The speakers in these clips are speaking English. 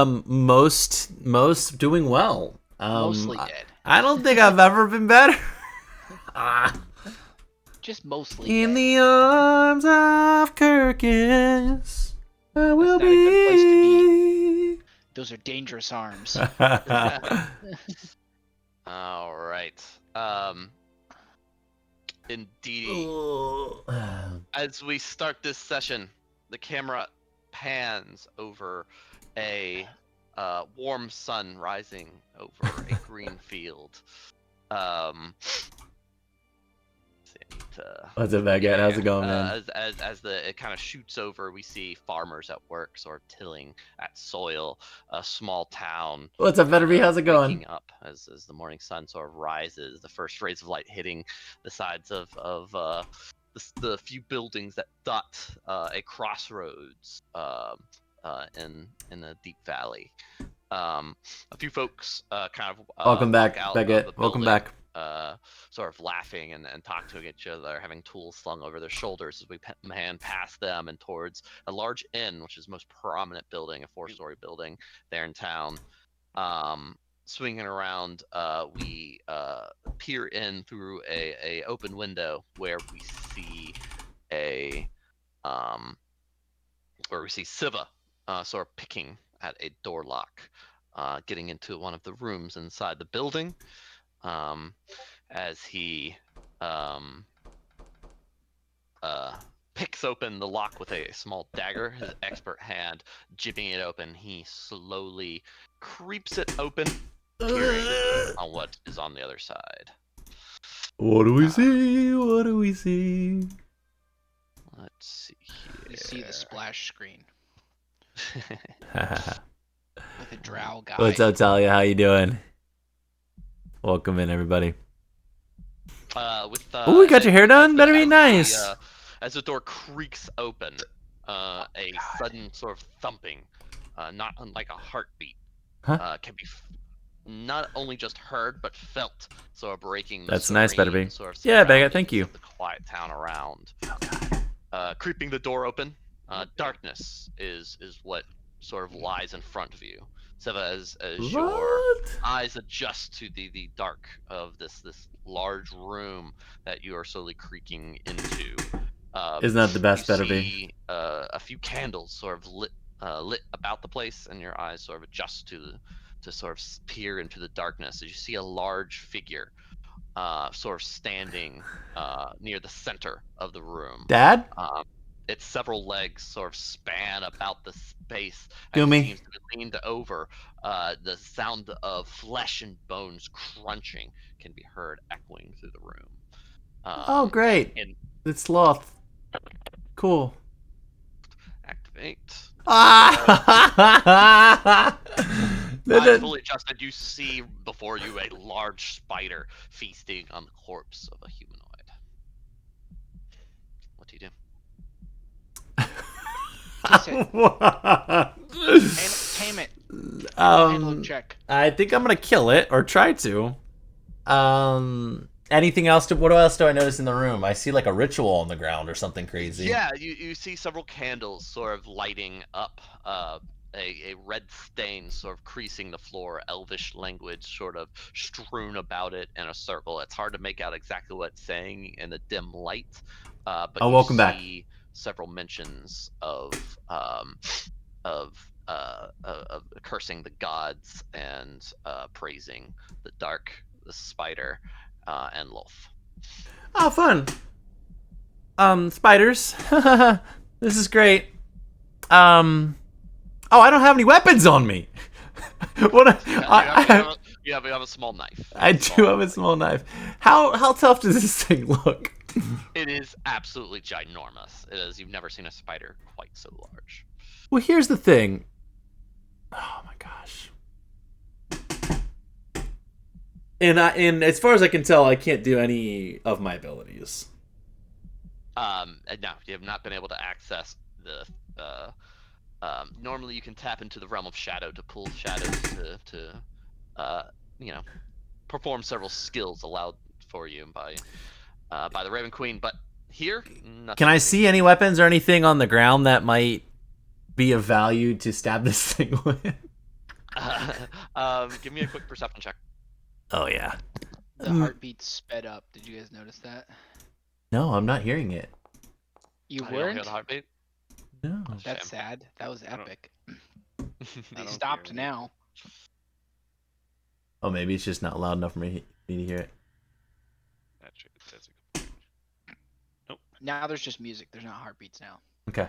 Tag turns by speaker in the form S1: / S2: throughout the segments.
S1: Most doing well.
S2: Mostly dead.
S1: I don't think I've ever been better.
S2: Just mostly
S1: In
S2: dead.
S1: the arms of Kirkus, I will
S2: not a good place to
S1: be.
S2: Those are dangerous arms.
S3: All right. Indeed. As we start this session, the camera pans over a warm sun rising over a green field.
S1: What's up, Baguette? How's it going, man?
S3: As it kind of shoots over, we see farmers at work, sort of tilling at soil. A small town.
S1: What's up, Betterby? How's it going?
S3: Waking up as the morning sun sort of rises. The first rays of light hitting the sides of the few buildings that dot a crossroads in the deep valley. A few folks kind of
S1: welcome back,
S3: walk out
S1: Baguette.
S3: of the
S1: Welcome
S3: building,
S1: back.
S3: Sort of laughing and talk to each other, having tools slung over their shoulders as we pan past them and towards a large inn, which is the most prominent building, a 4-story building there in town. Swinging around, we peer in through a open window where we see Siva sort of picking at a door lock, getting into one of the rooms inside the building. As he picks open the lock with a small dagger, his expert hand jibbing it open, he slowly creeps it open, peering on what is on the other side.
S1: What do we see? What do we see?
S3: Let's see here.
S2: You see the splash screen with a drow guy.
S1: What's up, Talia? How you doing? Welcome in, everybody.
S3: Oh,
S1: we got your hair done? Better be nice.
S3: As the door creaks open, a sudden sort of thumping, not unlike a heartbeat, can be not only just heard but felt, sort of breaking the
S1: That's nice, better be.
S3: sort of
S1: Yeah, Baguette, thank you.
S3: the quiet town around. Creeping the door open, darkness is what sort of lies in front of you. Seva, as your eyes adjust to the dark of this large room that you are slowly creaking into.
S1: Isn't that the best, better be?
S3: You see a few candles sort of lit about the place, and your eyes sort of adjust to sort of peer into the darkness. As you see a large figure sort of standing near the center of the room.
S1: Dad?
S3: Its several legs sort of span about the space.
S1: Do
S3: and
S1: me.
S3: It seems to be leaned over. The sound of flesh and bones crunching can be heard echoing through the room.
S1: Oh, great. It's Sloth. Cool.
S3: Activate.
S1: Fully
S3: fully adjusted, you see before you a large spider feasting on the corpse of a humanoid. What do you do?
S2: Tame it. Check.
S1: I think I'm gonna kill it or try to. Anything else? What else do I notice in the room? I see like a ritual on the ground or something crazy.
S3: Yeah, you see several candles sort of lighting up. A red stain sort of creasing the floor, elvish language sort of strewn about it in a circle. It's hard to make out exactly what it's saying in the dim light. But
S1: welcome back.
S3: See several mentions of cursing the gods and praising the dark, the spider, and Loth.
S1: Oh, fun. Spiders. This is great. Oh, I don't have any weapons on me.
S3: You have a small knife.
S1: I do have a small knife. How tough does this thing look?
S3: It is absolutely ginormous. It is. You've never seen a spider quite so large.
S1: Well, here's the thing. Oh my gosh. And as far as I can tell, I can't do any of my abilities.
S3: No, you have not been able to access the. Normally, you can tap into the realm of shadow to pull shadows to perform several skills allowed for you by the Raven Queen. But here, nothing.
S1: Can I see any weapons or anything on the ground that might be of value to stab this thing with?
S3: Give me a quick perception check.
S1: Oh yeah.
S2: The heartbeat sped up. Did you guys notice that?
S1: No, I'm not hearing it.
S2: You
S3: Oh, you don't hear
S2: weren't?
S3: the heartbeat?
S1: No.
S2: That's
S3: Shame.
S2: sad. That was epic.
S4: I
S2: They
S4: don't
S2: stopped
S4: hear
S2: now.
S1: Oh, maybe it's just not loud enough for me to hear it.
S4: That's a good point.
S2: Now there's just music. There's not heartbeats now.
S1: Okay.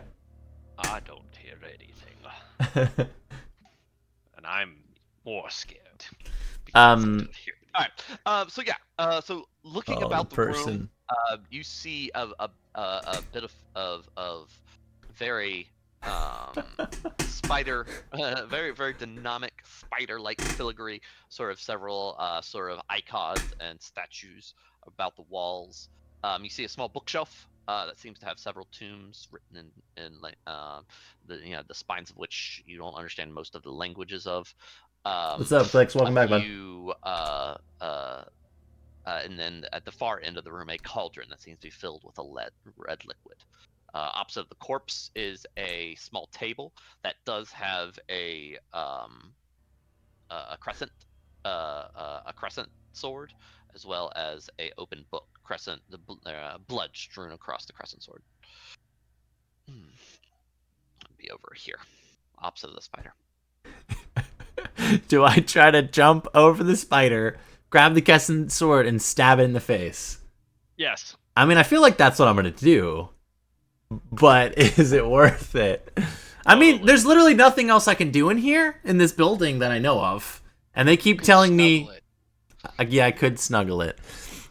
S4: I don't hear anything. And I'm more scared. because I
S1: Um,
S4: don't hear it.
S3: All right. So yeah. So looking
S1: Oh,
S3: about
S1: the
S3: the room,
S1: person.
S3: you see a bit of very spider, very very dynamic spider-like filigree, sort of several sort of icons and statues about the walls. You see a small bookshelf that seems to have several tombs written in like the spines of which you don't understand most of the languages of.
S1: What's up, Flex? Welcome back, man.
S3: And then at the far end of the room, a cauldron that seems to be filled with a red liquid. Opposite of the corpse is a small table that does have a crescent, a crescent sword, as well as a open book, crescent, blood strewn across the crescent sword. Be over here, opposite of the spider.
S1: Do I try to jump over the spider, grab the crescent sword, and stab it in the face?
S4: Yes.
S1: I mean, I feel like that's what I'm gonna do. But is it worth it? I mean, there's literally nothing else I can do in here, in this building, that I know of. And they keep telling me... Yeah, I could snuggle it.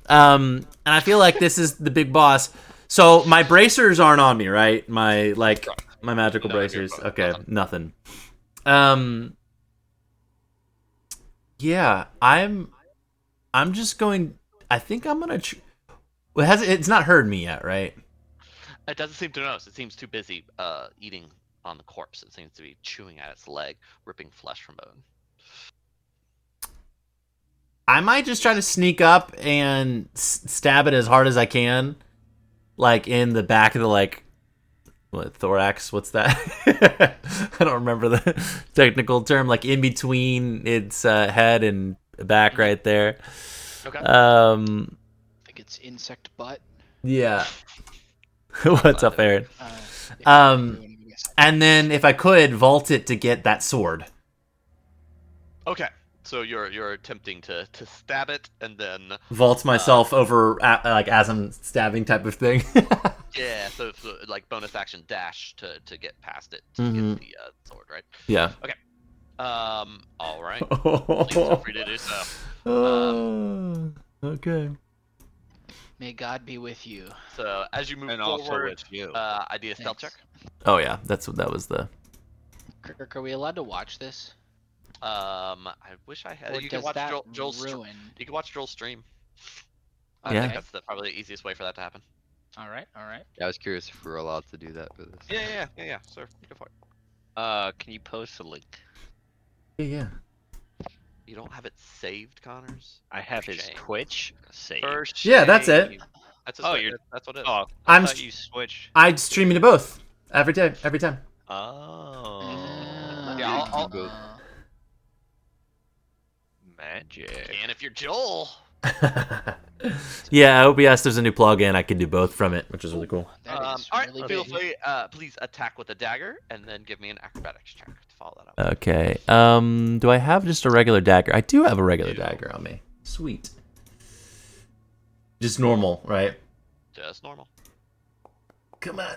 S1: And I feel like this is the big boss. So my bracers aren't on me, right? My magical bracers. Okay, nothing. Yeah, I'm just going... I think I'm gonna... it's not heard me yet, right?
S3: It doesn't seem to notice. It seems too busy eating on the corpse. It seems to be chewing at its leg, ripping flesh from bone.
S1: I might just try to sneak up and stab it as hard as I can. Like, in the back of the, what, thorax? What's that? I don't remember the technical term. Like, in between its head and back right there.
S3: Okay.
S2: I think it's insect butt.
S1: Yeah. What's up, Aaron?
S2: Yeah,
S1: And then, if I could, vault it to get that sword.
S3: Okay. So you're attempting to stab it and then
S1: Vault myself over, as I'm stabbing type of thing.
S3: yeah. So like bonus action dash to get past it to get the sword, right?
S1: Yeah.
S3: Okay. All right. Please feel free to do so.
S1: Okay.
S2: May God be with you.
S3: So as you move
S4: And also
S3: forward,
S4: with you.
S3: I do a stealth check.
S1: Oh yeah, that was the...
S2: Kirk, are we allowed to watch this?
S3: I wish I had.
S2: Or
S3: You can
S2: does
S3: watch
S2: that
S3: Joel's.
S2: ruin?
S3: You can watch Joel's stream.
S2: Okay.
S1: Yeah.
S3: I think that's probably the easiest way for that to happen.
S2: All right. All right.
S5: I was curious if we were allowed to do that for this.
S3: Yeah. Sir, go for it.
S4: Can you post a link?
S1: Yeah.
S3: You don't have it saved, Connors?
S4: I have his
S3: Shame.
S4: Twitch saved.
S3: First
S1: Yeah, that's it.
S3: shame. That's
S4: Oh, you're-
S3: that's what it is.
S4: Oh,
S1: I'm
S4: I thought you switched.
S1: I'd stream to both every time.
S4: Oh.
S3: Yeah, I'll
S5: go.
S4: Magic.
S3: And if you're Joel,
S1: Yeah, OBS. There's a new plugin. I can do both from it, which is really cool.
S2: That is
S3: all right.
S2: really
S3: Feel
S2: big.
S3: free. Please attack with a dagger, and then give me an acrobatics check to follow that up.
S1: Okay. Do I have just a regular dagger? I do have a regular dagger on me. Sweet. Just normal, right?
S3: Just normal.
S1: Come on.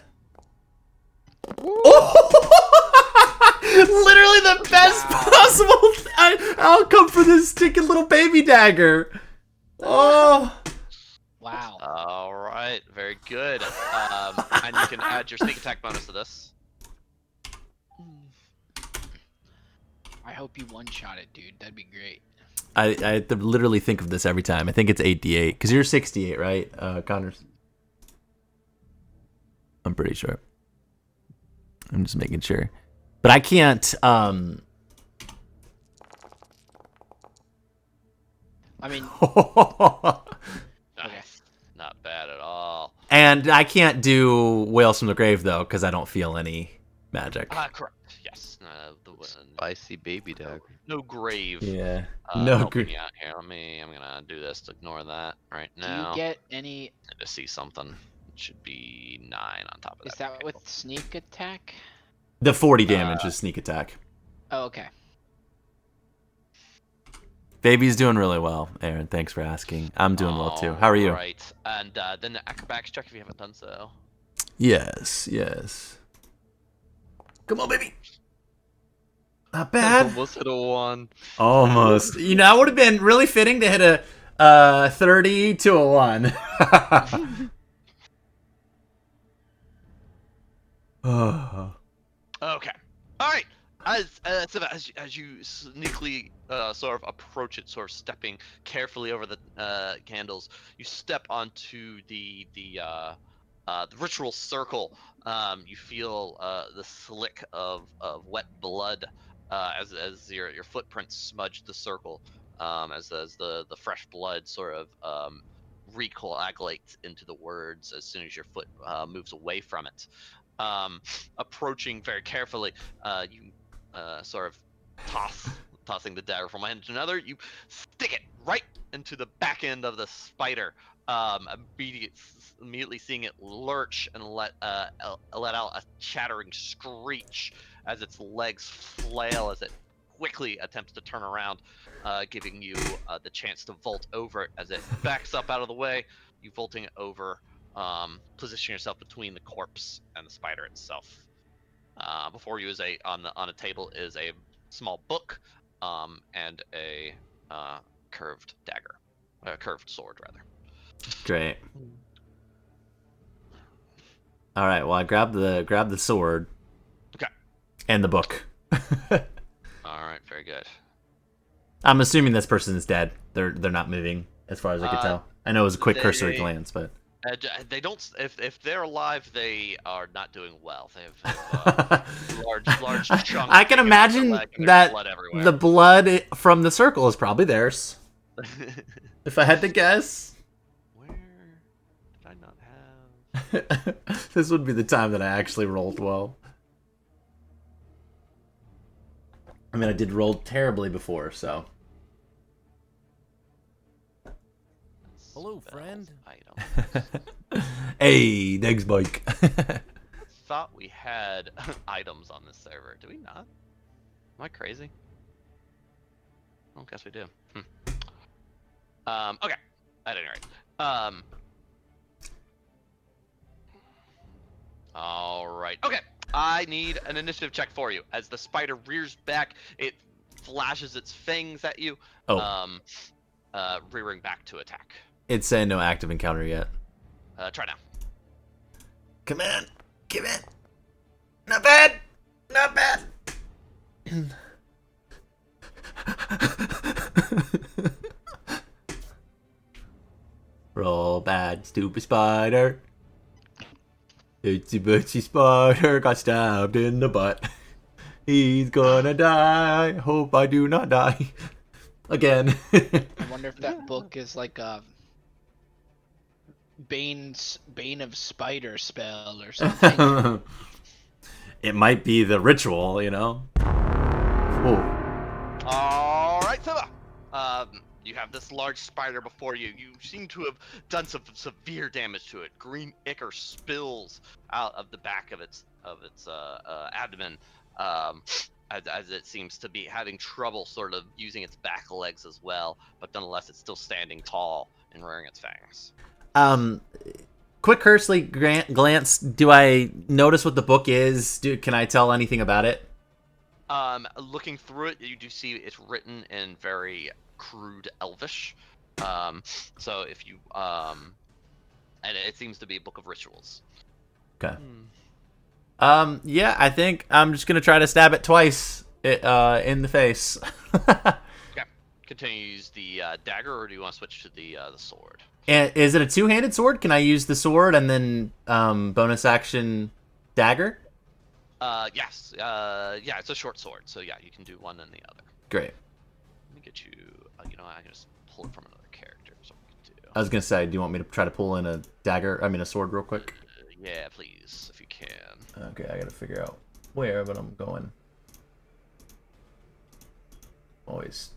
S1: Literally the best possible outcome for this stinking little baby dagger. Oh.
S2: Wow.
S3: All right. Very good. And you can add your sneak attack bonus to this.
S2: I hope you one-shot it, dude. That'd be great.
S1: I have to literally think of this every time. I think it's 8d8 because you're 68, right, Connors? I'm pretty sure. I'm just making sure, but I can't.
S2: I mean,
S3: Nice. Not bad at all.
S1: and I can't do Whales from the Grave though because I don't feel any magic.
S3: Correct. Yes.
S5: Spicy baby dagger.
S3: No grave.
S1: Yeah. No
S3: helping
S1: gr-
S3: you out here. I'm gonna do this to ignore that right
S2: Do
S3: now.
S2: you get any?
S3: And to see something. It should be 9 on top of that.
S2: Is that with sneak attack?
S1: The 40 damage is sneak attack.
S2: Oh, okay.
S1: Baby's doing really well, Aaron. Thanks for asking. I'm doing well too. How are you?
S3: Right. And then the acrobatics check if you haven't done so.
S1: Yes, yes. Come on, baby. Not bad.
S5: Almost hit a 1.
S1: Almost. You know, that would have been really fitting to hit a 30 to a 1. Oh.
S3: Okay. All right. As you sneakily sort of approach it, sort of stepping carefully over the candles, you step onto the ritual circle. You feel the slick of wet blood as your footprints smudge the circle, as the fresh blood sort of recoagulates into the words as soon as your foot moves away from it. Approaching very carefully, you sort of tossing the dagger from one hand to another. You stick it right into the back end of the spider, immediately seeing it lurch and let out a chattering screech as its legs flail as it quickly attempts to turn around, giving you the chance to vault over it as it backs up out of the way. You vaulting it over, position yourself between the corpse and the spider itself. Before you is on a table is a small book, and a curved dagger, curved sword rather.
S1: Great. All right. Well, I grab the sword.
S3: Okay.
S1: And the book.
S3: All right. Very good.
S1: I'm assuming this person is dead. They're not moving, as far as I could tell. I know it was a quick cursory glance, but
S3: They don't. If they're alive, they are not doing well. They have large chunks.
S1: I can imagine that
S3: blood everywhere.
S1: the blood from the circle is probably theirs. If I had to guess.
S3: Where did I not have?
S1: This would be the time that I actually rolled well. I mean, I did roll terribly before, so.
S6: Hello, friend.
S3: Items.
S1: Hey, next bike.
S3: Thought we had items on this server. Do we not? Am I crazy? I don't guess we do. Okay. At any rate. All right. Okay. I need an initiative check for you. As the spider rears back, it flashes its fangs at you.
S1: Oh.
S3: Rearing back to attack.
S1: It's saying no active encounter yet.
S3: Try now.
S1: Come on. Come on. Not bad. Not bad. Roll bad, stupid spider. Itsy bitsy spider got stabbed in the butt. He's gonna die. Hope I do not die. Again.
S2: I wonder if that book is like a Bane of Spider spell or something.
S1: It might be the ritual, you know? Whoa.
S3: All right, Simba. You have this large spider before you. You seem to have done some severe damage to it. Green ichor spills out of the back of its abdomen, as it seems to be having trouble sort of using its back legs as well. But nonetheless, it's still standing tall and rearing its fangs.
S1: Quick cursory glance. Do I notice what the book is? Can I tell anything about it?
S3: Looking through it, you do see it's written in very crude Elvish. So if you and it seems to be a book of rituals.
S1: Okay. Yeah, I think I'm just gonna try to stab it twice in the face.
S3: Okay. Continues the dagger, or do you want to switch to the sword?
S1: And is it a two-handed sword? Can I use the sword and then bonus action dagger?
S3: Yes. Yeah, it's a short sword, so yeah, you can do one and the other.
S1: Great.
S3: Let me get you. You know, I can just pull it from another character. So we can do.
S1: I was gonna say, do you want me to try to pull in a dagger? I mean, a sword, real quick.
S3: Yeah, please, if you can.
S1: Okay, I gotta figure out where, but I'm going. always.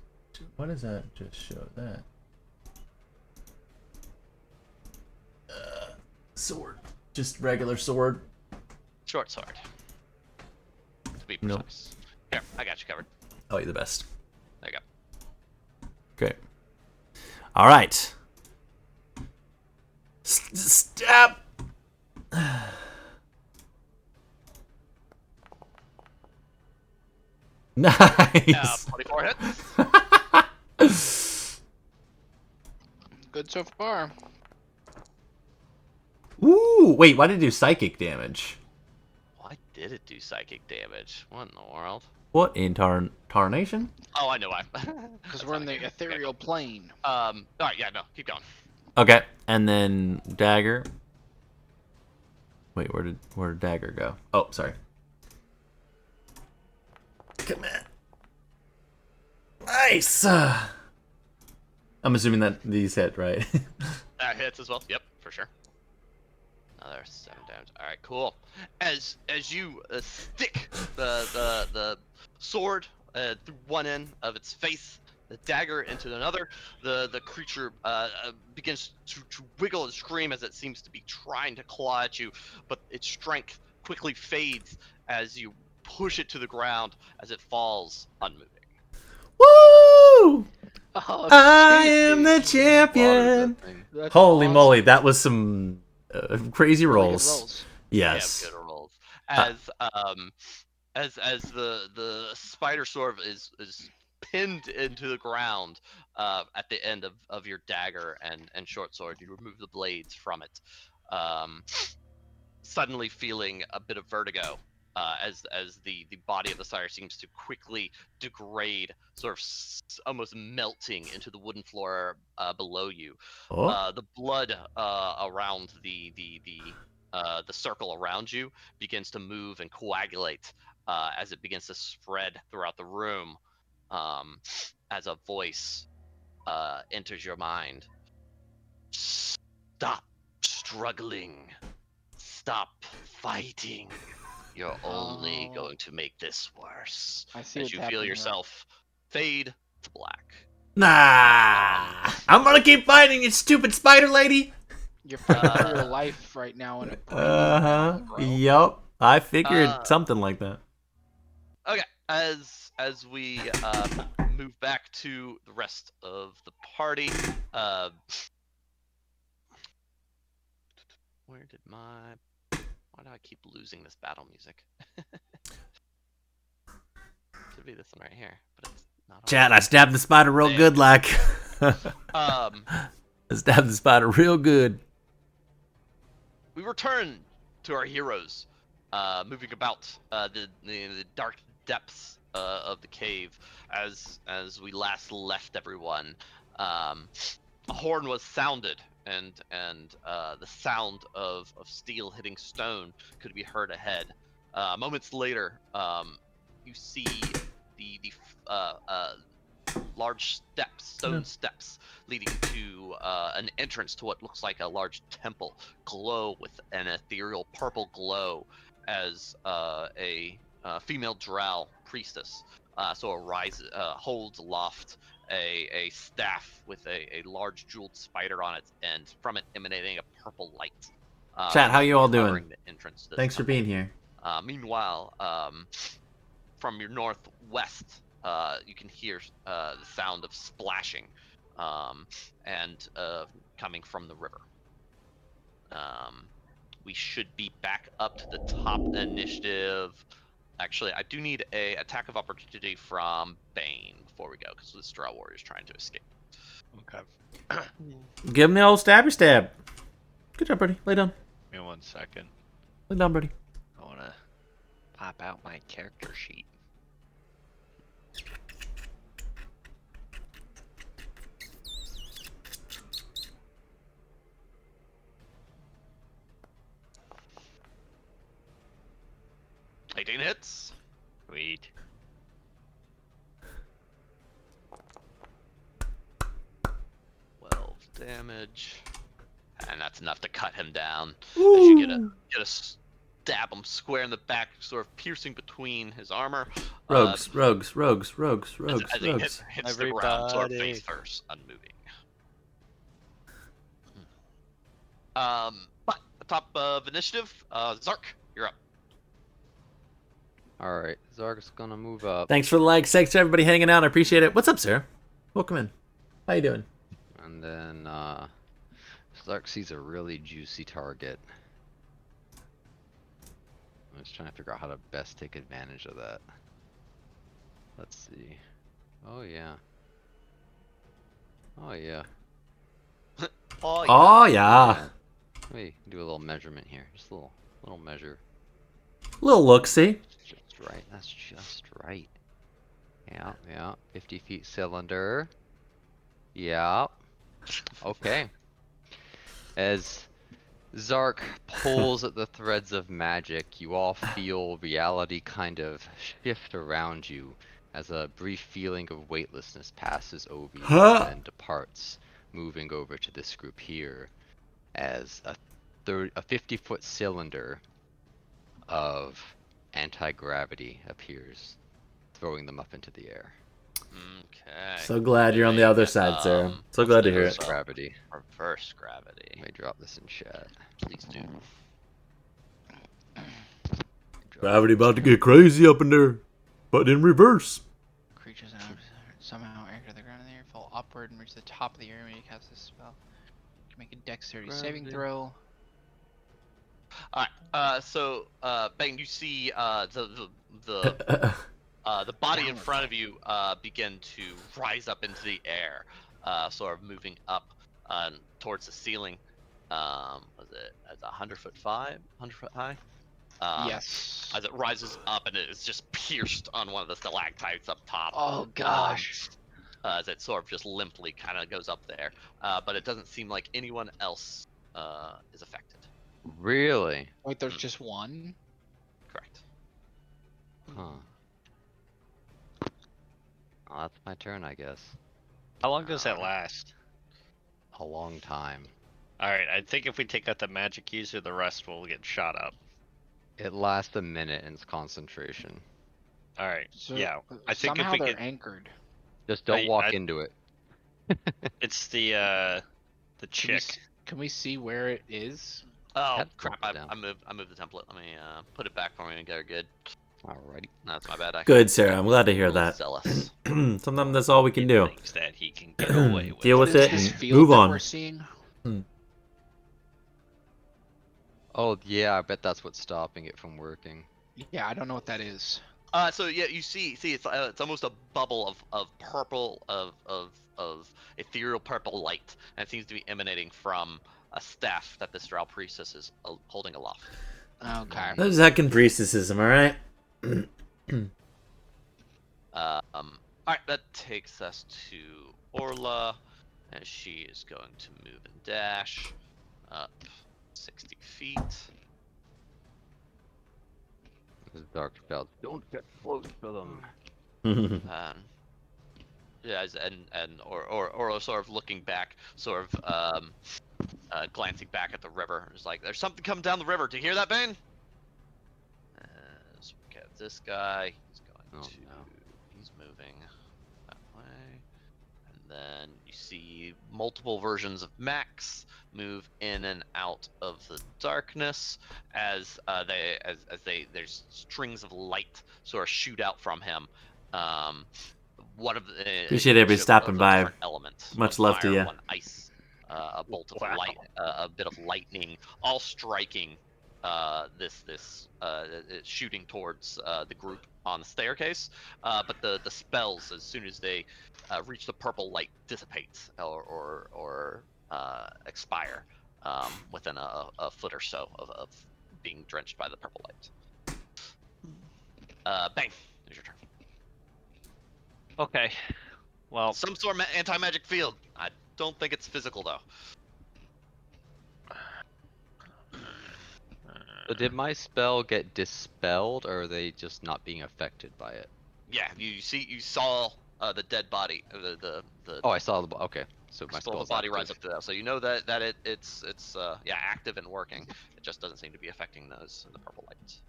S1: What does that just show? That sword, just regular sword.
S3: Short sword. To be
S1: Nope.
S3: precise. Here, I got you covered.
S1: Oh, you're the best.
S3: There you go.
S1: Great. All right. Stab. Nice.
S3: 24 hits.
S2: Good so far.
S1: Ooh, wait, why did it do psychic damage?
S3: Why did it do psychic damage? What in the world?
S1: What in tarnation?
S3: Oh, I know why.
S2: Because we're in the ethereal plane.
S3: Alright, yeah, no, keep going.
S1: Okay, and then dagger. Wait, where did dagger go? Oh, sorry. Come on. Nice. I'm assuming that these hit, right?
S3: That hits as well. Yep, for sure. Another 7 damage. All right, cool. As you stick the sword through one end of its face, the dagger into another, the creature begins to wiggle and scream as it seems to be trying to claw at you, but its strength quickly fades as you push it to the ground as it falls unmoving.
S1: Woo!
S2: Oh,
S1: I am the
S5: Slaughtered
S1: champion.
S5: that thing.
S2: That's
S1: Holy
S2: awesome.
S1: moly, that was some crazy
S2: Really good
S1: rolls. Yes.
S3: Yeah, good rolls. As the spider sword is pinned into the ground at the end of your dagger and short sword, you remove the blades from it, suddenly feeling a bit of vertigo as the body of the spider seems to quickly degrade, sort of almost melting into the wooden floor below you.
S1: Oh.
S3: The blood around the circle around you begins to move and coagulate as it begins to spread throughout the room, as a voice enters your mind. Stop struggling. Stop fighting. You're only
S2: Oh.
S3: going to make this worse.
S2: I see
S3: As
S2: what's
S3: you feel
S2: happening here.
S3: yourself fade to black.
S1: Nah. I'm gonna keep fighting, you stupid spider lady.
S2: You're fighting for your life right now in a brain battle, bro.
S1: Yup. I figured
S3: Uh,
S1: something like that.
S3: Okay, as we move back to the rest of the party, where did my? Why do I keep losing this battle music? Should be this one right here, but it's not. on.
S1: Chat, I stabbed the spider real
S3: There.
S1: good, like. I
S3: Um,
S1: stabbed the spider real good.
S3: we return to our heroes, moving about the dark depths of the cave as we last left everyone. A horn was sounded, and the sound of steel hitting stone could be heard ahead. Moments later, you see the large steps, stone steps, leading to an entrance to what looks like a large temple, glow with an ethereal purple glow, as a female drow priestess holds aloft a staff with a large jeweled spider on its end, from it emanating a purple light.
S1: Chat, how you all
S3: covering
S1: doing?
S3: the entrance to this
S1: Thanks for
S3: temple.
S1: being here.
S3: Meanwhile, from your northwest, you can hear the sound of splashing, and coming from the river. We should be back up to the top initiative. Actually, I do need a attack of opportunity from Bane before we go, because the Straw Warrior is trying to escape.
S4: Okay.
S1: Give him the old stabby stab. Good job, buddy. Lay down.
S4: Give me 1 second.
S1: Lay down, buddy.
S4: I want to pop out my character sheet.
S3: Eighteen hits.
S4: Sweet.
S3: Damage, and that's enough to cut him down. As you get a stab him square in the back, sort of piercing between his armor.
S1: Rogues.
S3: As he hits the ground, sort of
S4: Everybody.
S3: face first, unmoving. But top of initiative, Zark, you're up.
S5: Alright, Zark's gonna move up.
S1: Thanks for the likes. Thanks to everybody hanging out. I appreciate it. What's up, Sarah? Welcome in. How you doing?
S5: And then, Zark sees a really juicy target. I'm just trying to figure out how to best take advantage of that. Let's see. Oh, yeah. Oh, yeah.
S3: Oh,
S1: Oh yeah.
S5: Let me do a little measurement here. Just a little measure.
S1: Little look-see.
S5: Just right. That's just right. Yeah. 50 feet cylinder. Yeah. Okay. As Zark pulls at the threads of magic, you all feel reality kind of shift around you as a brief feeling of weightlessness passes over you and then departs, moving over to this group here as a 50-foot cylinder of anti-gravity appears, throwing them up into the air.
S3: Okay.
S1: So glad you're on the other side, Sarah. So glad to hear
S5: Reverse
S1: it.
S5: gravity.
S3: Reverse gravity.
S5: Let me drop this in chat.
S3: Please do.
S1: Gravity about to get crazy up in there, but in reverse.
S2: Creatures and objects somehow anchor the ground in the air, fall upward and reach the top of the area when you cast this spell. You can make a dexterity saving throw.
S3: Alright, so Bane, you see the body in front of you begin to rise up into the air, sort of moving up towards the ceiling. Was it as 100 foot high?
S2: Yes.
S3: As it rises up and it is just pierced on one of the stalactites up top.
S2: Oh gosh.
S3: As it sort of just limply kind of goes up there, but it doesn't seem like anyone else is affected.
S5: Really?
S2: Wait, there's just one?
S3: Correct.
S5: Huh. Oh, that's my turn, I guess.
S4: How long does that last?
S5: A long time.
S4: Alright, I think if we take out the magic user, the rest will get shot up.
S5: It lasts a minute in its concentration.
S4: Alright,
S2: So,
S4: yeah. I think if
S2: somehow
S4: we
S2: they're
S4: get...
S2: anchored.
S5: Just don't
S4: I-
S5: walk
S4: I-
S5: into it.
S4: It's the
S2: Can we,
S4: chick.
S2: can we see where it is?
S3: Oh
S5: Had to
S3: crap!
S5: dump it down.
S3: I moved the template. Let me put it back for me and get her good.
S5: Alrighty.
S3: That's my bad.
S1: Good, Sarah. I'm glad to hear
S3: A little
S1: that.
S3: Zealous.
S1: Sometimes that's all we can do.
S4: Things that he can get away with.
S1: Deal
S2: What
S1: with
S2: is
S1: it
S2: this
S1: and
S2: field
S1: move
S2: that
S1: on.
S2: we're seeing?
S5: Oh, yeah, I bet that's what's stopping it from working.
S2: Yeah, I don't know what that is.
S3: So yeah, you see, it's almost a bubble of purple of ethereal purple light, and it seems to be emanating from a staff that this drow priestess is holding aloft.
S2: Okay.
S1: Those heckin' priestesses, am I right?
S3: Alright, that takes us to Orla, and she is going to move and dash up 60 feet.
S5: This dark spells. Don't get close to them.
S3: Yeah, or sort of looking back, sort of glancing back at the river. It's like, there's something coming down the river. Do you hear that, Bane? Let's look at this guy. He's going to.
S5: no.
S3: He's moving that way, and then you see multiple versions of Max move in and out of the darkness as there's strings of light sort of shoot out from him. One of the
S1: Appreciate everybody
S3: each of
S1: stopping
S3: the
S1: by.
S3: different elements.
S1: Much
S3: One
S1: love to
S3: fire,
S1: ya.
S3: One ice, a bolt of
S4: Wow.
S3: light, a bit of lightning, all striking this shooting towards the group on the staircase. But the spells, as soon as they reach the purple light, dissipate or expire within a foot or so of being drenched by the purple light. Bang! There's your turn.
S4: Okay. Well,
S3: Some sort of anti-magic field. I don't think it's physical though.
S5: So did my spell get dispelled, or are they just not being affected by it?
S3: Yeah, you saw the dead body, the
S5: Oh, I saw the. Okay, So my
S3: Spell of
S5: spell's
S3: the body
S5: active.
S3: rise up to that, so you know that it's yeah, active and working. It just doesn't seem to be affecting those the purple lights.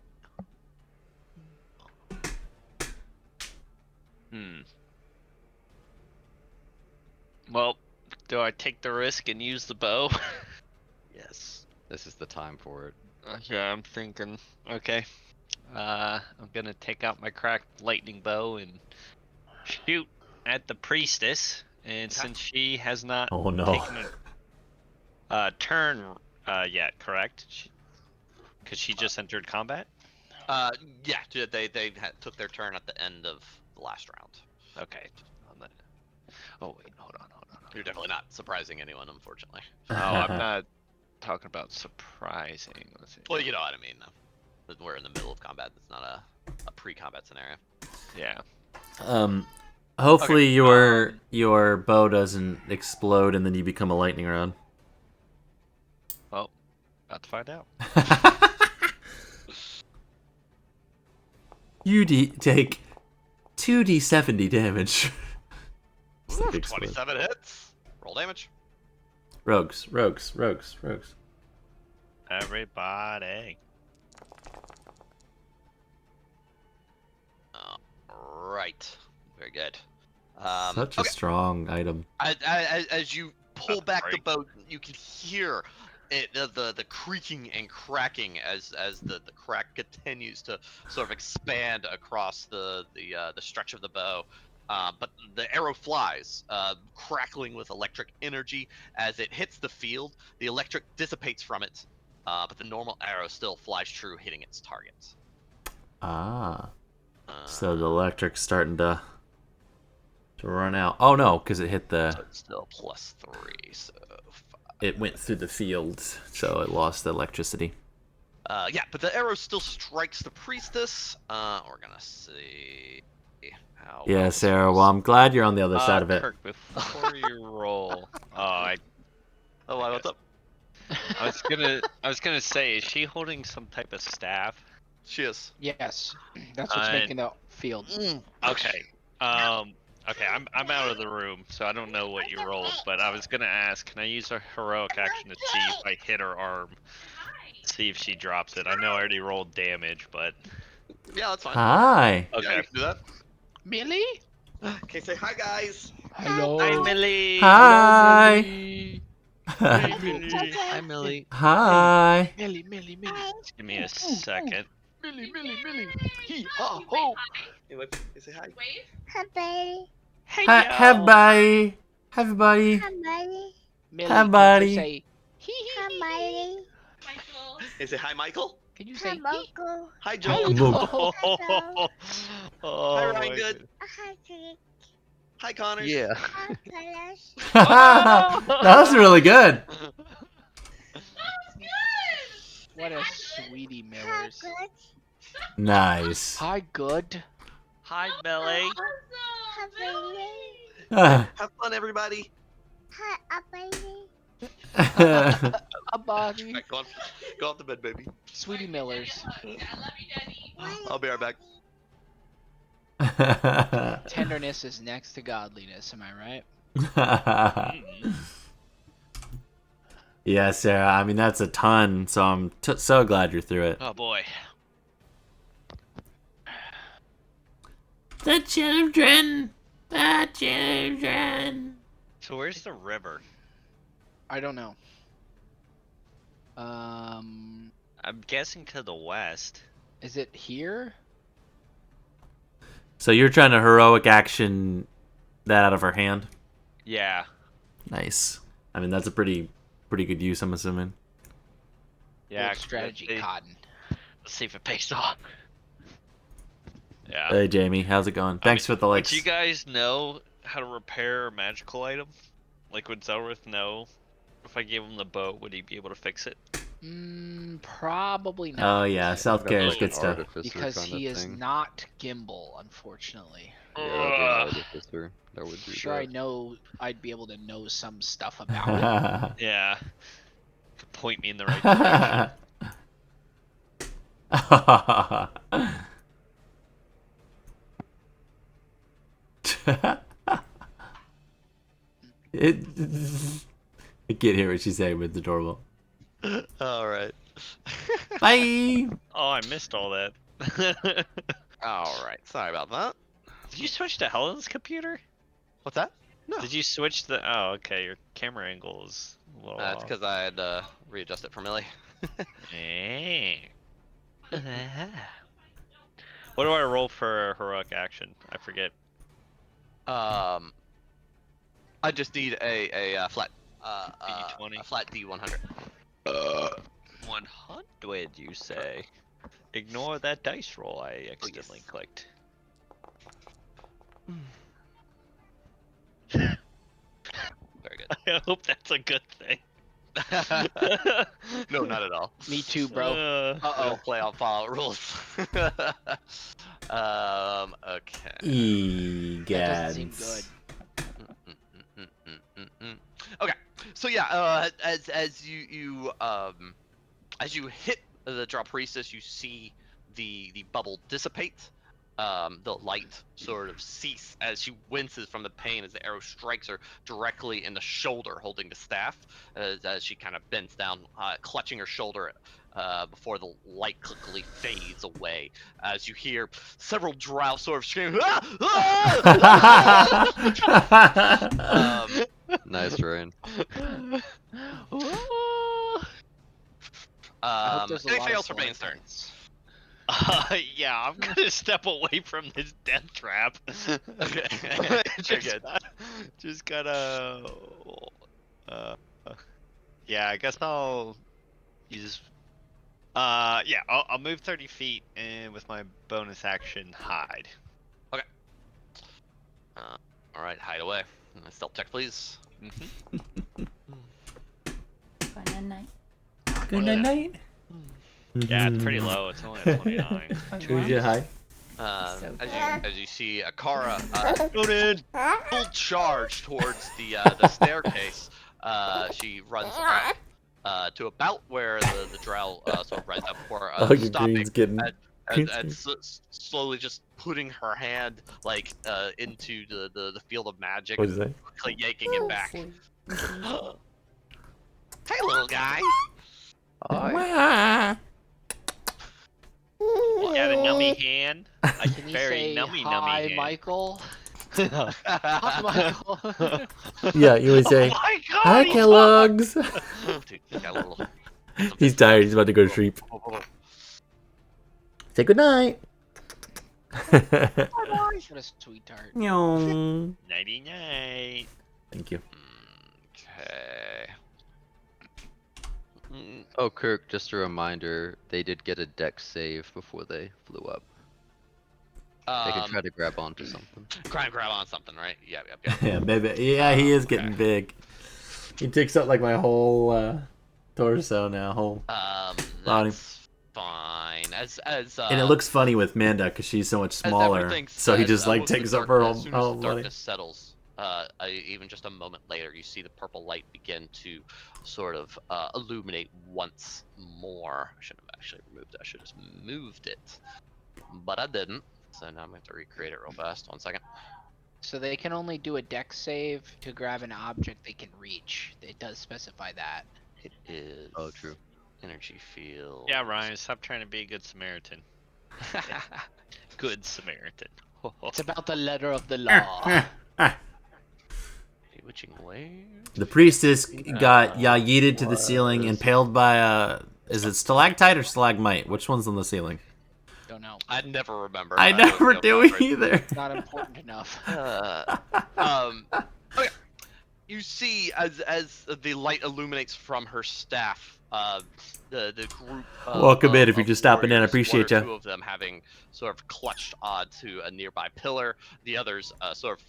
S4: Well, do I take the risk and use the bow?
S3: Yes.
S5: This is the time for it.
S4: Yeah, I'm thinking. Okay. I'm gonna take out my cracked lightning bow and shoot at the priestess. And
S3: Okay.
S4: since she has not
S1: Oh no.
S4: taken a turn yet, correct? Because she just entered combat.
S3: Yeah, they took their turn at the end of the last round.
S4: Okay. On that. Oh wait, hold on.
S3: You're definitely not surprising anyone, unfortunately.
S4: Oh, I'm not talking about surprising. Let's see.
S3: Well, you know what I mean. We're in the middle of combat. It's not a pre-combat scenario.
S4: Yeah.
S1: Hopefully
S4: Okay,
S1: your bow doesn't explode and then you become a lightning rod.
S4: Well, about to find out.
S1: You take 2d70 damage. It's the
S3: Oof,
S1: big split.
S3: 27 hits. Roll damage.
S1: Rogues.
S4: Everybody.
S3: Right. Very good.
S1: Such a
S3: okay.
S1: strong item.
S3: As you pull
S4: That's
S3: back the
S4: great.
S3: boat, you can hear the creaking and cracking as the crack continues to sort of expand across the stretch of the bow. But the arrow flies, crackling with electric energy as it hits the field. The electric dissipates from it, but the normal arrow still flies true, hitting its target.
S1: Ah. So the electric's starting to run out. Oh no, because it hit
S3: So
S1: the.
S3: it's still +3. So
S1: It went through the field, so it lost the electricity.
S3: yeah, but the arrow still strikes the priestess. We're gonna see how.
S1: Yeah,
S3: well
S1: Sarah.
S3: this
S1: Well,
S3: goes.
S1: I'm glad you're on the other side of it.
S4: Kirk, before you roll,
S3: Oh, what's up?
S4: I was gonna say, is she holding some type of staff?
S3: She is.
S2: Yes, that's what's
S4: Uh,
S2: making the field.
S4: Okay. Okay, I'm out of the room, so I don't know what you rolled, but I was gonna ask, can I use a heroic action to see if I hit her arm? See if she drops it. I know I already rolled damage, but
S3: Yeah, that's fine.
S1: Hi.
S3: Yeah,
S4: okay.
S3: you can do that.
S2: Millie?
S3: Okay, say hi, guys.
S2: Hello.
S4: Hi, Millie.
S1: Hi.
S2: Millie.
S4: Hi, Millie.
S5: Hi, Millie.
S1: Hi.
S2: Millie.
S4: Just give me a second.
S2: Millie. Hee ha ho.
S3: Hey, wait, say hi.
S7: Hi, buddy.
S4: Hey,
S1: Hi,
S4: yo.
S1: buddy. Hi, buddy.
S7: Hi, buddy.
S2: Millie,
S1: Hi,
S2: can
S1: buddy.
S2: you say hee hee?
S7: Hi, buddy.
S3: Hey, say hi, Michael.
S2: Can you
S7: Hi,
S2: say hee?
S7: Mogo.
S3: Hi, Joel.
S2: Hello.
S4: Oh,
S3: Hi,
S4: my
S3: Ryan. Good.
S4: goodness.
S7: Hi, Crick.
S3: Hi, Connors.
S5: Yeah.
S7: Hi, Colors.
S1: That was really good.
S2: What a sweetie
S7: Hi,
S2: Millers.
S7: good.
S1: Nice.
S2: Hi, good.
S4: Hi, Millie.
S7: Hi, baby.
S3: Have fun, everybody.
S7: Hi, baby.
S2: A body.
S3: Right, go off to bed, baby.
S2: Sweetie Millers.
S3: I'll be right back.
S2: Tenderness is next to godliness, am I right?
S1: Yeah, Sarah. I mean, that's a ton. So I'm so glad you're through it.
S4: Oh boy.
S1: The children. The children.
S4: So where's the river?
S2: I don't know.
S4: I'm guessing to the west.
S2: Is it here?
S1: So you're trying to heroic action that out of her hand.
S4: Yeah.
S1: Nice. I mean, that's a pretty good use, I'm assuming.
S4: Yeah.
S2: Good strategy,
S4: let's see-
S2: Cotton.
S4: Let's see if it pays off. Yeah.
S1: Hey, Jamie, how's it going? Thanks for the likes.
S4: Would you guys know how to repair a magical item? Like, would Zelrith know if I gave him the bow, would he be able to fix it?
S2: Probably not.
S1: Oh yeah, self care is
S5: Like
S1: good
S5: an
S1: stuff.
S5: artificer
S2: Because
S5: kinda
S2: he is
S5: thing.
S2: not Gimbal, unfortunately.
S5: Yeah, that'd be an artificer. That would do
S2: Sure,
S5: that.
S2: I know I'd be able to know some stuff about it.
S4: Yeah. Could point me in the right direction.
S1: It. I can't hear what she's saying, but it's adorable.
S3: All right.
S1: Bye.
S4: Oh, I missed all that.
S3: All right. Sorry about that.
S4: Did you switch to Helen's computer?
S3: What's that? No.
S4: Did you switch the? Oh, okay. Your camera angle is a little
S3: It's
S4: off.
S3: because I had readjusted for Millie.
S4: Eh. What do I roll for heroic action? I forget.
S3: I just need a flat
S4: D20?
S3: a flat D100.
S4: 100, you say? Ignore that dice roll I accidentally clicked.
S3: Very good.
S4: I hope that's a good thing.
S3: No, not at all.
S2: Me too, bro.
S3: We
S2: Uh-oh.
S3: don't play on Fallout rules. Okay.
S2: That doesn't seem
S1: Egads.
S2: good.
S3: Okay. So yeah, as you hit the Draw Priestess, you see the bubble dissipate. The light sort of cease as she winces from the pain as the arrow strikes her directly in the shoulder, holding the staff as she kind of bends down, clutching her shoulder before the light quickly fades away. As you hear several drow sort of scream, "Ah! Ah!"
S5: Nice, Ryan.
S2: I hope there's a lot
S3: Anything
S2: of
S3: else for Bane's turn?
S2: skeletons.
S4: Yeah, I'm gonna step away from this death trap.
S3: Okay. Very good.
S4: Just gotta. Yeah, I guess I'll use. Yeah, I'll move 30 feet and with my bonus action hide.
S3: All right, hide away. Stealth check, please.
S7: Good night.
S1: Good night.
S4: Yeah, it's pretty low. It's only at 29.
S1: Who's your high?
S3: As you see Akara full charge towards the staircase, she runs up to about where the drow sort of rise up for
S1: Oh, your
S3: stopping
S1: green's getting.
S3: and slowly just putting her hand like into the field of magic,
S1: What is that?
S3: quickly yanking it back. Hey, little guy.
S4: You got a nummy hand? I
S2: Can
S4: can
S2: you
S4: very
S2: say
S4: nummy
S2: hi,
S4: hand.
S2: Michael? Hi, Michael.
S1: Yeah, you would say,
S4: Oh my god!
S1: "Hi,
S4: he
S1: Kellogg's."
S3: Dude, he's got a little.
S1: He's tired. He's about to go to sleep. Say good night.
S2: What a sweetheart.
S1: Nyong.
S4: Nighty night.
S1: Thank you.
S3: Okay.
S5: Oh, Kirk, just a reminder, they did get a deck save before they flew up. They can try to grab onto something.
S3: Try and grab on something, right? Yep.
S1: Yeah, maybe. Yeah, he is getting big. He takes up like my whole torso now. Whole. Body.
S3: That's fine. As
S1: And it looks funny with Manda because she's so much
S3: as
S1: smaller.
S3: everything
S1: So he
S3: says,
S1: just like
S3: once the
S1: takes up her
S3: darkness-
S1: whole,
S3: as soon as
S1: whole
S3: the
S1: body.
S3: darkness settles, even just a moment later, you see the purple light begin to sort of illuminate once more. I should have actually removed it. I should have just moved it, but I didn't. So now I'm going to recreate it real fast. 1 second.
S2: So they can only do a deck save to grab an object they can reach. It does specify that.
S3: It is.
S5: Oh, true.
S3: Energy field.
S4: Yeah, Ryan, stop trying to be a good Samaritan. Good Samaritan.
S2: It's about the letter of the law.
S3: Bewitching wave.
S1: The priestess got yeeted to the ceiling, impaled by a. Is it stalactite or stalagmite? Which one's on the ceiling?
S2: Don't know.
S3: I never remember.
S1: I never
S3: don't
S1: do
S3: remember.
S1: either.
S2: It's not important enough.
S3: Okay. You see, as the light illuminates from her staff, the group.
S1: Welcome in, if you're just stopping in, I
S3: warriors,
S1: appreciate
S3: one or
S1: ya.
S3: two of them having sort of clutched onto a nearby pillar. The others sort of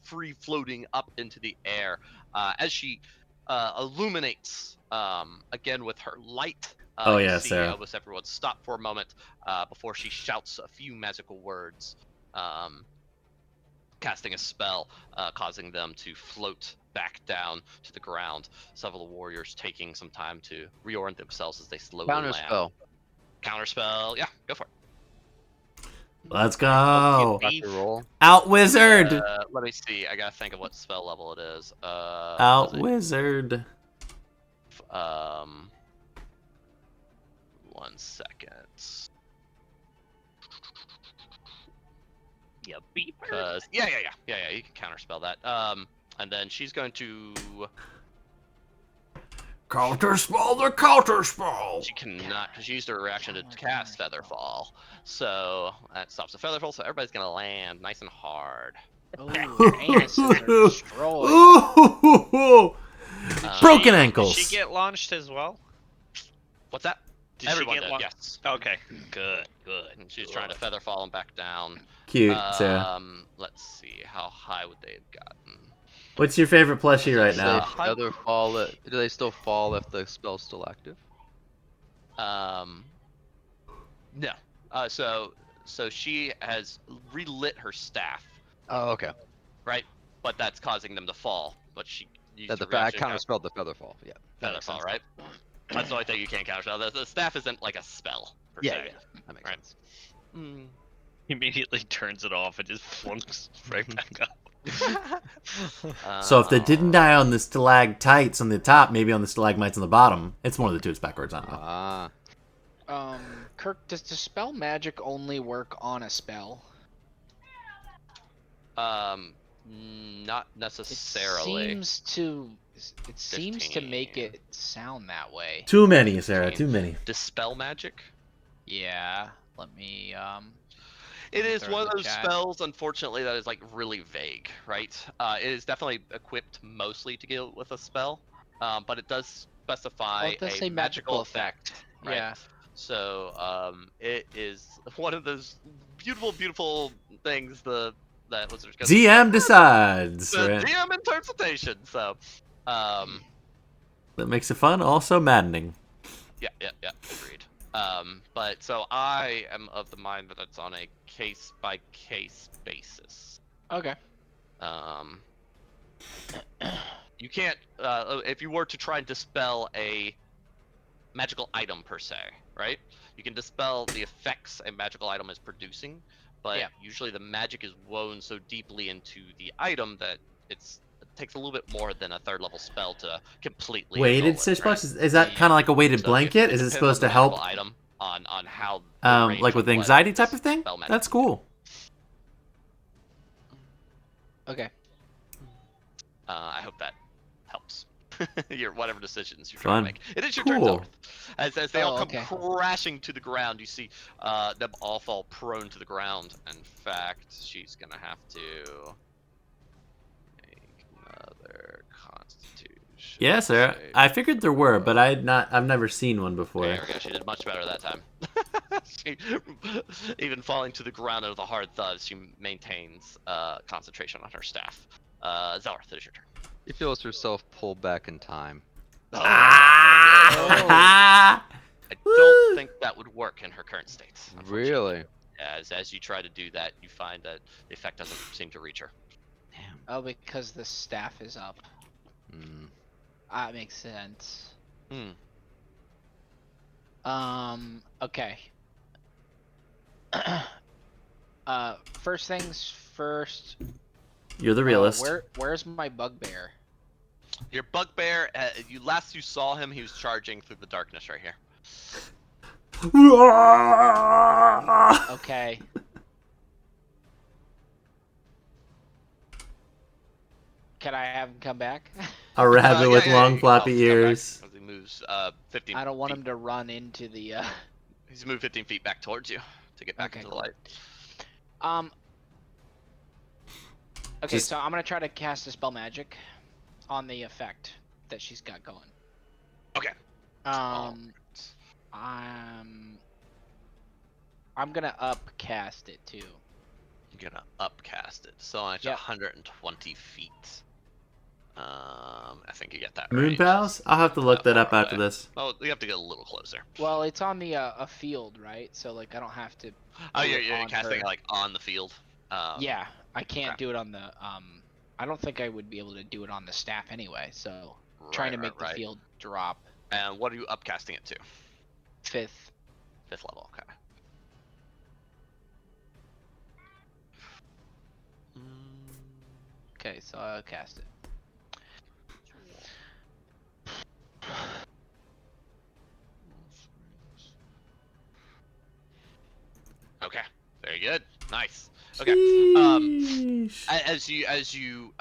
S3: free floating up into the air as she illuminates again with her light.
S1: Oh,
S3: you
S1: yeah,
S3: see
S1: Sarah.
S3: almost everyone stop for a moment before she shouts a few magical words, casting a spell, causing them to float back down to the ground. Several of the warriors taking some time to reorient themselves as they slowly
S5: Counter
S3: land.
S5: spell.
S3: Counterspell, yeah, go for it.
S1: Let's go.
S5: Got to roll.
S1: Out wizard.
S3: Let me see. I gotta think of what spell level it is.
S1: Out wizard.
S3: 1 second.
S4: Yeah, beep.
S3: Cause yeah. You can counterspell that. And then she's going to.
S1: Counterspell the counterspell.
S3: She cannot, because she used her reaction to cast Featherfall. So that stops the Featherfall. So everybody's gonna land nice and hard.
S2: Oh, anuses are destroyed.
S1: Ooh. Broken ankles.
S4: Did she get launched as well?
S3: What's that?
S4: Did
S3: Everyone
S4: she get
S3: did,
S4: launched?
S3: yes.
S4: Okay, good.
S3: And she's trying to Featherfall him back down.
S1: Cute, Sarah.
S3: Let's see. How high would they have gotten?
S1: What's your favorite plushie right
S5: Do
S1: now?
S5: they Featherfall it? Do they still fall if the spell's still active?
S3: No. So she has relit her staff,
S5: Oh, okay.
S3: right? But that's causing them to fall. But she used
S5: That
S3: her
S5: the I
S3: reaction to
S5: counterspelled the Featherfall. Yeah. That makes
S3: Featherfall,
S5: sense.
S3: right? That's the only thing you can't counterspell. The staff isn't like a spell per
S5: Yeah,
S3: se.
S5: yeah. That makes
S3: Right.
S5: sense.
S4: Immediately turns it off and just flunks right back up.
S1: So if they didn't die on the stalactites on the top, maybe on the stalagmites on the bottom. It's one of the two. It's backwards. I don't know.
S5: Ah.
S2: Kirk, does Dispel Magic only work on a spell?
S3: Not necessarily.
S2: It seems to make
S3: 15.
S2: it sound that way.
S1: Too many, Sarah. Too many.
S3: Dispel magic.
S2: Yeah. Let me
S3: It is
S2: throw it
S3: one
S2: in
S3: of
S2: the
S3: those
S2: chat.
S3: spells, unfortunately, that is like really vague, right? It is definitely equipped mostly to deal with a spell, but it does specify
S2: Well, it does
S3: a
S2: say magical effect.
S3: right?
S2: Yeah.
S3: So it is one of those beautiful things. That was
S1: DM decides.
S3: the
S1: Right?
S3: DM interpretation. So,
S1: That makes it fun, also maddening.
S3: yeah, agreed. But so I am of the mind that it's on a case by case basis.
S2: Okay.
S3: You can't if you were to try and dispel a magical item per se, right? You can dispel the effects a magical item is producing, but
S2: Yeah.
S3: usually the magic is woven so deeply into the item that it takes a little bit more than a third level spell to completely
S1: Weighted
S3: annul it,
S1: stitch
S3: right?
S1: box? Is that kind of like a weighted
S3: So
S1: blanket?
S3: it
S1: Is it
S3: depends
S1: supposed
S3: on
S1: to
S3: the magical
S1: help?
S3: item on how the range
S1: Like
S3: of
S1: with
S3: what
S1: anxiety
S3: this
S1: type of thing?
S3: spell magic
S1: That's
S3: is.
S1: cool.
S2: Okay.
S3: I hope that helps. Your whatever decisions you're
S1: Fun.
S3: trying to make. It is your turn,
S1: Cool.
S3: Zelrith. As they all come
S2: okay.
S3: crashing to the ground, you see them all fall prone to the ground. In fact, she's gonna have to make another Constitution.
S1: Yeah, Sarah.
S3: save.
S1: I figured there were, but I've never seen one before.
S3: There we go. She did much better that time. She, even falling to the ground with a hard thud, she maintains concentration on her staff. Zelrith, it is your turn.
S5: She feels herself pulled back in time.
S3: Oh,
S1: Ah!
S3: I don't think that would work in her current state. Unfortunately.
S5: Really?
S3: As you try to do that, you find that the effect doesn't seem to reach her.
S5: Damn.
S2: Oh, because the staff is up.
S5: Hmm.
S2: That makes sense.
S3: Hmm.
S2: Okay. First things first.
S1: You're the realist.
S2: Where's my bugbear?
S3: Your bugbear, you saw him, he was charging through the darkness right here.
S2: Okay. Can I have him come back?
S1: A rabbit with long
S3: you can
S1: floppy
S3: tell him to come back
S1: ears.
S3: as he moves 15
S2: I don't want
S3: feet.
S2: him to run into the.
S3: He's moved 15 feet back towards you to get back
S2: Okay,
S3: into the
S2: cool.
S3: light.
S2: Okay,
S1: Just-
S2: so I'm gonna try to cast a spell magic on the effect that she's got going.
S3: Okay.
S2: I'm gonna upcast it too.
S3: You're gonna upcast it. So it's
S2: Yep.
S3: 120 feet. I think you get that
S1: Moon
S3: range.
S1: pals? I'll have to look that up
S3: far
S1: after
S3: away.
S1: this.
S3: Oh, you have to get a little closer.
S2: Well, it's on the a field, right? So like I don't have to.
S3: Oh,
S2: do
S3: you're,
S2: it
S3: you're
S2: on
S3: casting
S2: her.
S3: it like on the field.
S2: Yeah, I can't
S3: okay.
S2: do it on the I don't think I would be able to do it on the staff anyway. So trying to make the field drop.
S3: And what are you upcasting it to?
S2: 5th.
S3: 5th level. Okay.
S2: Okay, so I'll cast it.
S3: Okay, very good. Nice. Okay.
S1: Sheesh.
S3: As you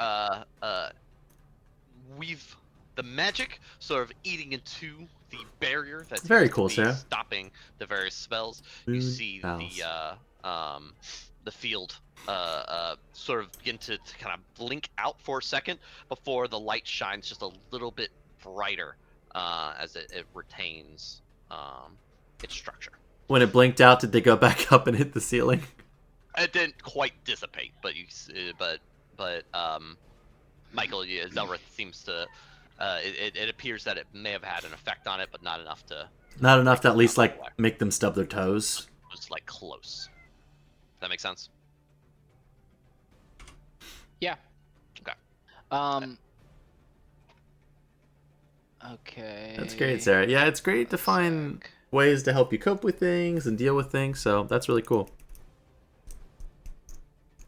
S3: weave the magic sort of eating into the barrier that seems
S1: Very
S3: to
S1: cool,
S3: be
S1: Sarah.
S3: stopping the various spells, you
S1: Moon
S3: see
S1: bells.
S3: the field sort of begin to kind of blink out for a second before the light shines just a little bit brighter as it retains its structure.
S1: When it blinked out, did they go back up and hit the ceiling?
S3: It didn't quite dissipate, but Michael, Zelrith seems to. It appears that it may have had an effect on it, but not enough to.
S1: Not enough
S3: break
S1: to
S3: it
S1: at least
S3: down
S1: like
S3: all the way.
S1: make them stub their toes.
S3: It was like close. Does that make sense?
S2: Yeah.
S3: Okay.
S2: Okay.
S1: That's great, Sarah. Yeah, it's great to find
S2: sec.
S1: ways to help you cope with things and deal with things. So that's really cool.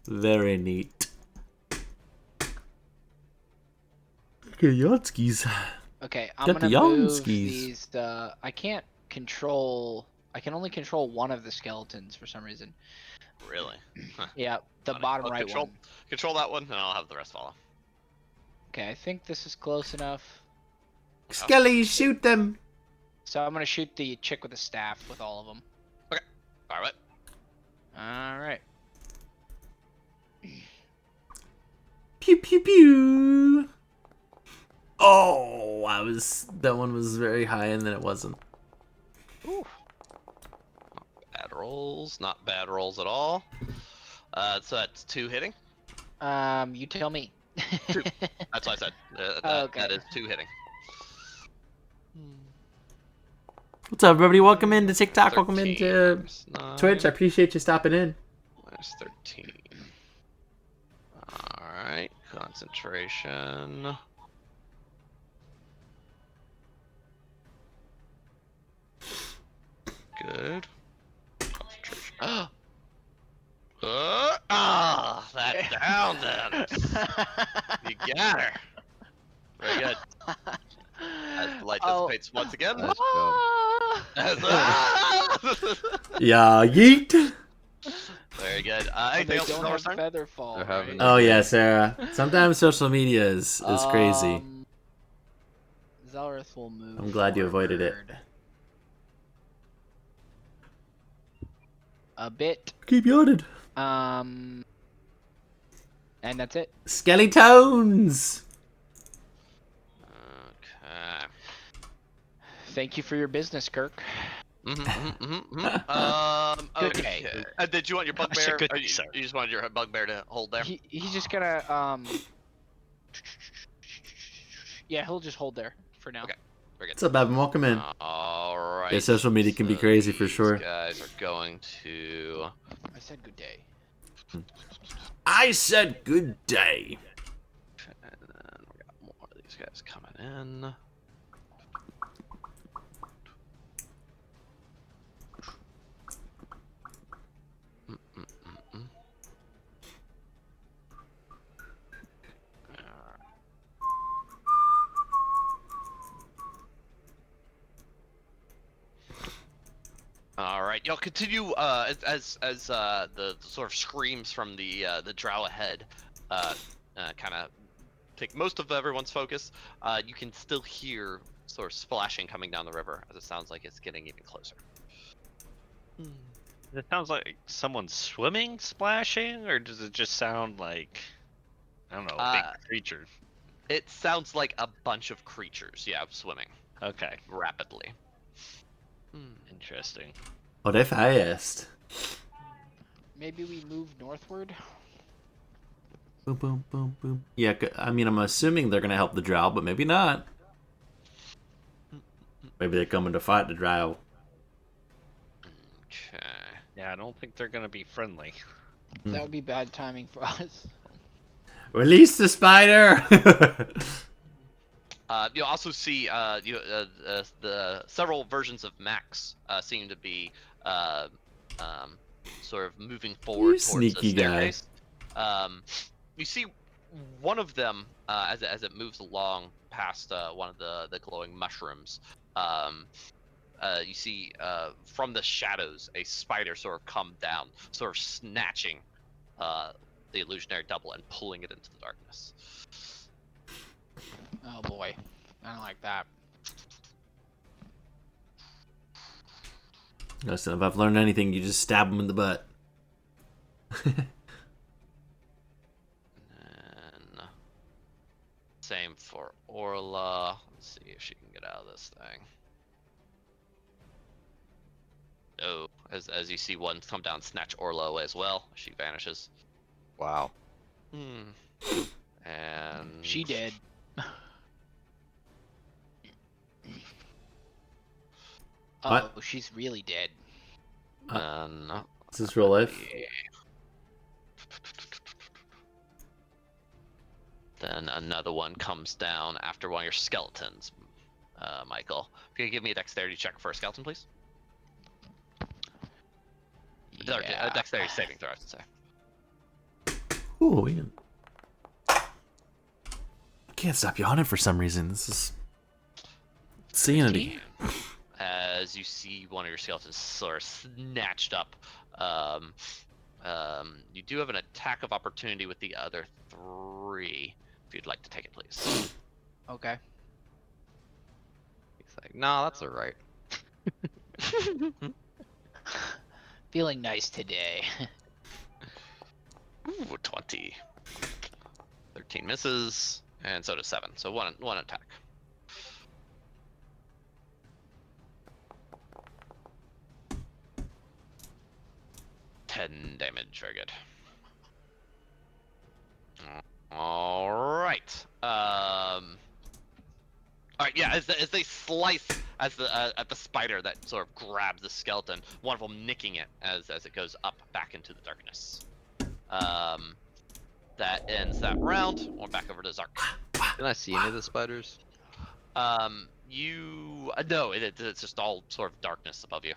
S1: Very neat. Okay, Yatskis.
S2: Okay, I'm
S1: Got the
S2: gonna move
S1: Yonskis.
S2: these. I can't control. I can only control one of the skeletons for some reason.
S3: Really?
S2: Yeah, the
S3: Funny.
S2: bottom
S3: Well,
S2: right
S3: control,
S2: one.
S3: Control that one, and I'll have the rest follow.
S2: Okay, I think this is close enough.
S1: Skelly, shoot them.
S2: So I'm gonna shoot the chick with the staff with all of them.
S3: All right.
S2: All right.
S1: Pew pew pew. Oh, that one was very high and then it wasn't.
S2: Ooh.
S3: Bad rolls, not bad rolls at all. So that's 2 hitting.
S2: You tell me.
S3: That's what I said.
S2: Okay.
S3: That is 2 hitting.
S1: What's up, everybody? Welcome into TikTok. Welcome
S3: 13
S1: into
S3: minus 9,
S1: Twitch. I appreciate you stopping in.
S3: minus 13. All right, concentration. Good. Concentration. That down then. You got her. Very good. As the light dissipates once again.
S5: Nice job.
S1: Yeah, yeet.
S3: Very good.
S2: They
S3: Anything else
S2: don't
S3: on
S2: have
S3: turn?
S2: feather fall.
S5: They're having
S2: right?
S1: Oh yeah, Sarah. Sometimes social media is crazy.
S2: Zelrith will move.
S1: I'm glad you avoided it.
S2: forward a bit.
S1: Keep yawning.
S2: And that's it.
S1: Skeletones.
S3: Okay.
S2: Thank you for your business, Kirk.
S3: Okay.
S2: Good day.
S3: Did you want your
S4: I said
S3: bugbear?
S4: good
S3: Or
S4: day, sir.
S3: you just wanted your bugbear to hold there?
S2: He's just gonna Yeah, he'll just hold there for now.
S3: Okay. Very
S1: What's up, Evan? Welcome in.
S3: All right.
S1: Yeah, social media can be crazy for
S3: these
S1: sure.
S3: Guys are going to.
S2: I said good day.
S1: I said good day.
S3: And then we got more of these guys coming in. All right, y'all continue as the sort of screams from the drow ahead kind of take most of everyone's focus. You can still hear sort of splashing coming down the river as it sounds like it's getting even closer.
S4: It sounds like someone's swimming, splashing, or does it just sound like, I don't know, a big creature?
S3: It sounds like a bunch of creatures, yeah, swimming
S4: Okay,
S3: rapidly.
S4: interesting.
S1: Oh, they're fast.
S2: Maybe we move northward.
S1: Boom, boom, boom, boom. Yeah, I mean, I'm assuming they're gonna help the drow, but maybe not. Maybe they're coming to fight the drow.
S3: Okay.
S4: Yeah, I don't think they're gonna be friendly.
S2: That would be bad timing for us.
S1: Release the spider!
S3: You'll also see the several versions of Max seem to be sort of moving forward towards
S1: sneaky
S3: the
S1: guy.
S3: staircase. You see one of them, as it moves along past one of the glowing mushrooms, you see from the shadows a spider sort of come down, sort of snatching the illusionary double and pulling it into the darkness.
S2: Oh boy, I don't like that.
S1: Listen, if I've learned anything, you just stab him in the butt.
S3: And same for Orla. Let's see if she can get out of this thing. Oh, as you see one come down, snatch Orla away as well. She vanishes.
S5: Wow.
S3: And
S2: She dead.
S1: What?
S2: Oh, she's really dead.
S3: no.
S1: Is this real life?
S3: Then another one comes down after one of your skeletons, Michael. Can you give me a dexterity check for a skeleton, please?
S2: Yeah.
S3: A dexterity saving throw, I should say.
S1: Ooh, Ian. I can't stop yawning for some reason. This is sanity.
S3: As you see one of your skeletons sort of snatched up, you do have an attack of opportunity with the other 3. If you'd like to take it, please.
S2: Okay.
S5: He's like, nah, that's alright.
S2: Feeling nice today.
S3: Ooh, 20. 13 misses, and so does 7. So one attack. $10 damage. Very good. All right. All right. Yeah. As they slice at the spider that sort of grabs the skeleton, one of them nicking it as it goes up back into the darkness. That ends that round. We're back over to Zark.
S5: Can I see any of the spiders?
S3: You no, it's just all sort of darkness above you.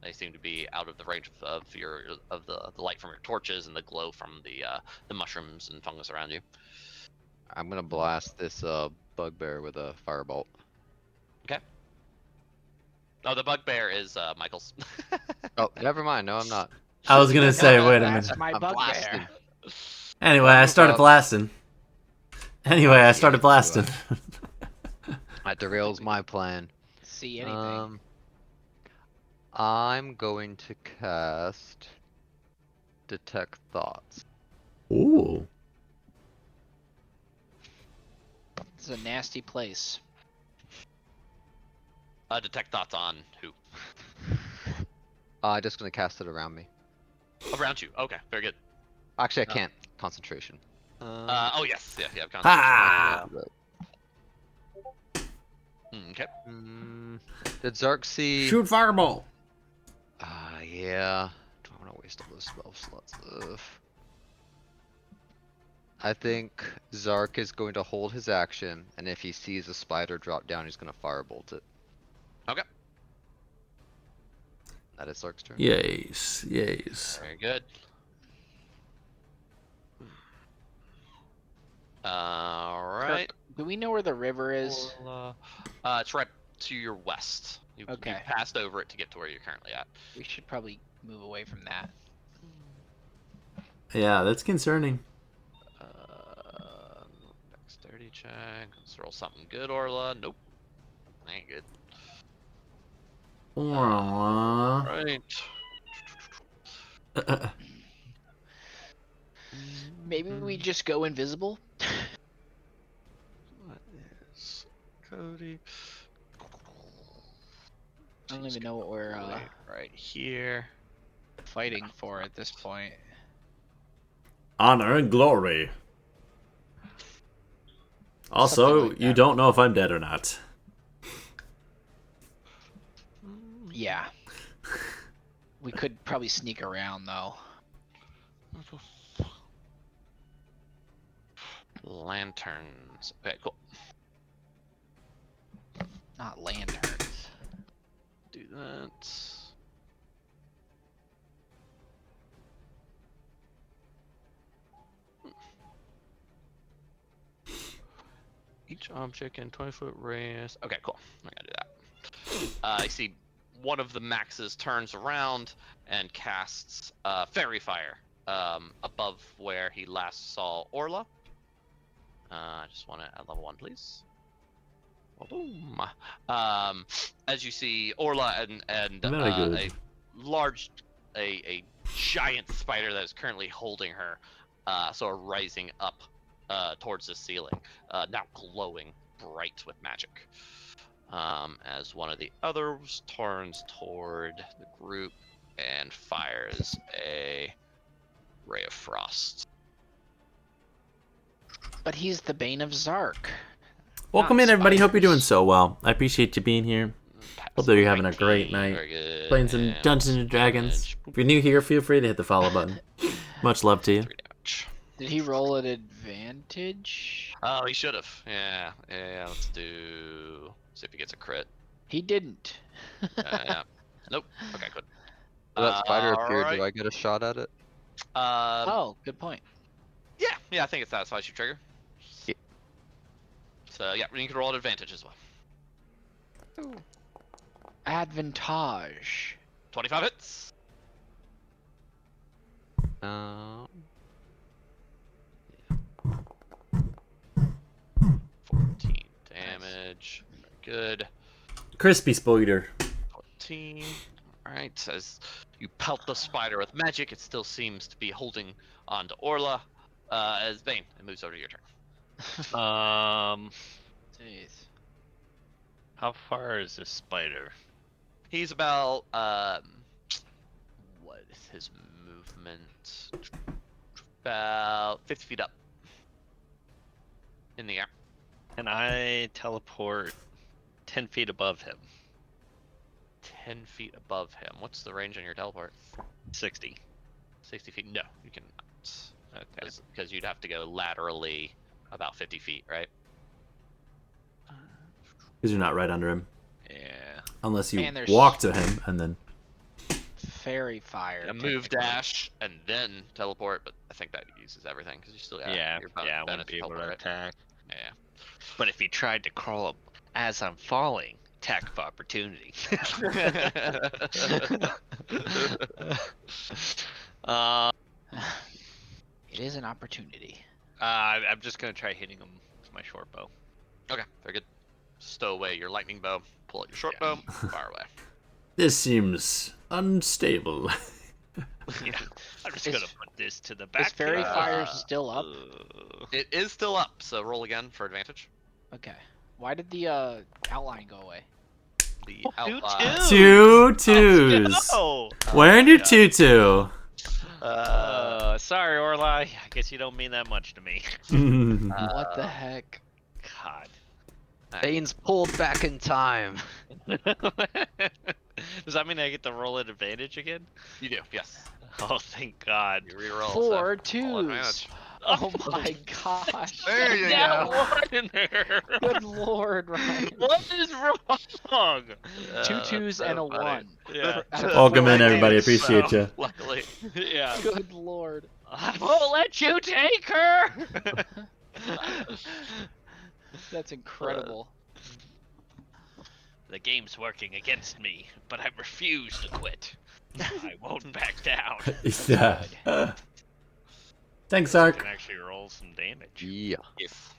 S3: They seem to be out of the range of the light from your torches and the glow from the mushrooms and fungus around you.
S5: I'm gonna blast this bugbear with a firebolt.
S3: Okay. Oh, the bugbear is Michael's.
S5: Oh, never mind. No, I'm not.
S1: I was gonna say, wait a
S2: That's
S1: minute.
S2: my
S5: I'm
S2: bugbear.
S5: blasting.
S1: Anyway, I started blasting.
S5: That derails my plan.
S2: See anything?
S5: I'm going to cast Detect Thoughts.
S1: Ooh.
S2: It's a nasty place.
S3: Detect thoughts on who?
S5: I'm just gonna cast it around me.
S3: Around you. Okay, very good.
S5: Actually, I can't. Concentration.
S3: Oh yes, yeah, concentration.
S1: Ah!
S3: Okay.
S5: Did Zark see?
S1: Shoot fireball.
S5: Yeah. Don't want to waste all those spell slots. Ugh. I think Zark is going to hold his action, and if he sees a spider drop down, he's going to firebolt it.
S3: Okay.
S5: That is Zark's turn.
S1: Yes.
S3: Very good. All right.
S2: Do we know where the river is?
S3: It's right to your west. You passed over it to get to where you're currently at.
S2: We should probably move away from that.
S1: Yeah, that's concerning.
S3: Dexterity check. Let's roll something good, Orla. Nope. Ain't good. Right.
S2: Maybe we just go invisible?
S3: What is Cody?
S2: I don't even know what we're
S3: right here.
S2: fighting for at this point.
S1: Honor and glory. Also,
S2: Something like
S1: you
S2: that.
S1: don't know if I'm dead or not.
S2: Yeah. We could probably sneak around though.
S3: Lanterns. Okay, cool.
S2: Not lanterns.
S3: Do that. Each object in 20-foot radius. Okay, cool. I'm gonna do that. I see one of the maxes turns around and casts fairy fire above where he last saw Orla. I just want it at level 1, please. Boom. As you see, Orla and
S1: Very good.
S3: a large, a giant spider that is currently holding her, sort of rising up towards the ceiling, now glowing bright with magic. As one of the others turns toward the group and fires a ray of frost.
S2: But he's the bane of Zark.
S1: Welcome
S2: Not
S1: in, everybody. Hope you're doing
S2: spiders.
S1: so well. I appreciate you being here. Hope that you're having a great night.
S3: Very good.
S1: Playing some
S3: And
S1: Dungeons and Dragons.
S3: damage.
S1: If you're new here, feel free to hit the follow button. Much love to you.
S3: 3 damage.
S2: Did he roll at advantage?
S3: Oh, he should have. Yeah. Let's see if he gets a crit.
S2: He didn't.
S3: Yeah. Nope. Okay, good.
S5: Well, that spider appeared.
S3: Alright.
S5: Do I get a shot at it?
S2: Oh, good point.
S3: Yeah, I think it satisfies your trigger.
S5: Yeah.
S3: So yeah, you can roll at advantage as well.
S2: Advantage.
S3: 25 hits.
S5: Um,
S3: 14 damage. Very good.
S1: Crispy spoiler.
S3: 14. Alright, as you pelt the spider with magic, it still seems to be holding on to Orla. As Bane, it moves over to your turn.
S2: Jeez.
S4: How far is this spider?
S3: He's about, what is his movement? About 50 feet up. In the air.
S4: Can I teleport 10 feet above him?
S3: 10 feet above him. What's the range on your teleport?
S4: 60.
S3: 60 feet? No, you cannot.
S4: Okay.
S3: Because you'd have to go laterally about 50 feet, right?
S1: Because you're not right under him.
S4: Yeah.
S1: Unless you
S2: Man, there's-
S1: walk to him and then...
S2: Fairy fire.
S3: A move
S2: technically.
S3: dash and then teleport, but I think that uses everything because you still got
S4: Yeah,
S3: your
S4: I wouldn't
S3: bonus
S4: be able to
S3: teleport,
S4: attack.
S3: right? Yeah.
S4: But if he tried to crawl up as I'm falling, attack of opportunity.
S2: It is an opportunity.
S4: I'm just gonna try hitting him with my short bow.
S3: Okay, very good. Stow away your lightning bow, pull out your short
S4: Yeah.
S3: bow, fire away.
S1: This seems unstable.
S4: Yeah, I'm just
S2: Is-
S4: gonna put this to the back.
S2: Is fairy
S3: Uh,
S2: fire still up?
S3: It is still up, so roll again for advantage.
S2: Okay. Why did the outline go away?
S3: The
S4: Oh, you
S3: outline.
S4: too.
S1: Two twos.
S4: No.
S1: Wearing your
S3: God.
S1: tutu.
S4: Sorry, Orla. I guess you don't mean that much to me.
S2: What the heck?
S4: God.
S5: Bane's pulled back in time.
S4: Does that mean I get to roll at advantage again?
S3: You do, yes.
S4: Oh, thank God.
S3: You reroll.
S2: Four
S3: so roll
S2: twos.
S3: advantage.
S2: Oh my gosh.
S3: There you
S4: That
S3: go.
S4: one in there.
S2: Good lord, Ryan.
S4: What is wrong?
S2: Two
S3: That's
S2: twos
S3: so
S2: and a
S3: funny.
S2: one.
S4: Yeah.
S2: Out of
S1: Welcome
S2: four.
S1: in, everybody.
S3: So,
S1: Appreciate you.
S3: Luckily.
S4: Yeah.
S2: Good lord.
S4: I won't let you take her.
S2: That's incredible.
S4: The game's working against me, but I refuse to quit. I won't back down.
S1: Yeah. Thanks,
S4: I
S1: Ark.
S4: can actually roll some damage.
S5: Yeah,
S3: Yes.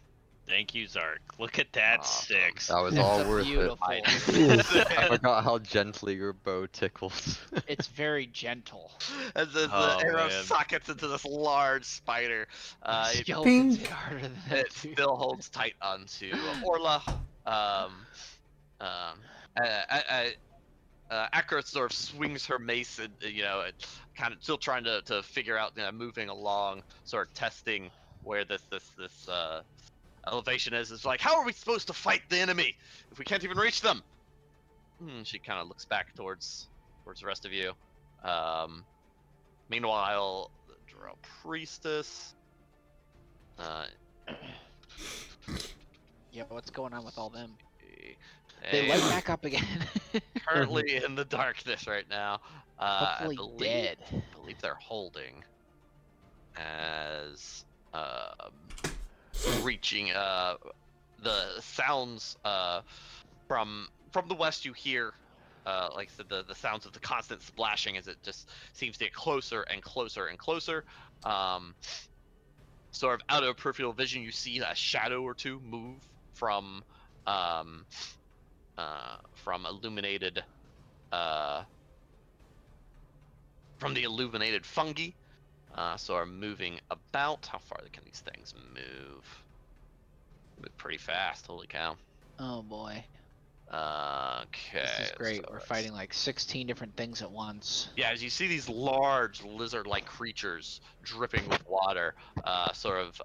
S4: Thank you, Zark. Look at that
S3: Awesome.
S4: 6.
S5: that was
S2: It's
S5: all
S2: a
S5: worth
S2: beautiful.
S5: it. I forgot how gently your bow tickles.
S2: It's very gentle.
S3: As the
S4: Oh,
S3: arrow
S4: man.
S3: sockets into this large spider, it,
S2: Skeletons hit harder than that,
S3: it
S2: dude.
S3: still holds tight onto Orla. Akra sort of swings her mace, and kind of still trying to figure out, moving along, sort of testing where this elevation is. It's like, how are we supposed to fight the enemy if we can't even reach them? She kind of looks back towards the rest of you. Meanwhile, the Drow Priestess.
S2: Yeah, what's going on with all them?
S3: They
S2: They light back up again.
S3: currently in the darkness right now.
S2: Hopefully
S3: I believe,
S2: dead.
S3: I believe they're holding as reaching the sounds from the west, you hear, like I said, the sounds of the constant splashing as it just seems to get closer and closer and closer. Sort of out of peripheral vision, you see a shadow or two move from illuminated from the illuminated fungi. So are moving about. How far can these things move? Move pretty fast. Holy cow.
S2: Oh boy.
S3: Okay.
S2: This is great.
S3: so
S2: We're
S3: it's-
S2: fighting like 16 different things at once.
S3: Yeah, as you see these large lizard-like creatures dripping with water, sort of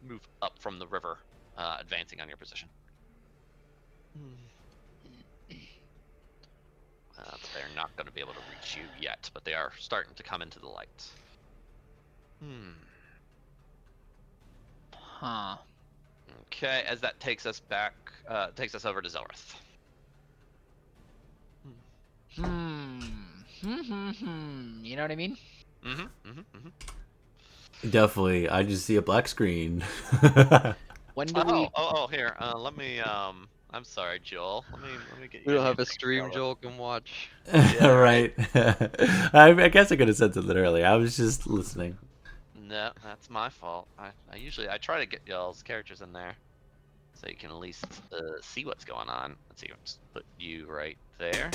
S3: move up from the river, advancing on your position. They're not going to be able to reach you yet, but they are starting to come into the light.
S2: Huh.
S3: Okay, as that takes us back, takes us over to Zelrith.
S2: You know what I mean?
S1: Definitely. I just see a black screen.
S2: When do we?
S3: Here. Let me. I'm sorry, Joel. Let me get you.
S5: We don't have a
S3: music,
S5: stream
S3: fella.
S5: Joel can watch.
S3: Yeah,
S1: right. I guess I could have said something earlier. I was just listening.
S3: No, that's my fault. I usually try to get y'all's characters in there, so you can at least see what's going on. Let's see. Let's put you right there.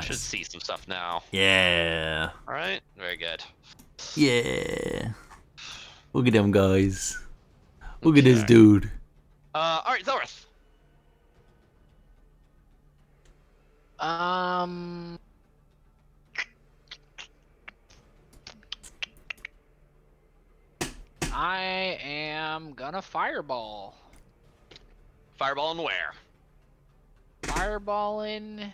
S3: Should
S1: Nice.
S3: see some stuff now.
S1: Yeah.
S3: All right. Very good.
S1: Yeah. Look at them guys. Look at this
S3: Okay.
S1: dude.
S3: All right, Zelrith.
S2: I am gonna fireball.
S3: Fireball and where?
S2: Fireballing.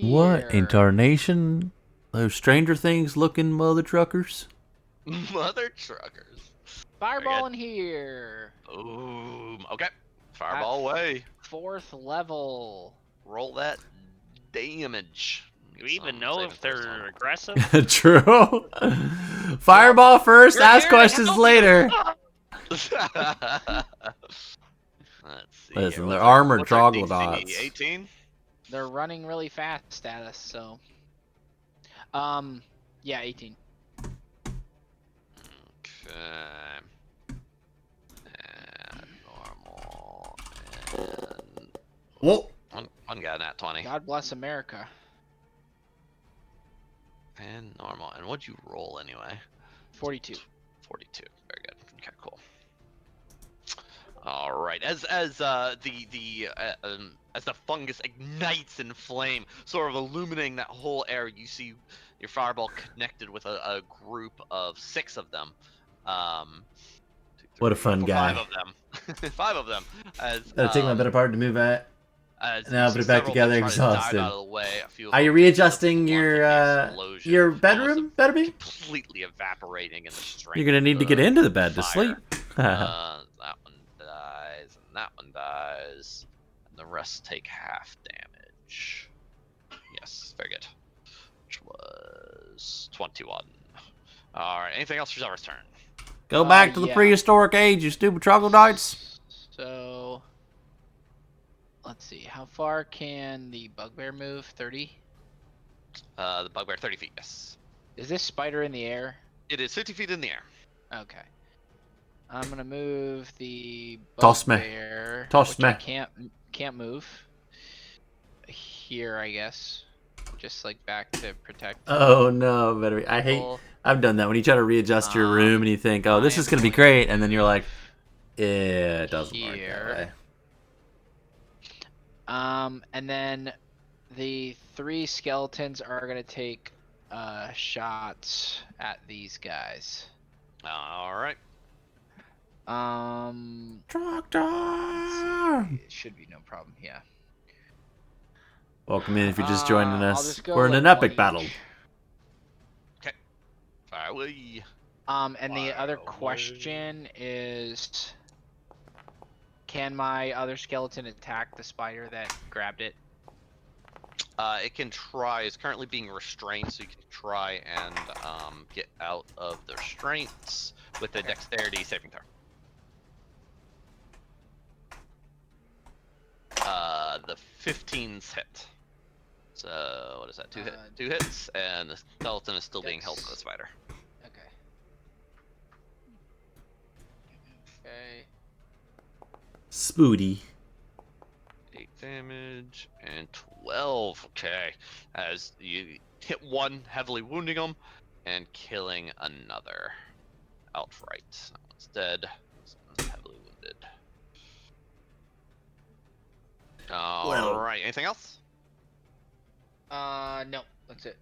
S1: What
S2: Here.
S1: in tarnation? Those Stranger Things looking mother truckers?
S3: Mother truckers.
S2: Fireballing here.
S3: Boom. Okay. Fireball away.
S2: 4th level.
S3: Roll that damage.
S4: Do we even
S3: Some
S4: know
S3: saving
S4: if
S3: throws
S4: they're
S3: on.
S4: aggressive?
S1: True. Fireball first,
S3: You're
S1: ask
S3: here to
S1: questions
S3: help
S1: later.
S3: Let's see.
S1: Listen,
S3: here.
S1: they're
S3: What's
S1: armored
S3: our
S1: troglodytes.
S3: DC? 18.
S2: They're running really fast at us, so. Yeah, 18.
S3: Okay. And normal. And
S1: Whoa.
S3: one got nat 20.
S2: God bless America.
S3: And normal. And what'd you roll anyway?
S2: 42.
S3: 42. Very good. Okay, cool. All right. As the fungus ignites in flame, sort of illuminating that whole area, you see your fireball connected with a group of 6 of them.
S1: What a fun guy.
S3: 5 of them. 5 of them. As
S1: Gotta take my better part to move at.
S3: as
S1: Now
S3: you
S1: put
S3: see
S1: it back
S3: several of
S1: together,
S3: them try to dive
S1: exhausted.
S3: out of the way, a few of
S1: Are you
S3: them
S1: readjusting
S3: blunt of the explosion,
S1: your
S3: almost
S1: bedroom, Betterby?
S3: completely evaporating in the strength.
S1: You're gonna
S3: of
S1: need to
S3: the
S1: get into the bed to
S3: fire.
S1: sleep.
S3: That one dies, and that one dies, and the rest take half damage. Yes, very good. Which was 21. All right. Anything else for Zelra's turn?
S1: Go back to the
S2: yeah.
S1: prehistoric age, you stupid troglodytes.
S2: So. Let's see. How far can the bugbear move? 30?
S3: The bugbear 30 feet. Yes.
S2: Is this spider in the air?
S3: It is 50 feet in the air.
S2: Okay. I'm gonna move the
S1: Toss me.
S2: bugbear.
S1: Toss
S2: which I
S1: me.
S2: can't move. Here, I guess. Just like back to protect.
S1: Oh no, Betterby. I hate.
S2: people.
S1: I've done that when you try to readjust your room and you think, oh, this
S2: I
S1: is
S2: am
S1: gonna be
S2: going
S1: great,
S2: to
S1: and then you're like, yeah, it doesn't work that
S2: here.
S1: way.
S2: And then the 3 skeletons are gonna take shots at these guys.
S3: All right.
S1: Tractor.
S2: It should be no problem. Yeah.
S1: Welcome in if you're just joining
S2: I'll
S1: us.
S2: just go
S1: We're in
S2: like
S1: an epic
S2: 1
S1: battle.
S2: each.
S3: Fire away.
S2: And the other
S3: Fire away.
S2: question is, can my other skeleton attack the spider that grabbed it?
S3: It can try. It's currently being restrained, so you can try and get out of the restraints with a dexterity saving throw. The 15s hit. So what is that? Two
S2: Uh,
S3: hits, and the skeleton is still being held
S2: Dex.
S3: by the spider.
S2: Okay. Okay.
S1: Spooty.
S3: 8 damage and 12. Okay, as you hit one, heavily wounding him, and killing another outright. Someone's dead. Someone's heavily wounded. All right. Anything else?
S2: No, that's it.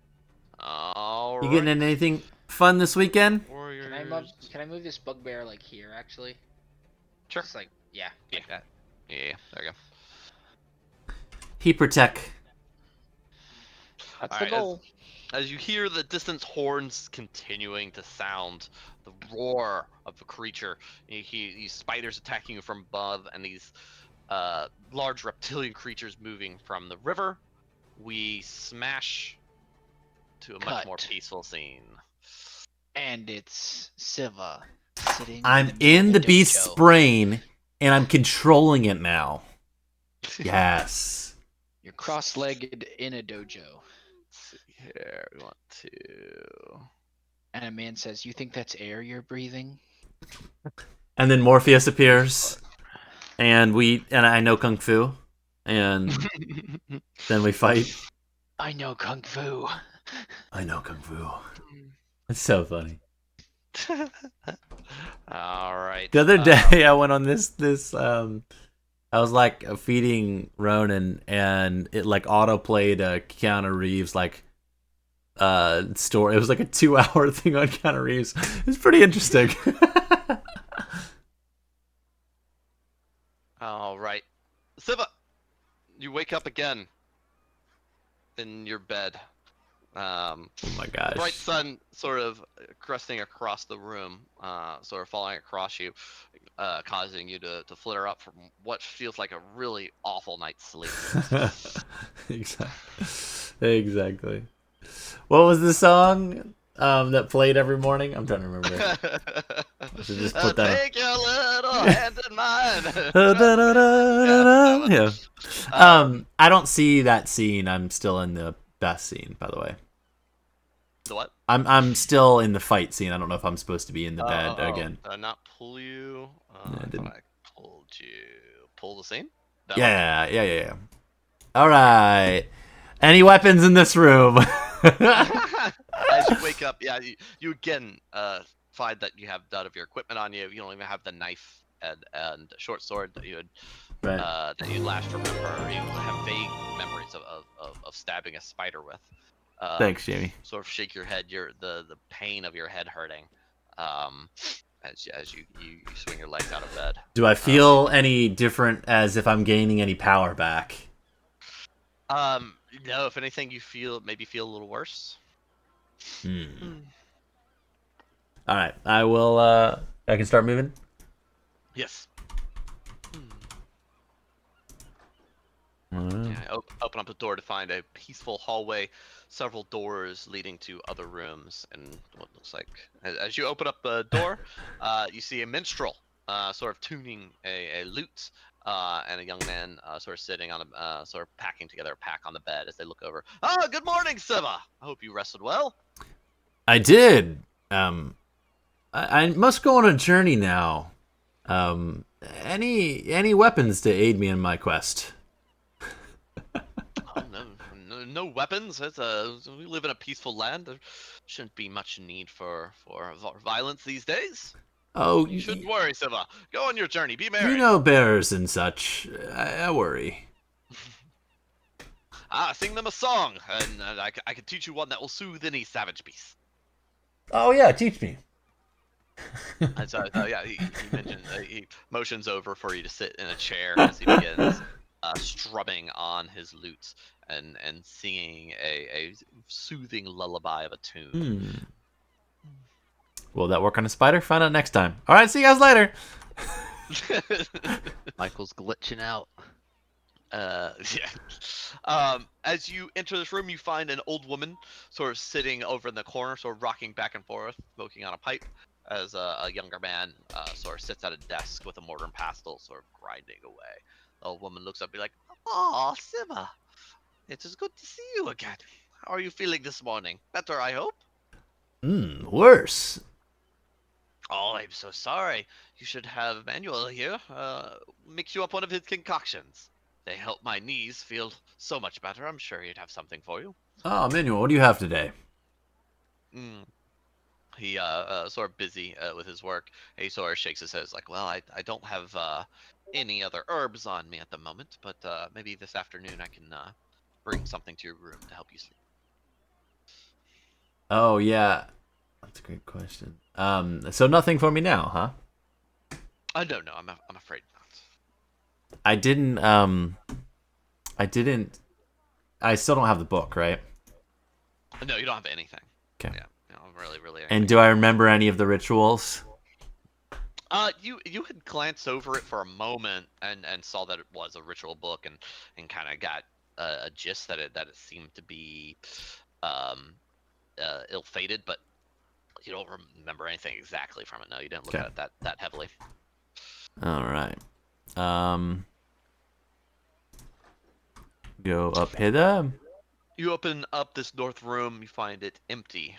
S3: All
S1: You
S3: right.
S1: getting into anything fun this weekend?
S3: Warriors.
S2: Can I move this bugbear like here actually?
S3: Sure.
S2: Just like yeah,
S3: Yeah.
S2: like that.
S3: Yeah. There you go.
S1: He protect.
S2: That's
S3: All
S2: the
S3: right,
S2: goal.
S3: As you hear the distant horns continuing to sound, the roar of the creature, these spiders attacking you from above, and these large reptilian creatures moving from the river, we smash to a much more
S2: Cut.
S3: peaceful scene.
S2: And it's Siva sitting.
S1: I'm
S2: in the, middle
S1: in
S2: of
S1: the
S2: the
S1: beast's
S2: dojo.
S1: brain, and I'm controlling it now. Yes.
S2: You're cross-legged in a dojo,
S3: Let's see here, we want to.
S2: and a man says, "You think that's air you're breathing?"
S1: And then Morpheus appears, and I know Kung Fu, and then we fight.
S2: I know kung fu.
S1: I know Kung Fu. It's so funny.
S3: All right.
S1: The other day, I went on this. I was like feeding Ronan, and it like auto played Keanu Reeves like story. It was like a 2-hour thing on Keanu Reeves. It's pretty interesting.
S3: All right, Siva, you wake up again in your bed.
S1: Oh my
S3: The
S1: gosh.
S3: bright sun sort of cresting across the room, sort of falling across you, causing you to flitter up from what feels like a really awful night's sleep.
S1: Exactly. What was the song that played every morning? I'm trying to remember it. I should just put that on.
S3: Take your little hand in mine.
S1: Yeah. I don't see that scene. I'm still in the best scene, by the way.
S3: The what?
S1: I'm still in the fight scene. I don't know if I'm supposed to be in the bed again.
S3: Did I not pull you?
S1: Yeah, I didn't.
S3: I pulled you. Pull the scene? That one?
S1: Yeah. All right. Any weapons in this room?
S3: As you wake up, yeah, you again find that you have none of your equipment on you. You don't even have the knife and short sword that you had that you last remember. You have vague memories of stabbing a spider with.
S1: Thanks, Jamie.
S3: Sort of shake your head. The pain of your head hurting. As you swing your legs out of bed.
S1: Do I feel any different as if I'm gaining any power back?
S3: No, if anything, you maybe feel a little worse.
S1: All right, I will. I can start moving.
S3: Yes.
S1: Mm.
S3: Yeah, open up the door to find a peaceful hallway, several doors leading to other rooms, and what looks like as you open up the door, you see a minstrel sort of tuning a lute, and a young man sort of sitting on a sort of packing together a pack on the bed as they look over. Oh, good morning, Siva. I hope you rested well.
S1: I did. I must go on a journey now. Any weapons to aid me in my quest?
S3: Oh, no weapons. We live in a peaceful land. There shouldn't be much need for violence these days.
S1: Oh,
S3: You shouldn't worry, Siva. Go on your journey. Be merry.
S1: you know bears and such. I worry.
S3: Sing them a song, and I can teach you one that will soothe any savage beast.
S1: Oh yeah, teach me.
S3: And so yeah, he mentioned he motions over for you to sit in a chair as he begins strumming on his lute and singing a soothing lullaby of a tune.
S1: Will that work on a spider? Find out next time. All right, see you guys later.
S5: Michael's glitching out.
S3: Yeah. As you enter this room, you find an old woman sort of sitting over in the corner, sort of rocking back and forth, smoking on a pipe. as a younger man sort of sits at a desk with a mortar and pestle, sort of grinding away. The old woman looks up and be like, "Oh, Siva, it is good to see you again. How are you feeling this morning? Better, I hope."
S1: Worse.
S3: "Oh, I'm so sorry. You should have Manuel here mix you up one of his concoctions. They help my knees feel so much better. I'm sure he'd have something for you."
S1: Oh, Manuel, what do you have today?
S3: Mm. He sort of busy with his work. He sort of shakes his head. He's like, "Well, I don't have any other herbs on me at the moment, but maybe this afternoon I can bring something to your room to help you sleep."
S1: Oh, yeah. That's a great question. So nothing for me now, huh?
S3: No, I'm afraid not.
S1: I didn't, I still don't have the book, right?
S3: No, you don't have anything.
S1: Okay.
S3: Yeah, no, really.
S1: And do I remember any of the rituals?
S3: You had glanced over it for a moment and saw that it was a ritual book and kind of got a gist that it seemed to be um ill-fated, but you don't remember anything exactly from it. No, you didn't look
S1: Okay.
S3: at it that heavily.
S1: All right. Go up hither.
S3: You open up this north room, you find it empty.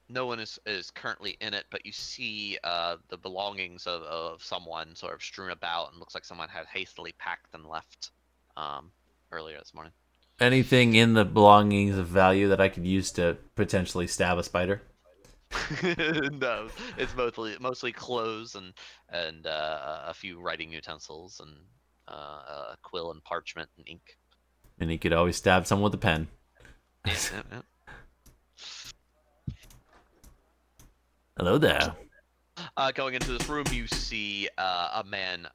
S3: No one is currently in it, but you see the belongings of someone sort of strewn about, and looks like someone had hastily packed and left earlier this morning.
S1: Anything in the belongings of value that I could use to potentially stab a spider?
S3: No, it's mostly clothes and a few writing utensils and a quill and parchment and ink.
S1: And he could always stab someone with a pen.
S3: Yeah.
S1: Hello there.
S3: Going into this room, you see a man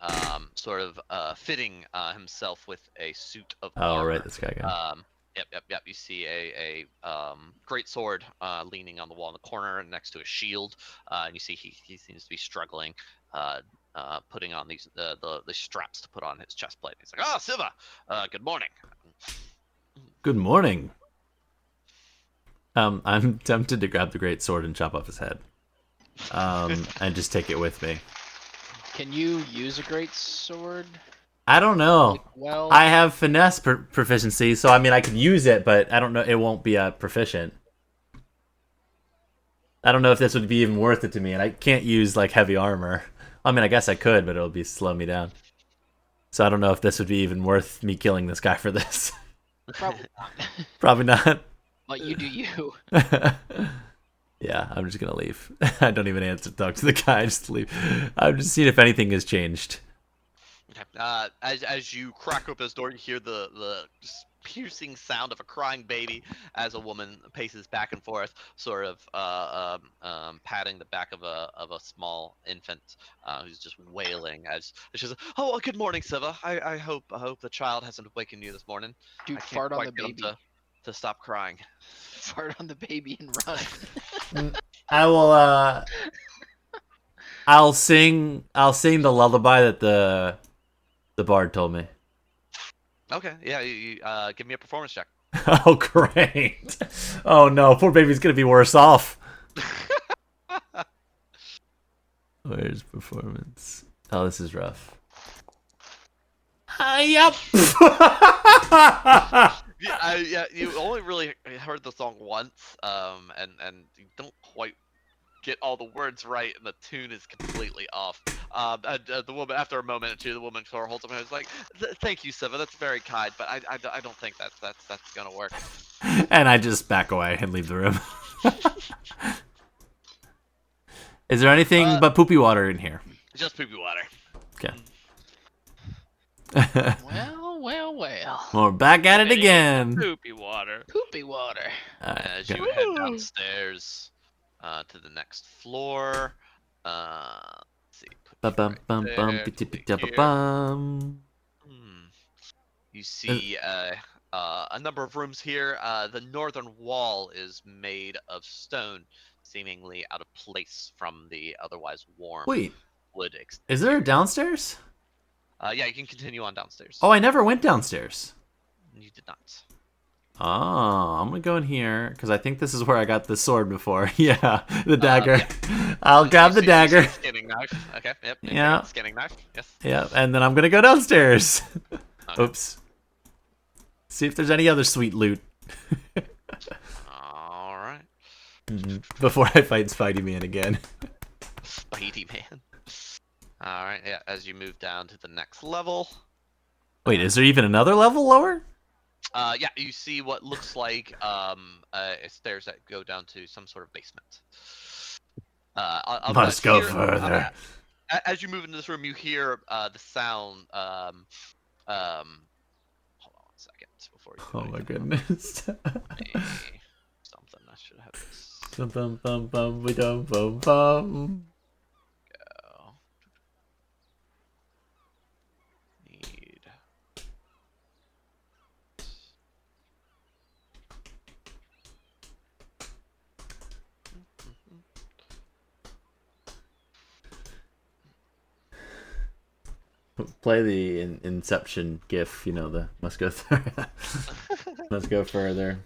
S3: sort of fitting himself with a suit of
S1: Oh,
S3: armor.
S1: right, this guy again.
S3: Yep. You see a great sword leaning on the wall in the corner next to a shield, and you see he seems to be struggling, putting on the straps to put on his chest plate. He's like, "Ah, Siva, good morning."
S1: Good morning. I'm tempted to grab the great sword and chop off his head. And just take it with me.
S2: Can you use a great sword?
S1: I don't know.
S2: Well,
S1: I have finesse proficiency, so I mean I could use it, but I don't know. It won't be proficient. I don't know if this would be even worth it to me, and I can't use like heavy armor. I mean, I guess I could, but it'll be slow me down. So I don't know if this would be even worth me killing this guy for this.
S2: probably not.
S1: Probably not.
S2: But you do you.
S1: Yeah, I'm just gonna leave. I don't even answer talk to the guy. I just leave. I'm just seeing if anything has changed.
S3: Okay. As you crack open this door, you hear the piercing sound of a crying baby as a woman paces back and forth, sort of patting the back of a small infant who's just wailing as she's like, "Oh, well, good morning, Siva. I hope the child hasn't awakened you this morning.
S2: Dude,
S3: I can't
S2: fart on
S3: quite
S2: the
S3: get him
S2: baby.
S3: to stop crying."
S2: Fart on the baby and run.
S1: I will. I'll sing the lullaby that the bard told me.
S3: Okay, yeah, you give me a performance check.
S1: Oh, great. Oh, no. Poor baby's going to be worse off. Where's performance? Oh, this is rough. Yep.
S3: Yeah, you only really heard the song once, and you don't quite get all the words right, and the tune is completely off. The woman, after a moment or two, the woman sort of holds up and is like, "Thank you, Siva. That's very kind, but I don't think that's gonna work."
S1: And I just back away and leave the room. Is there anything but poopy water in here?
S3: Just poopy water.
S1: Okay.
S2: Well.
S1: We're back at it again.
S4: Poopy water.
S2: Poopy water.
S1: Alright,
S3: As
S1: okay.
S3: you head downstairs to the next floor, let's see. Put you right
S1: Ba-bum,
S3: there,
S1: ba-tip,
S3: click here.
S1: ba-bum.
S3: You see a number of rooms here. The northern wall is made of stone, seemingly out of place from the otherwise warm
S1: Wait,
S3: wood.
S1: is there a downstairs?
S3: Yeah, you can continue on downstairs.
S1: Oh, I never went downstairs.
S3: You did not.
S1: I'm gonna go in here because I think this is where I got the sword before. Yeah, the dagger. I'll
S3: You
S1: grab the
S3: see
S1: dagger.
S3: the skinning knife. Okay, yep. You pick
S1: Yeah.
S3: up the skinning knife. Yes.
S1: Yeah, and then I'm gonna go downstairs.
S3: Okay.
S1: Oops. See if there's any other sweet loot.
S3: All right.
S1: Before I fight Spidey Man again.
S3: Spidey Man. All right. Yeah. As you move down to the next level.
S1: Wait, is there even another level lower?
S3: Yeah, you see what looks like stairs that go down to some sort of basement.
S1: Must go further.
S3: As you move into this room, you hear the sound. Hold on 1 second before you do
S1: Oh my
S3: anything.
S1: goodness.
S3: Something I should have this.
S1: Bum, bum, bum, bum, bum, bum, bum.
S3: Go. Need.
S1: Play the Inception gif, you know, the must go must go further.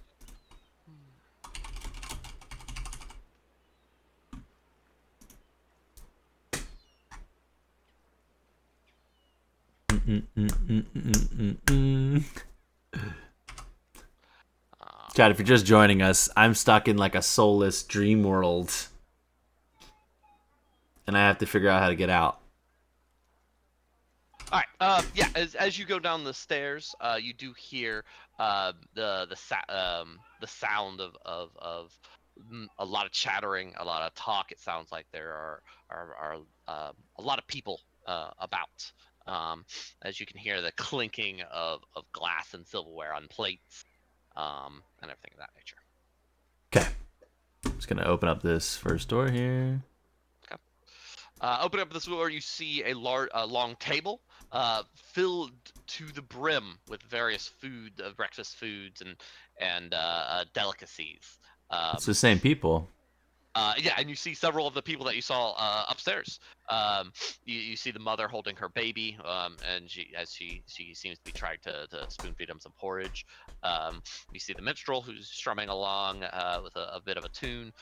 S1: Chad, if you're just joining us, I'm stuck in like a soulless dream world. And I have to figure out how to get out.
S3: All right. Yeah. As you go down the stairs, you do hear the sound of a lot of chattering, a lot of talk. It sounds like there are a lot of people about. As you can hear the clinking of glass and silverware on plates, and everything of that nature.
S1: Okay. I'm just gonna open up this first door here.
S3: Open up this door, you see a long table filled to the brim with various breakfast foods and delicacies.
S1: It's the same people.
S3: Yeah, and you see several of the people that you saw upstairs. You see the mother holding her baby, and she seems to be trying to spoon feed him some porridge. You see the minstrel who's strumming along with a bit of a tune.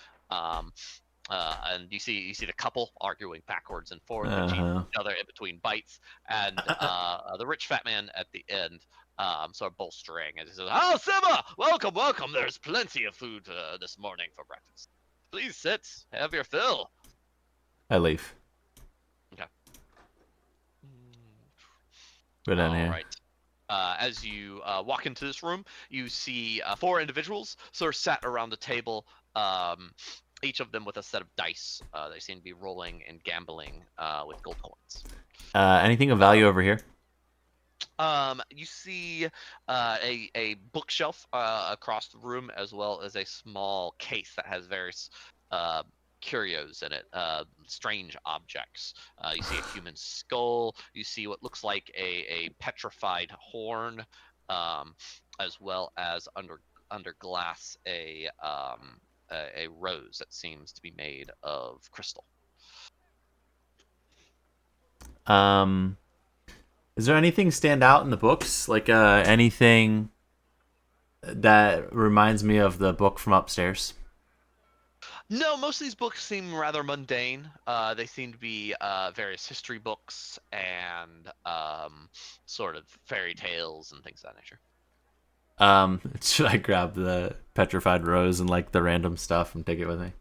S3: And you see the couple arguing backwards and forth, each other in between bites, and the rich fat man at the end, sort of bolstering, and he says, "Oh, Simba, welcome, welcome. There's plenty of food this morning for breakfast. Please sit, have your fill."
S1: I leave.
S3: Okay.
S1: Go down
S3: All
S1: here.
S3: right. As you walk into this room, you see 4 individuals sort of sat around the table, each of them with a set of dice. They seem to be rolling and gambling with gold coins.
S1: Anything of value over here?
S3: You see a bookshelf across the room, as well as a small case that has various curios in it, strange objects. You see a human skull. You see what looks like a petrified horn, as well as under glass a rose that seems to be made of crystal.
S1: Is there anything stand out in the books? Like anything that reminds me of the book from upstairs?
S3: No, most of these books seem rather mundane. They seem to be various history books and sort of fairy tales and things of that nature.
S1: Should I grab the petrified rose and like the random stuff and take it with me?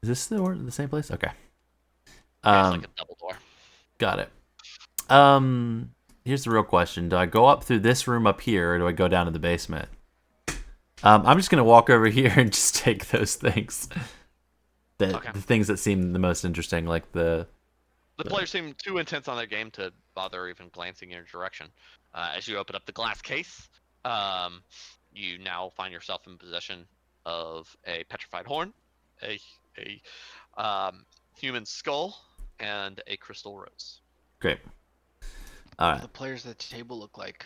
S1: Is this the same place? Okay.
S3: Yeah, it's like a double door.
S1: Got it. Here's the real question: do I go up through this room up here, or do I go down to the basement? I'm just gonna walk over here and just take those things. The things that seem the most interesting, like the
S3: players seem too intense on their game to bother even glancing in your direction. As you open up the glass case, you now find yourself in possession of a petrified horn, a human skull, and a crystal rose.
S1: Great. All right.
S2: The players at the table look like.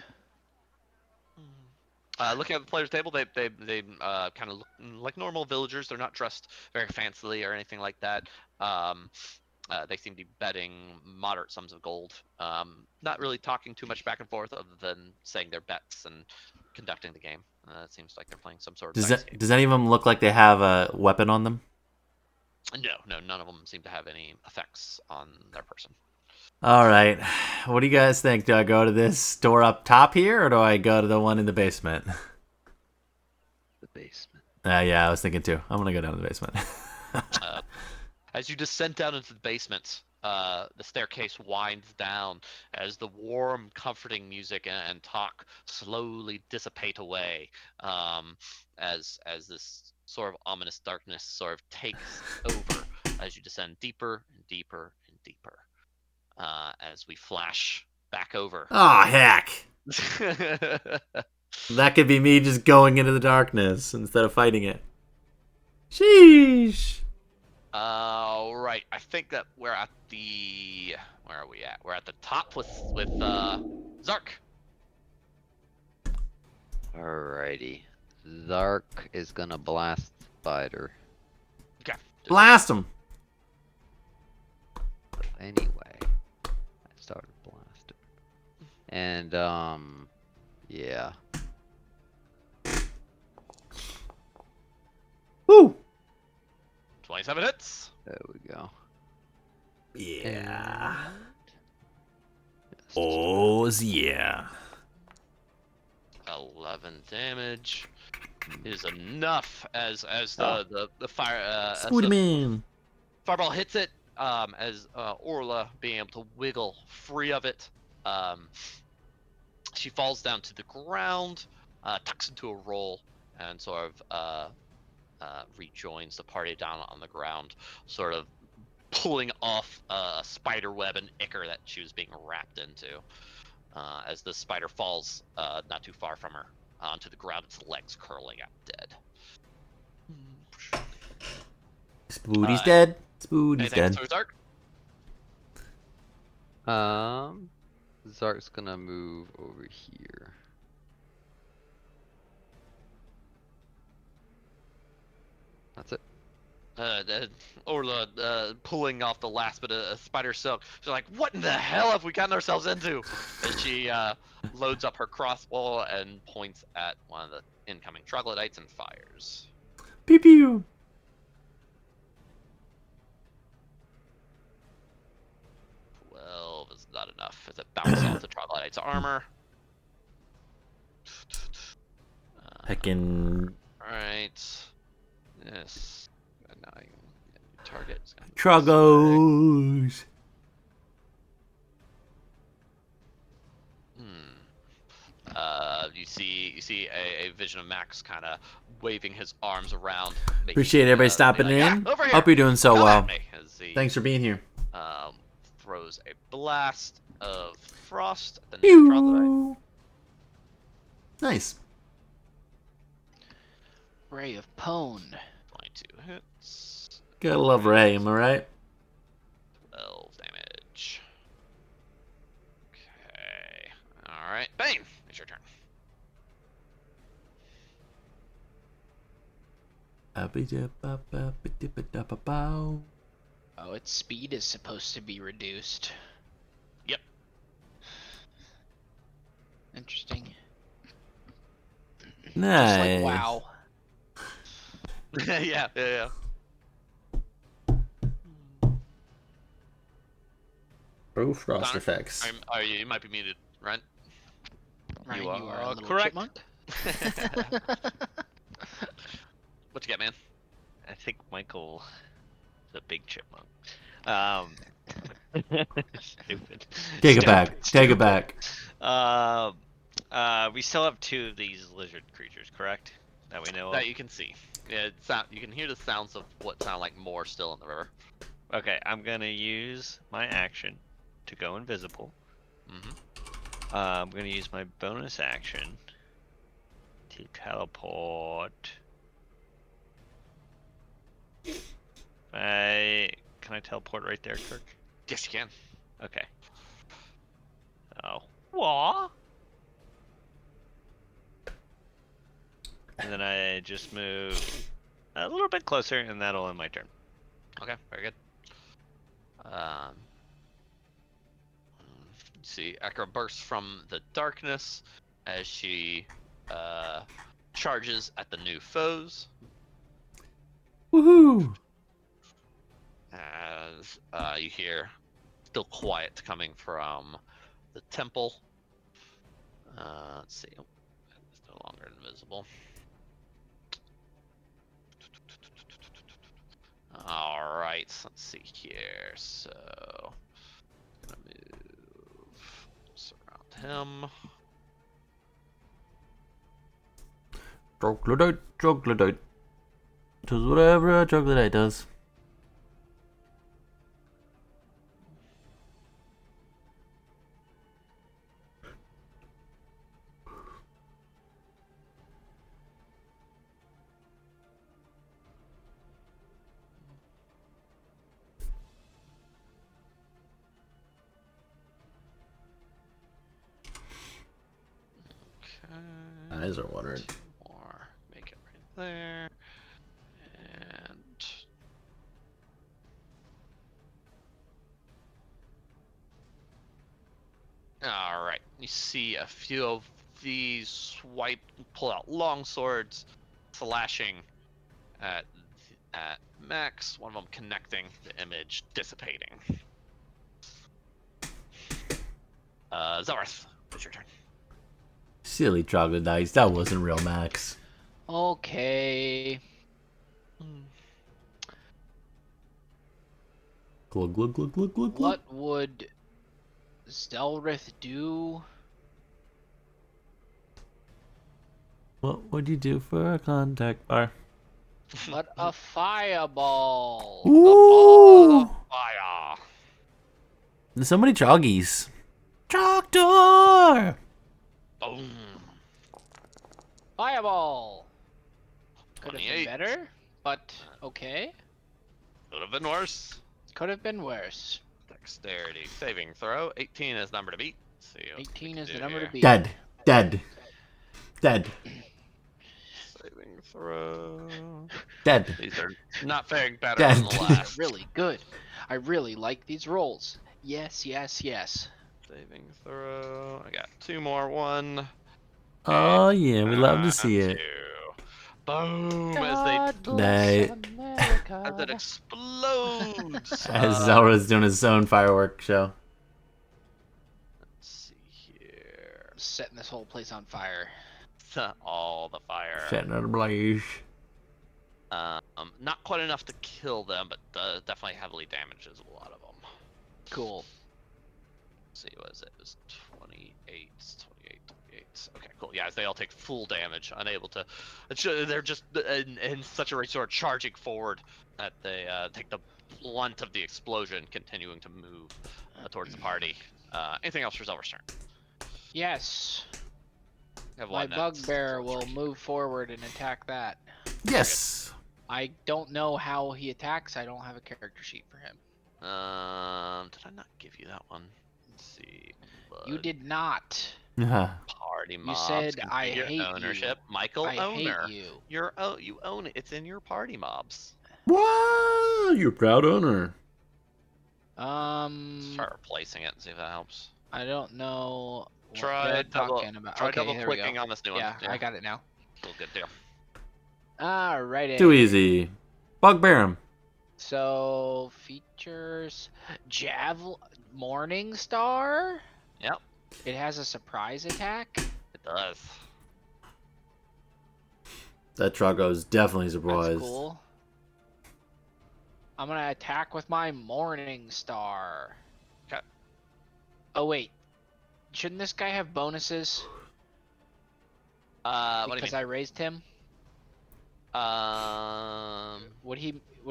S3: Looking at the players' table, they kind of look like normal villagers. They're not dressed very fancily or anything like that. They seem to be betting moderate sums of gold. Not really talking too much back and forth, other than saying their bets and conducting the game. It seems like they're playing some sort of dice game.
S1: Does any of them look like they have a weapon on them?
S3: No, none of them seem to have any effects on their person.
S1: All right. What do you guys think? Do I go to this store up top here, or do I go to the one in the basement?
S5: The basement.
S1: Yeah, I was thinking too. I'm gonna go down to the basement.
S3: As you descend down into the basement, the staircase winds down as the warm, comforting music and talk slowly dissipate away, as this sort of ominous darkness sort of takes over as you descend deeper and deeper and deeper. As we flash back over.
S1: Oh, heck. That could be me just going into the darkness instead of fighting it. Sheesh.
S3: Right. I think that we're at the... Where are we at? We're at the top with Zark.
S5: Alrighty. Zark is gonna blast Spider.
S3: Okay.
S1: Blast him.
S5: Anyway, I started blasting. And, yeah.
S1: Woo.
S3: 27 hits.
S5: There we go.
S1: Yeah.
S5: And...
S1: Oh, yeah.
S3: 11 damage is enough as the fire as
S1: Spooty
S3: the
S1: man.
S3: fireball hits it. As Orla being able to wiggle free of it, she falls down to the ground, tucks into a roll, and sort of rejoins the party down on the ground, sort of pulling off a spider web and ichor that she was being wrapped into. As the spider falls not too far from her onto the ground, its legs curling up dead.
S1: Spooty's dead. Spooty's
S3: Anything
S1: dead.
S3: else, Zark?
S5: Zark's gonna move over here. That's it.
S3: Orla pulling off the last bit of spider silk. She's like, "What in the hell have we gotten ourselves into?" As she loads up her crossbow and points at one of the incoming troglodytes and fires.
S1: Pew pew.
S3: 12 is not enough as it bounces off the troglodyte's armor.
S1: Heckin'
S3: Alright. Yes. Now I can get a new target. It's gonna be
S1: Trogos.
S3: You see a vision of Max kind of waving his arms around.
S1: Appreciate everybody stopping
S3: being like,
S1: in.
S3: "Yeah, over here,
S1: Hope you're doing so
S3: come
S1: well.
S3: at me," as he,
S1: Thanks for being here.
S3: throws a blast of frost at the nearest troglodyte.
S1: Pew. Nice.
S2: Ray of Pone.
S3: 22 hits.
S1: Gotta love Ray, am I right?
S3: 12 damage. Okay. Alright. Bane, it's your turn.
S2: Oh, its speed is supposed to be reduced.
S3: Yep.
S2: Interesting.
S1: Nice.
S2: Just like WoW.
S3: yeah.
S1: Oh, frost
S3: Connor,
S1: effects.
S3: Are you? You might be muted, right?
S2: Ryan,
S3: You
S2: you are a
S3: are
S2: little
S3: correct.
S2: chipmunk.
S3: What you got, man?
S4: I think Michael is a big chipmunk. Stupid.
S1: Take it back. Take it back.
S4: We still have 2 of these lizard creatures, correct? That we know of.
S3: That you can see. Yeah, you can hear the sounds of what sound like more still in the river.
S4: Okay, I'm gonna use my action to go invisible. I'm gonna use my bonus action to teleport. Can I teleport right there, Kirk?
S3: Yes, you can.
S4: Okay. Oh. Wah. And then I just move a little bit closer, and that'll end my turn.
S3: Okay, very good. see Ekra bursts from the darkness as she charges at the new foes.
S1: Woohoo!
S3: As you hear still quiet coming from the temple. Let's see. It's no longer invisible. All right, let's see here. So, gonna move, surround him.
S1: Troglodyte, troglodyte. Does whatever a troglodyte does.
S3: Okay.
S1: Eyes are watering.
S3: Two more. Make it right there. And all right, you see a few of these pull out long swords, slashing at Max. One of them connecting, the image dissipating. Zareth, it's your turn.
S1: Silly troglodytes, that wasn't real Max.
S2: Okay.
S1: Glug glug glug glug glug glug.
S2: What would Zelrith do?
S1: What would you do for a contact bar?
S2: What a fireball!
S1: Ooh!
S3: Fire!
S1: There's so many troggies. Trogdor!
S3: Boom!
S2: Fireball! Could have been
S3: 28.
S2: better, but okay.
S3: Could have been worse.
S2: Could have been worse.
S3: Dexterity saving throw. 18 is number to beat. See what we
S2: 18
S3: can
S2: is the
S3: do
S2: number
S3: here.
S2: to beat.
S1: Dead. Dead. Dead.
S3: Saving throw.
S1: Dead.
S3: These are not faring better
S1: Dead.
S3: than the last.
S2: Really good. I really like these rolls. Yes, yes, yes.
S3: Saving throw. I got two more. One.
S1: Oh yeah, we love to see
S3: and
S1: it.
S3: two. Boom!
S2: God
S1: They-
S2: bless America.
S3: As it explodes.
S1: As Zelra's doing his own firework show.
S3: Let's see here.
S2: Setting this whole place on fire.
S3: All the fire.
S1: Setting it ablaze.
S3: Not quite enough to kill them, but definitely heavily damages a lot of them.
S2: Cool.
S3: Let's see, what is it? It was 28, 28. Okay, cool. Yeah, they all take full damage, unable to. They're just in such a rate, sort of charging forward that they take the blunt of the explosion, continuing to move towards the party. Anything else for Zelra's turn?
S2: Yes.
S3: Have
S2: My
S3: one next.
S2: bugbear will move forward and attack that.
S1: Yes.
S2: I don't know how he attacks. I don't have a character sheet for him.
S3: Did I not give you that one? Let's see.
S2: You
S3: Blood,
S2: did not.
S3: Party
S2: You
S3: mobs.
S2: said,
S3: configure
S2: "I hate
S3: ownership.
S2: you.
S3: Michael
S2: I
S3: owner.
S2: hate you."
S3: You own it. It's in your party mobs.
S1: Wow, you're a proud owner.
S3: Start replacing it and see if that helps.
S2: I don't know what
S3: Try
S2: they're
S3: double.
S2: talking about.
S3: Try
S2: Okay,
S3: double
S2: here we
S3: clicking
S2: go.
S3: on this new one.
S2: Yeah, I got it now.
S3: Cool, good deal.
S2: Alrighty.
S1: Too easy. Bugbear him.
S2: So features Morning Star.
S3: Yep,
S2: It has a surprise attack.
S3: it does.
S1: That Trogo's definitely
S2: That's
S1: surprised.
S2: cool. I'm gonna attack with my Morning Star.
S3: Okay.
S2: Oh wait, shouldn't this guy have bonuses?
S3: What do you
S2: Because
S3: mean?
S2: I raised him. Would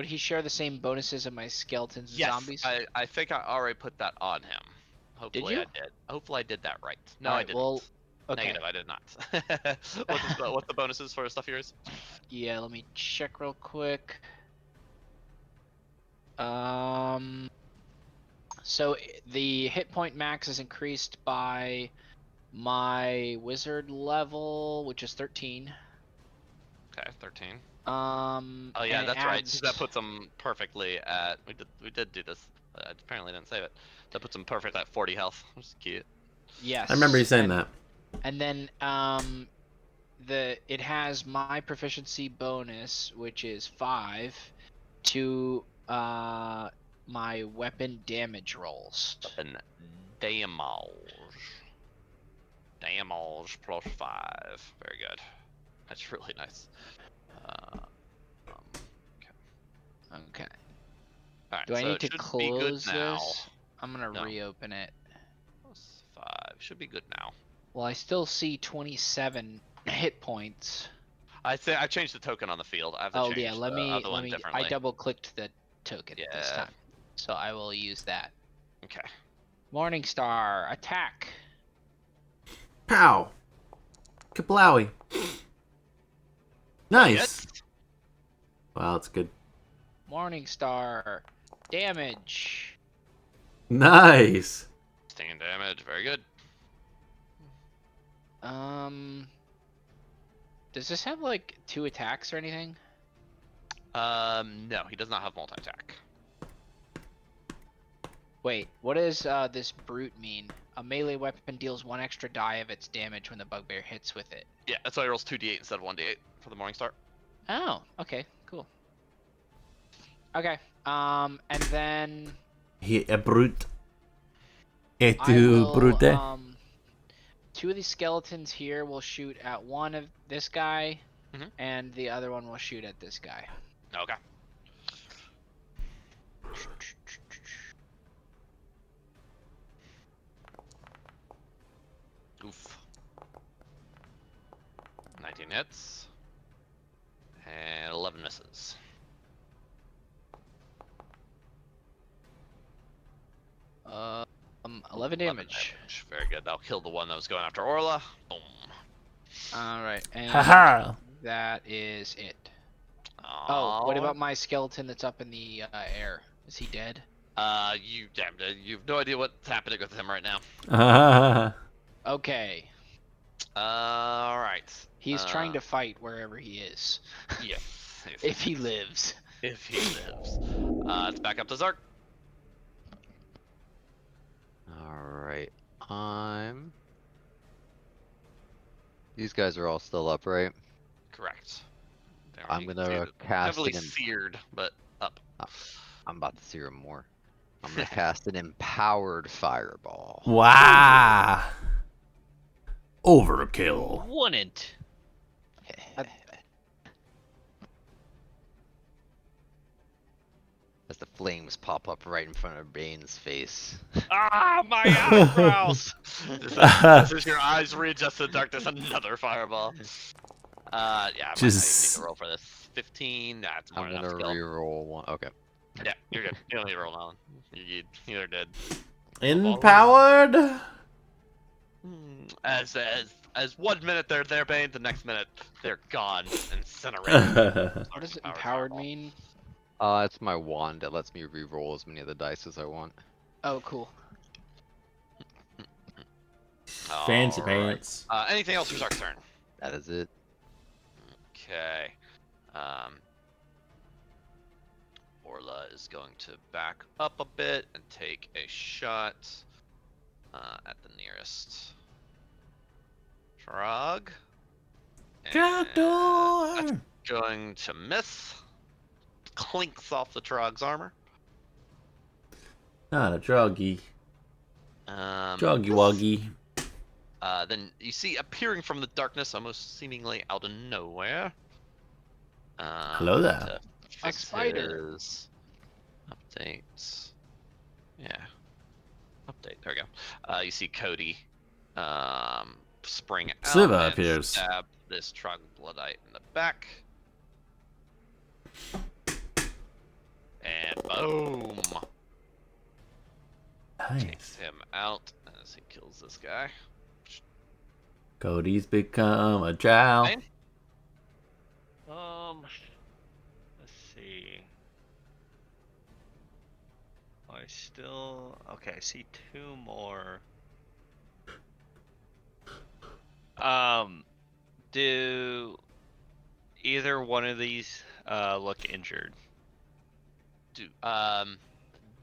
S2: he share the same bonuses of my skeletons and
S3: Yes,
S2: zombies?
S3: I think I already put that on him. Hopefully
S2: you?
S3: I did. Hopefully I did that right. No,
S2: Alright,
S3: I didn't.
S2: well, okay.
S3: Negative, I did not. what's the bonuses for stuff yours?
S2: Yeah, let me check real quick. So the hit point max is increased by my wizard level, which is 13.
S3: Okay, 13.
S2: Oh
S3: Oh yeah, that's right. 'Cause that puts them perfectly at. We did do this. I apparently didn't save it. That puts them perfect at 40 health. Which is cute.
S2: Yes.
S1: I remember you saying that.
S2: And then it has my proficiency bonus, which is 5, to my weapon damage rolls.
S3: And damage plus 5. Very good. That's really nice.
S2: Okay.
S3: All right.
S2: Do I
S3: so
S2: need
S3: it
S2: to
S3: should be good
S2: close
S3: now.
S2: this? I'm gonna
S3: No.
S2: reopen it.
S3: Plus 5 should be good now.
S2: Well, I still see 27 hit points.
S3: I changed the token on the field. I have to
S2: Oh
S3: change
S2: yeah,
S3: the other one differently.
S2: I double clicked the token this
S3: Yeah.
S2: time, so I will use that.
S3: Okay.
S2: Morningstar, attack.
S1: Pow. Kablowie. Nice.
S3: Yes.
S1: Wow, that's good.
S2: Morningstar, damage.
S1: Nice.
S3: Stinging damage. Very good.
S2: Does this have like 2 attacks or anything?
S3: No, he does not have multi-attack.
S2: Wait, what does this brute mean? A melee weapon deals 1 extra die of its damage when the bugbear hits with it.
S3: Yeah, that's why he rolls 2d8 instead of 1d8 for the Morningstar.
S2: Oh, okay, cool. Okay, and then
S1: A brute. Et
S2: I
S1: tu
S2: will,
S1: brute?
S2: 2 of these skeletons here will shoot at one of this guy,
S3: Mhm.
S2: and the other one will shoot at this guy.
S3: Okay. Oof. 19 hits. And 11 misses.
S2: 11 damage.
S3: Very good. That'll kill the one that was going after Orla. Boom.
S2: Alright, and
S1: Haha.
S2: that is it. Oh, what about my skeleton that's up in the air? Is he dead?
S3: You damned it. You have no idea what's happening with him right now.
S2: Okay.
S3: Alright.
S2: He's trying to fight wherever he is.
S3: Yes.
S2: If he lives.
S3: If he lives. It's back up to Zark.
S5: Alright. These guys are all still up, right?
S3: Correct. There,
S5: I'm
S3: you can
S5: gonna
S3: see it
S5: cast
S3: heavily
S5: an
S3: seared, but up.
S5: I'm about to sear him more. I'm gonna cast an empowered fireball.
S1: Wow. Overkill.
S4: Wouldn't.
S5: As the flames pop up right in front of Bane's face.
S4: Ah, my eyebrows!
S3: This is your eyes readjust to darkness. Another fireball. Yeah, I might not even need
S1: Just-
S3: to roll for this. 15. That's more
S5: I'm
S3: than
S5: gonna
S3: enough to kill.
S5: reroll one. Okay.
S3: Yeah, you're good. You don't need to roll now. You're dead.
S1: Empowered.
S3: As 1 minute they're there, Bane, the next minute they're gone, incinerated.
S2: What does
S3: Empowered
S2: empowered
S3: fireball.
S2: mean?
S5: It's my wand that lets me reroll as many of the dice as I want.
S2: Oh, cool.
S1: Fancy
S3: Alright.
S1: pants.
S3: Anything else for Zark's turn?
S5: That is it.
S3: Okay. Orla is going to back up a bit and take a shot at the nearest Trog.
S1: Trogdor.
S3: That's going to miss. Clinks off the Trog's armor.
S1: Not a druggy. Druggy
S3: Miss.
S1: wuggy.
S3: Then you see appearing from the darkness, almost seemingly out of nowhere.
S1: Hello there.
S3: to fix
S2: spider.
S3: his updates. Yeah. Update. There we go. You see Cody spring out
S1: Siva
S3: and
S1: appears.
S3: stab this troglodyte in the back. And boom!
S1: Nice.
S3: Takes him out as he kills this guy.
S1: Cody's become a drow.
S3: Bane?
S4: Let's see. I still okay. I see 2 more. Do either one of these look injured?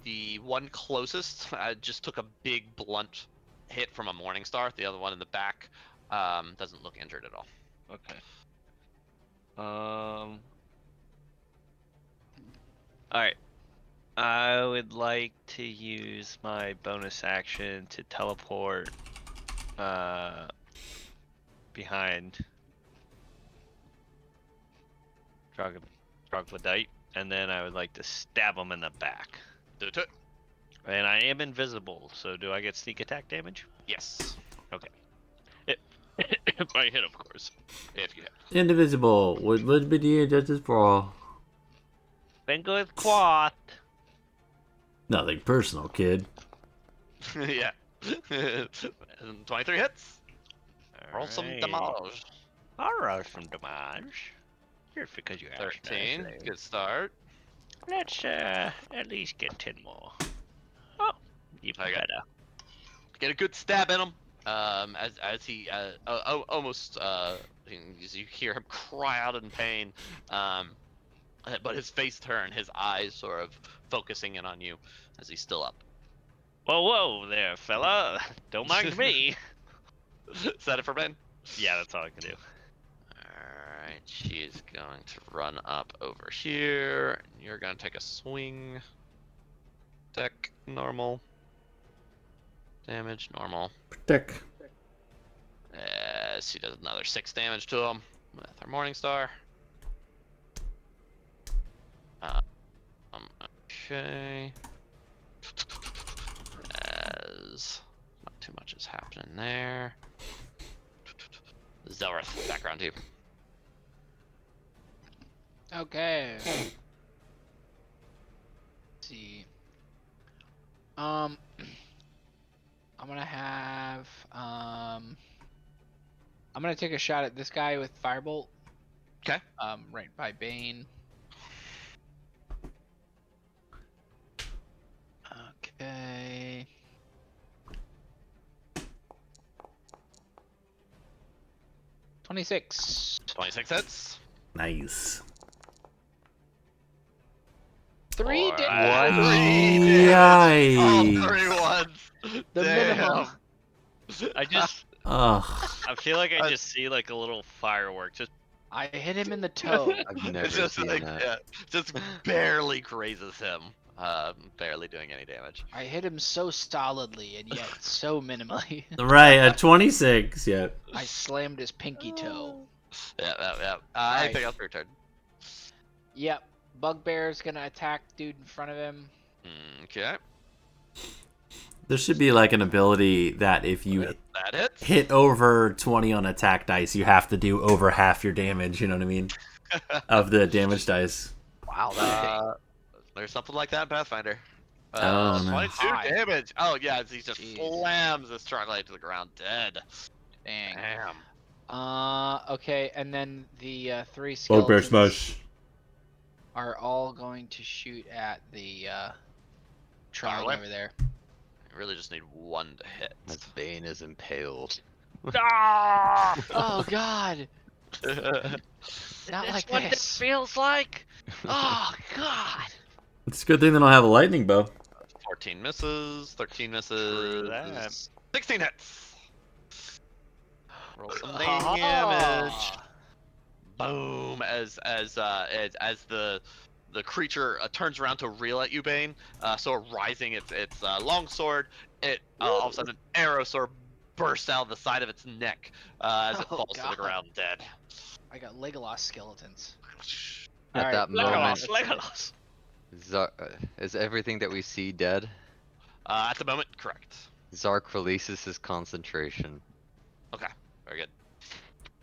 S3: The one closest just took a big blunt hit from a morning star. The other one in the back doesn't look injured at all.
S4: Okay. Alright. I would like to use my bonus action to teleport behind Troglodyte, and then I would like to stab him in the back.
S3: Do it.
S4: And I am invisible, so do I get sneak attack damage?
S3: Yes.
S4: Okay. If I hit, of course.
S3: If you hit.
S1: Indivisible. Would be the justice for all.
S4: Finger with quad.
S1: Nothing personal, kid.
S3: Yeah. 23 hits. Roll some damage.
S4: I'll roll some damage. Just because you asked
S3: 13.
S4: nicely.
S3: Good start.
S4: Let's at least get 10 more. Oh, even
S3: Okay.
S4: better.
S3: Get a good stab in him. As he almost you hear him cry out in pain. But his face turned, his eyes sort of focusing in on you as he's still up.
S4: Whoa there, fella. Don't mind me.
S3: Is that it for Ben?
S4: Yeah, that's all I can do.
S3: Alright, she is going to run up over here. And you're going to take a swing. Deck, normal. Damage, normal.
S1: Protect.
S3: As she does another 6 damage to him with her Morningstar. Okay. As not too much is happening there. Zelrith, background to you.
S2: Okay. Let's see. I'm gonna have I'm gonna take a shot at this guy with Firebolt.
S3: Okay.
S2: Right by Bane. Okay. $26.
S3: 26 hits.
S1: Nice.
S2: 3
S3: Or,
S2: damage.
S1: Yikes.
S3: All 3 ones.
S2: The
S3: Damn.
S2: minimum.
S4: I just,
S1: Ugh.
S4: I feel like I just see like a little firework. Just
S2: I hit him in the toe.
S5: I've
S3: It's
S5: never
S3: just
S5: seen
S3: like,
S5: that.
S3: yeah, just barely grazes him. Barely doing any damage.
S2: I hit him so solidly and yet so minimally.
S1: Right, at 26 yet.
S2: I slammed his pinky toe.
S3: Yeah.
S2: Alright.
S3: Anything else for your turn?
S2: Yep. Bugbear's gonna attack dude in front of him.
S3: Okay.
S1: There should be like an ability that if you
S3: That hits.
S1: hit over 20 on attack dice, you have to do over half your damage, you know what I mean? Of the damage dice.
S2: Wow, that
S3: There's something like that in Pathfinder.
S1: Oh, no.
S3: 22
S2: Hi.
S3: damage. Oh, yeah, he just
S2: Jeez.
S3: slams this troglodyte to the ground dead.
S2: dang.
S3: Damn.
S2: Okay, and then the 3
S1: Bugbear
S2: skeletons
S1: smash.
S2: are all going to shoot at the trial
S3: Fireway?
S2: over there.
S3: You really just need 1 to hit.
S5: As Bane is impaled.
S2: Oh god! Not
S4: that's
S2: like
S4: what
S2: this.
S4: this feels like.
S2: Oh god!
S1: It's a good thing they don't have a lightning bow.
S3: 14 misses, 13 misses,
S4: True that.
S3: 16 hits. Roll some
S2: Ah.
S3: damage. Boom! As the creature turns around to reel at you, Bane. So rising its long sword, it all of a sudden an arrow sort of bursts out of the side of its neck as it
S2: Oh,
S3: falls to the
S2: God.
S3: ground dead.
S2: I got Legolas skeletons.
S5: At
S2: Alright,
S5: that moment,
S4: Legolas.
S5: is everything that we see dead?
S3: At the moment, correct.
S5: Zark releases his concentration.
S3: Okay, very good.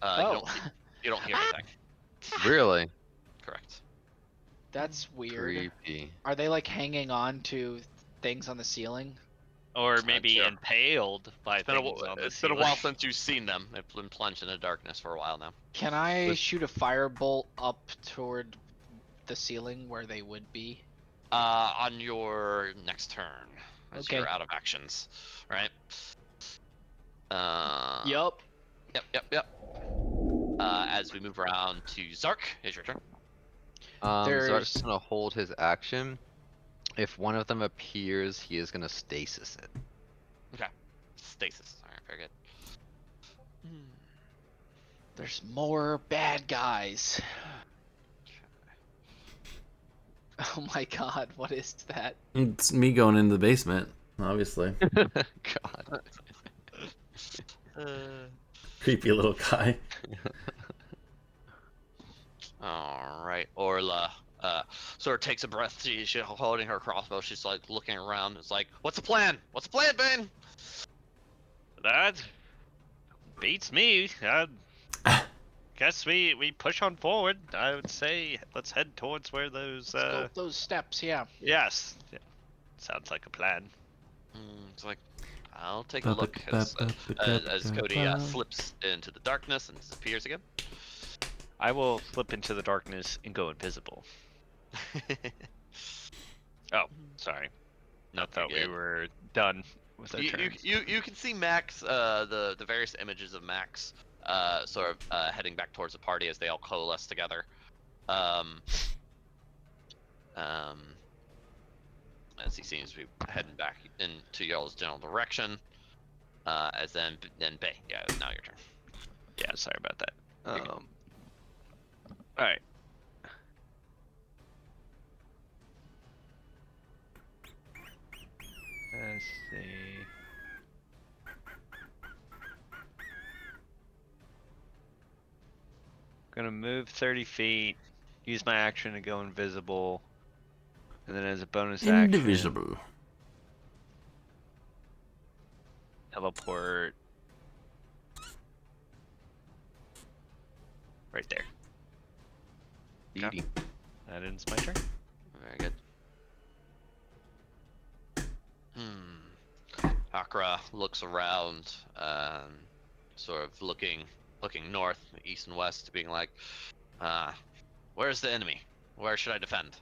S2: Oh,
S3: You don't hear anything.
S5: Really?
S3: Correct.
S2: that's weird.
S5: Creepy.
S2: Are they like hanging on to things on the ceiling?
S4: Or maybe
S3: sure.
S4: impaled by
S3: It's been a,
S4: things on the
S3: it's been a
S4: ceiling.
S3: while since you've seen them. They've been plunged into darkness for a while now.
S2: Can I
S5: Let's-
S2: shoot a firebolt up toward the ceiling where they would be?
S3: On your next turn, as
S2: Okay.
S3: you're out of actions, right?
S2: Yup.
S3: Yep. As we move around to Zark, it's your turn.
S2: There's-
S5: Zark's gonna hold his action. If one of them appears, he is gonna stasis it.
S3: stasis. All right, very good.
S2: There's more bad guys. Oh my god, what is that?
S1: It's me going into the basement, obviously.
S5: God.
S1: Creepy little guy.
S3: All right, Orla sort of takes a breath. She's holding her crossbow. She's like looking around. It's like, what's the plan? What's the plan, Bane?
S4: That beats me. I guess we push on forward. I would say let's head towards where those.
S2: Let's go up those steps, yeah.
S4: Yes. Yeah. Sounds like a plan.
S3: It's like, I'll take a look as Cody slips into the darkness and disappears again.
S4: I will slip into the darkness and go invisible. Oh, sorry.
S3: No,
S4: I thought
S3: you're
S4: we
S3: good.
S4: were done with our turns.
S3: You can see Max, the various images of Max, sort of heading back towards the party as they all coalesce together. As he seems to be heading back into y'all's general direction. As then Bay, yeah, now your turn.
S4: Yeah, sorry about that. All right. Let's see. Gonna move 30 feet, use my action to go invisible, and then as a bonus action,
S1: Indivisible.
S4: teleport right there.
S5: Beauty.
S4: That ends my turn.
S3: Very good. Akra looks around, sort of looking north, east, and west, being like, where's the enemy? Where should I defend?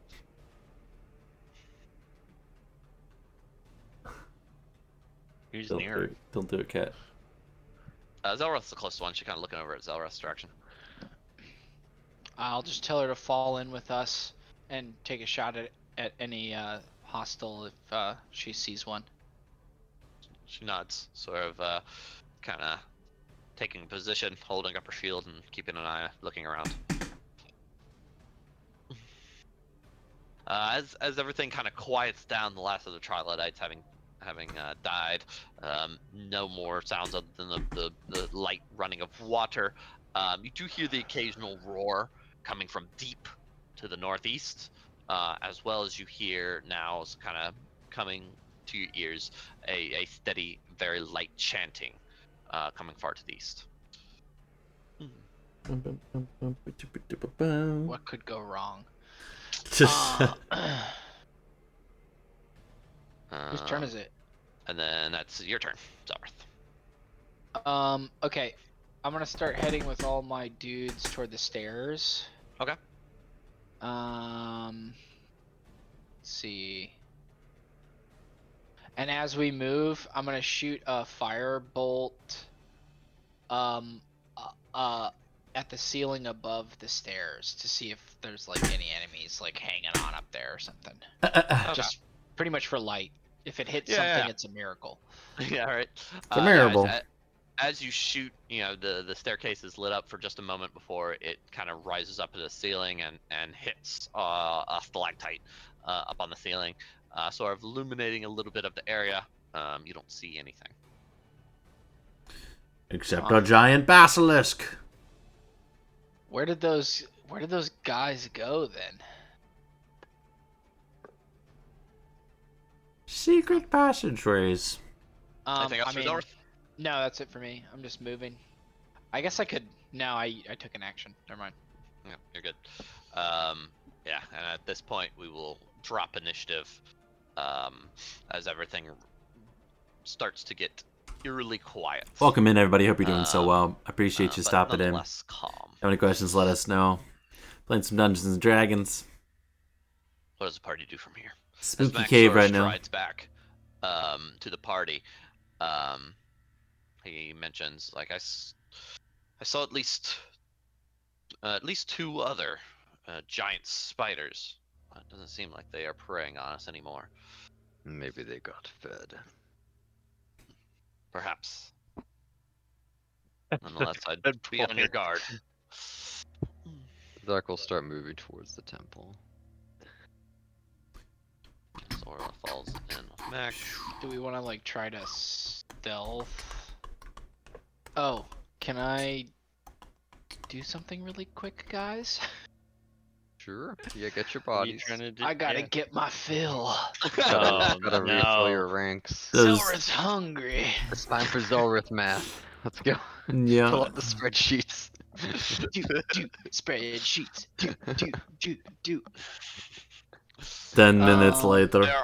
S4: Who's
S1: Don't
S4: near?
S1: Don't do it, cat.
S3: Zelra's the closest one. She's kind of looking over at Zelra's direction.
S2: I'll just tell her to fall in with us and take a shot at any hostile if she sees one.
S3: She nods, sort of, kind of taking position, holding up her shield, and keeping an eye, looking around. As everything kind of quiets down, the last of the troglodytes having died, no more sounds other than the light running of water. You do hear the occasional roar coming from deep to the northeast, as well as you hear now, kind of coming to your ears, a steady, very light chanting coming far to the east.
S2: What could go wrong?
S1: Just
S2: Whose turn is it?
S3: And then that's your turn, Zarth.
S2: Okay. I'm gonna start heading with all my dudes toward the stairs.
S3: Okay.
S2: Let's see. And as we move, I'm gonna shoot a firebolt at the ceiling above the stairs to see if there's like any enemies like hanging on up there or something. Just pretty much for light. If it hits something, it's a miracle.
S3: Yeah, right.
S1: a miracle.
S3: Yeah, as you shoot, the staircase is lit up for just a moment before it kind of rises up to the ceiling and hits a stalactite up on the ceiling, sort of illuminating a little bit of the area. You don't see anything.
S1: Except a giant basilisk.
S2: Where did those guys go then?
S1: Secret passageways.
S3: Anything else for Zarth?
S2: No, that's it for me. I'm just moving. I guess I could. No, I took an action. Never mind.
S3: Yeah, you're good. Yeah, and at this point we will drop initiative as everything starts to get eerily quiet.
S1: Welcome in, everybody. Hope you're doing so well. I appreciate you
S3: but
S1: stopping in.
S3: nonetheless calm.
S1: Have any questions, let us know. Playing some Dungeons and Dragons.
S3: What does the party do from here?
S1: Spooky
S3: As Max
S1: cave
S3: sort of
S1: right now.
S3: strides back to the party. He mentions, like, I saw at least two other giant spiders. It doesn't seem like they are preying on us anymore.
S5: Maybe they got fed.
S3: Perhaps. Nonetheless, I'd
S4: Good
S3: be on your
S4: point.
S3: guard.
S5: Zark will start moving towards the temple.
S3: Sora falls in with Mac.
S2: Do we want to like try to stealth? Oh, can I do something really quick, guys?
S5: Sure. Yeah, get your
S4: What are you
S5: bodies.
S4: trying to do?
S2: I gotta
S4: Yeah.
S2: get my fill.
S4: Oh,
S5: Gotta refill
S4: no.
S5: your ranks.
S1: Those-
S2: Zora's hungry.
S5: It's time for Zelrith math. Let's go.
S1: Yeah.
S5: Pull up the spreadsheets.
S2: do spreadsheets. Do.
S1: 10 minutes later.
S3: There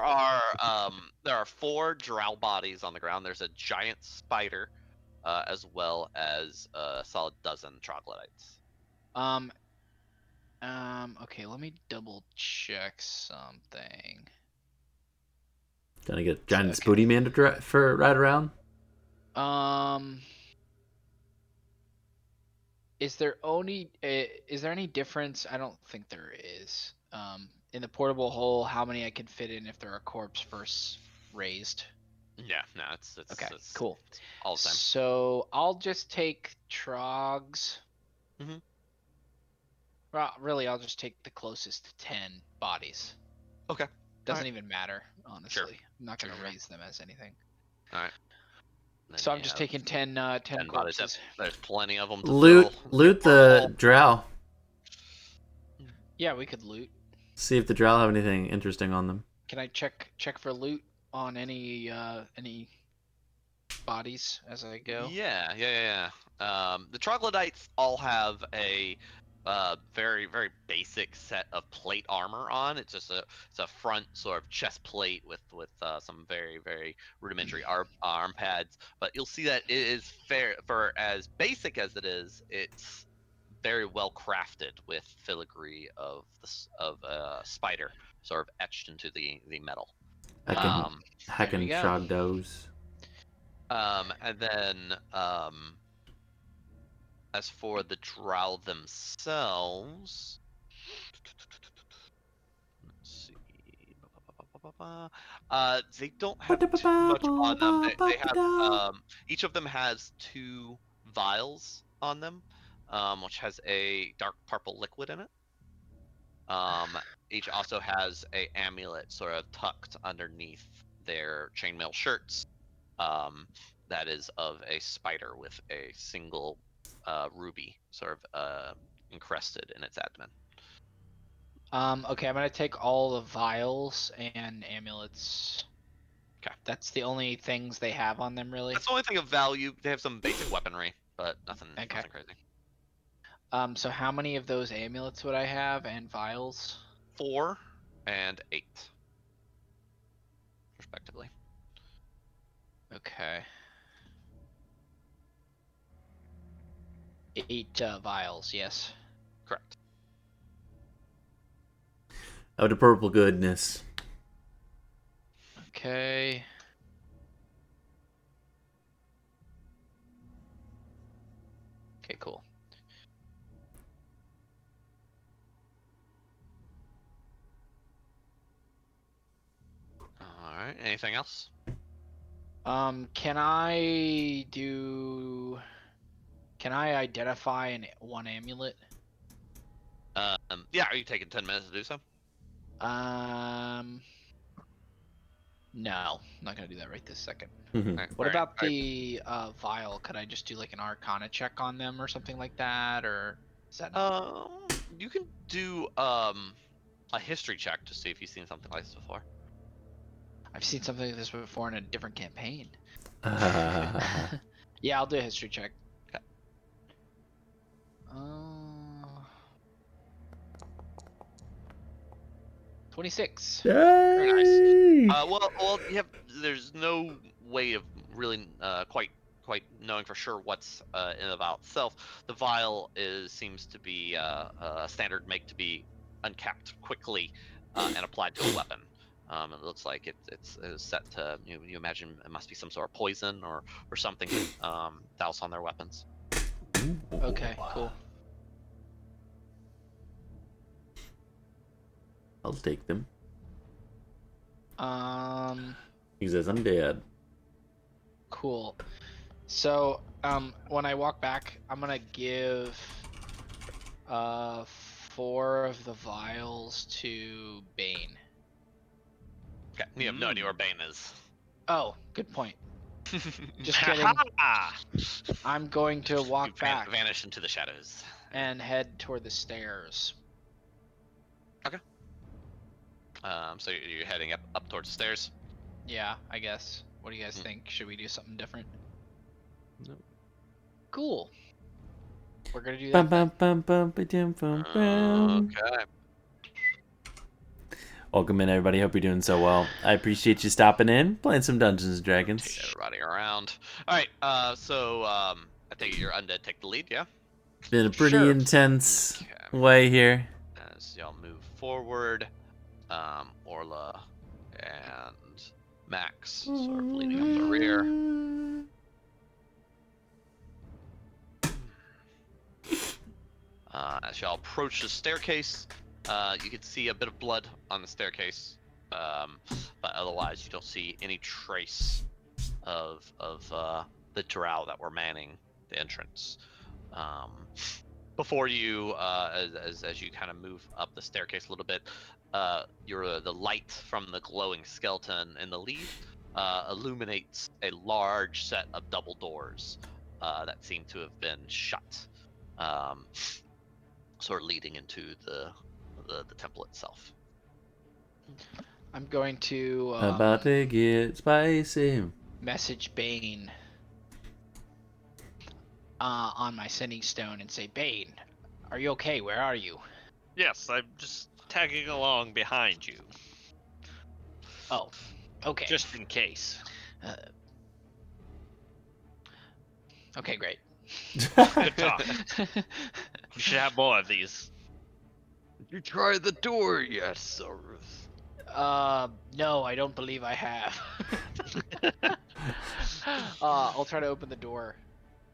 S3: are 4 drow bodies on the ground. There's a giant spider, as well as a solid dozen troglodytes.
S2: Okay, let me double check something.
S1: Gonna get giant
S2: Second.
S1: spooty man to ride around.
S2: Is there any difference? I don't think there is. In the portable hole, how many I can fit in if they're a corpse first raised?
S3: Yeah, no, it's
S2: Okay,
S3: it's
S2: cool.
S3: all the same.
S2: So I'll just take trogs.
S3: Mhm.
S2: Well, really, I'll just take the closest to 10 bodies.
S3: Okay.
S2: Doesn't even matter, honestly.
S3: Sure.
S2: I'm not gonna
S3: Sure.
S2: raise them as anything.
S3: All right. Then
S2: So I'm
S3: you
S2: just
S3: have
S2: taking 10
S3: 10 bodies.
S2: corpses.
S3: There's plenty of them to
S1: Loot
S3: fill.
S1: the drow.
S2: Yeah, we could loot.
S1: See if the drow have anything interesting on them.
S2: Can I check for loot on any bodies as I go?
S3: Yeah. The troglodytes all have a very, very basic set of plate armor on. It's a front sort of chest plate with some very, very rudimentary arm pads. But you'll see that it is fair for as basic as it is. It's very well crafted with filigree of spider sort of etched into the metal.
S1: Hacking
S2: go.
S1: trogdos.
S3: And then as for the drow themselves, let's see. They don't have too much on them. They have each of them has 2 vials on them, which has a dark purple liquid in it. Each also has a amulet sort of tucked underneath their chainmail shirts. That is of a spider with a single ruby sort of encrusted in its abdomen.
S2: Okay, I'm gonna take all the vials and amulets.
S3: Okay.
S2: That's the only things they have on them, really.
S3: That's the only thing of value. They have some basic weaponry, but nothing crazy.
S2: So how many of those amulets would I have and vials?
S3: 4 and 8, respectively.
S2: Okay. 8 vials, yes.
S3: Correct.
S1: Of the purple goodness.
S2: Okay. Okay, cool.
S3: All right. Anything else?
S2: Can I identify one amulet?
S3: Yeah. Are you taking 10 minutes to do so?
S2: No, I'm not gonna do that right this second.
S3: Right,
S2: What
S3: right,
S2: about
S3: right.
S2: the vial? Could I just do like an Arcana check on them or something like that, or is that not?
S3: You can do a history check to see if you've seen something like this before.
S2: I've seen something like this before in a different campaign. Yeah, I'll do a history check.
S3: Okay.
S2: 26.
S3: Very nice. Well, there's no way of really quite knowing for sure what's in and about itself. The vial seems to be a standard make to be uncapped quickly and applied to a weapon. It looks like it's set to you imagine it must be some sort of poison or something douse on their weapons.
S2: Okay, cool.
S1: I'll take them.
S2: Um,
S1: He says I'm dead.
S2: Cool. So, when I walk back, I'm gonna give 4 of the vials to Bane.
S3: Okay. You have no idea where Bane is.
S2: Oh, good point. Just kidding. I'm going to walk
S3: You
S2: back
S3: vanish into the shadows.
S2: and head toward the stairs.
S3: Okay. So you're heading up towards the stairs.
S2: Yeah, I guess. What do you guys think? Should we do something different?
S5: No.
S2: Cool. We're gonna do that.
S3: Okay.
S1: Welcome in, everybody. Hope you're doing so well. I appreciate you stopping in, playing some Dungeons and Dragons.
S3: Take everybody around. All right. So I think your undead take the lead. Yeah.
S1: Been a pretty
S2: Sure.
S1: intense
S3: Okay.
S1: way here.
S3: As y'all move forward, Orla and Max sort of leading up the rear. As y'all approach the staircase, you can see a bit of blood on the staircase, but otherwise you don't see any trace of the drow that were manning the entrance. Before you, as you kind of move up the staircase a little bit, the light from the glowing skeleton in the lead illuminates a large set of double doors that seem to have been shut, sort of leading into the temple itself.
S2: I'm going to
S1: About to get spicy.
S2: message Bane on my sending stone and say, Bane, are you okay? Where are you?
S4: Yes, I'm just tagging along behind you,
S2: Oh, okay.
S4: just in case.
S2: Okay, great.
S4: Good talk. We should have more of these.
S5: Did you try the door yet, Cyrus?
S2: No, I don't believe I have. I'll try to open the door.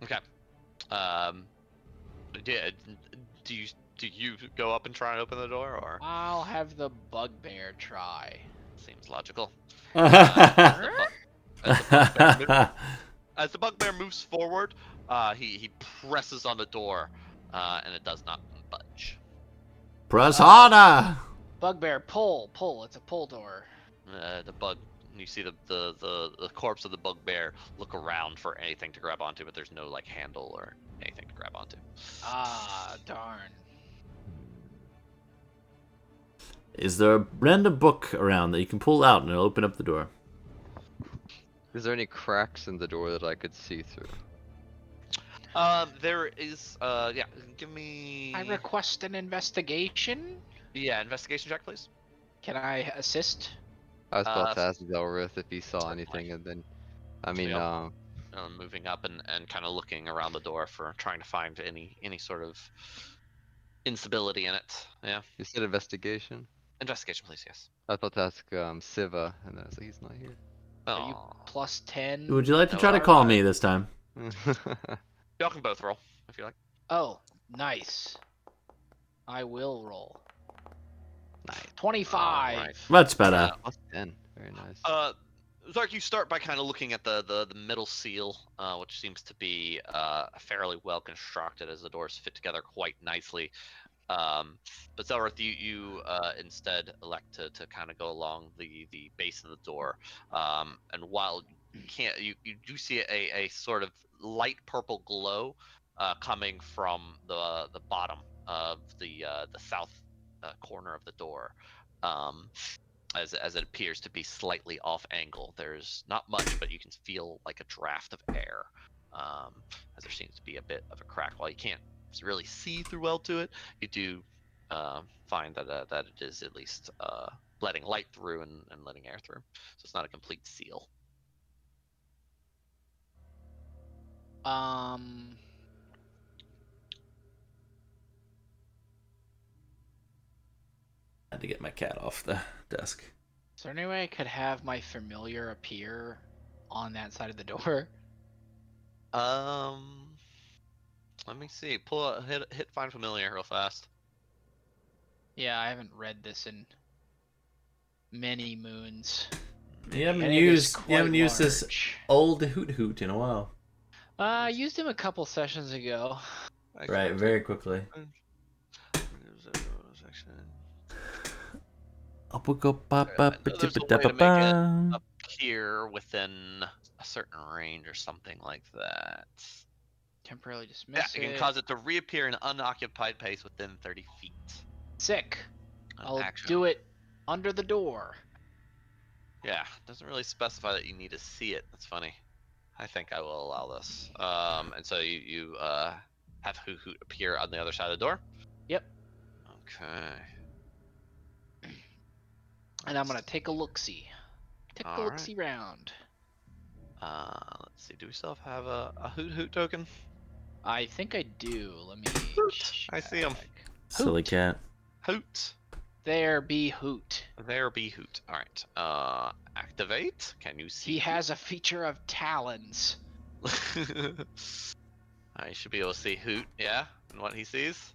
S3: Okay. Do you go up and try and open the door, or
S2: I'll have the bugbear try.
S3: seems logical?
S1: That's
S3: As the bugbear moves forward, he presses on the door, and it does not budge.
S1: Press harder.
S2: Bugbear, pull. It's a pull door.
S3: You see the corpse of the bugbear look around for anything to grab onto, but there's no like handle or anything to grab onto.
S2: Ah, darn.
S1: Is there a random book around that you can pull out and it'll open up the door?
S5: Is there any cracks in the door that I could see through?
S3: There is. Yeah. Give me.
S2: I request an investigation.
S3: Yeah, investigation check, please.
S2: Can I assist?
S5: I was about to ask Zelrith if he saw
S3: certainly.
S5: anything, and then, I mean,
S3: Yep. Moving up and kind of looking around the door for trying to find any sort of instability in it. Yeah.
S5: you said investigation?
S3: Investigation, please. Yes.
S5: I was about to ask Siva, and then I was like, he's not here.
S2: Are you
S3: Oh.
S2: plus 10?
S1: Would you like to
S3: No,
S1: try to
S3: alright.
S1: call me this time?
S3: Y'all can both roll if you like.
S2: Oh, nice. I will roll. Nice. 25.
S3: Alright.
S1: Much better.
S5: Plus 10. Very nice.
S3: Zark, you start by kind of looking at the middle seal, which seems to be fairly well constructed as the doors fit together quite nicely. But Zelrith, you instead elect to kind of go along the base of the door, and while you do see a sort of light purple glow coming from the bottom of the south corner of the door. As it appears to be slightly off angle. There's not much, but you can feel like a draft of air, as there seems to be a bit of a crack. While you can't really see through well to it, you do find that it is at least letting light through and letting air through. So it's not a complete seal.
S1: I had to get my cat off the desk.
S2: Is there any way I could have my familiar appear on that side of the door?
S3: Let me see. Hit find familiar real fast.
S2: Yeah, I haven't read this in many moons.
S1: You haven't
S2: And it is
S1: used
S2: quite
S1: this
S2: large.
S1: old hoot in a while.
S2: I used him a couple sessions ago.
S1: Right, very quickly.
S3: There's a way to make it appear within a certain range or something like that.
S2: Temporarily dismiss
S3: Yeah, it can cause it to reappear in unoccupied place within 30 feet.
S2: Sick.
S3: An
S2: I'll
S3: action.
S2: do it under the door.
S3: Yeah, doesn't really specify that you need to see it. That's funny. I think I will allow this. And so you have Hoot Hoot appear on the other side of the door.
S2: Yep.
S3: Okay.
S2: And I'm gonna take a look-see. Take a look-see round.
S3: Let's see. Do we still have a Hoot Hoot token?
S2: I think I do. Let me
S3: Hoot. I see him.
S1: Silly cat.
S3: Hoot.
S2: There be Hoot.
S3: There be Hoot. All right. Activate. Can you see?
S2: He has a feature of talons.
S3: I should be able to see Hoot. Yeah, and what he sees.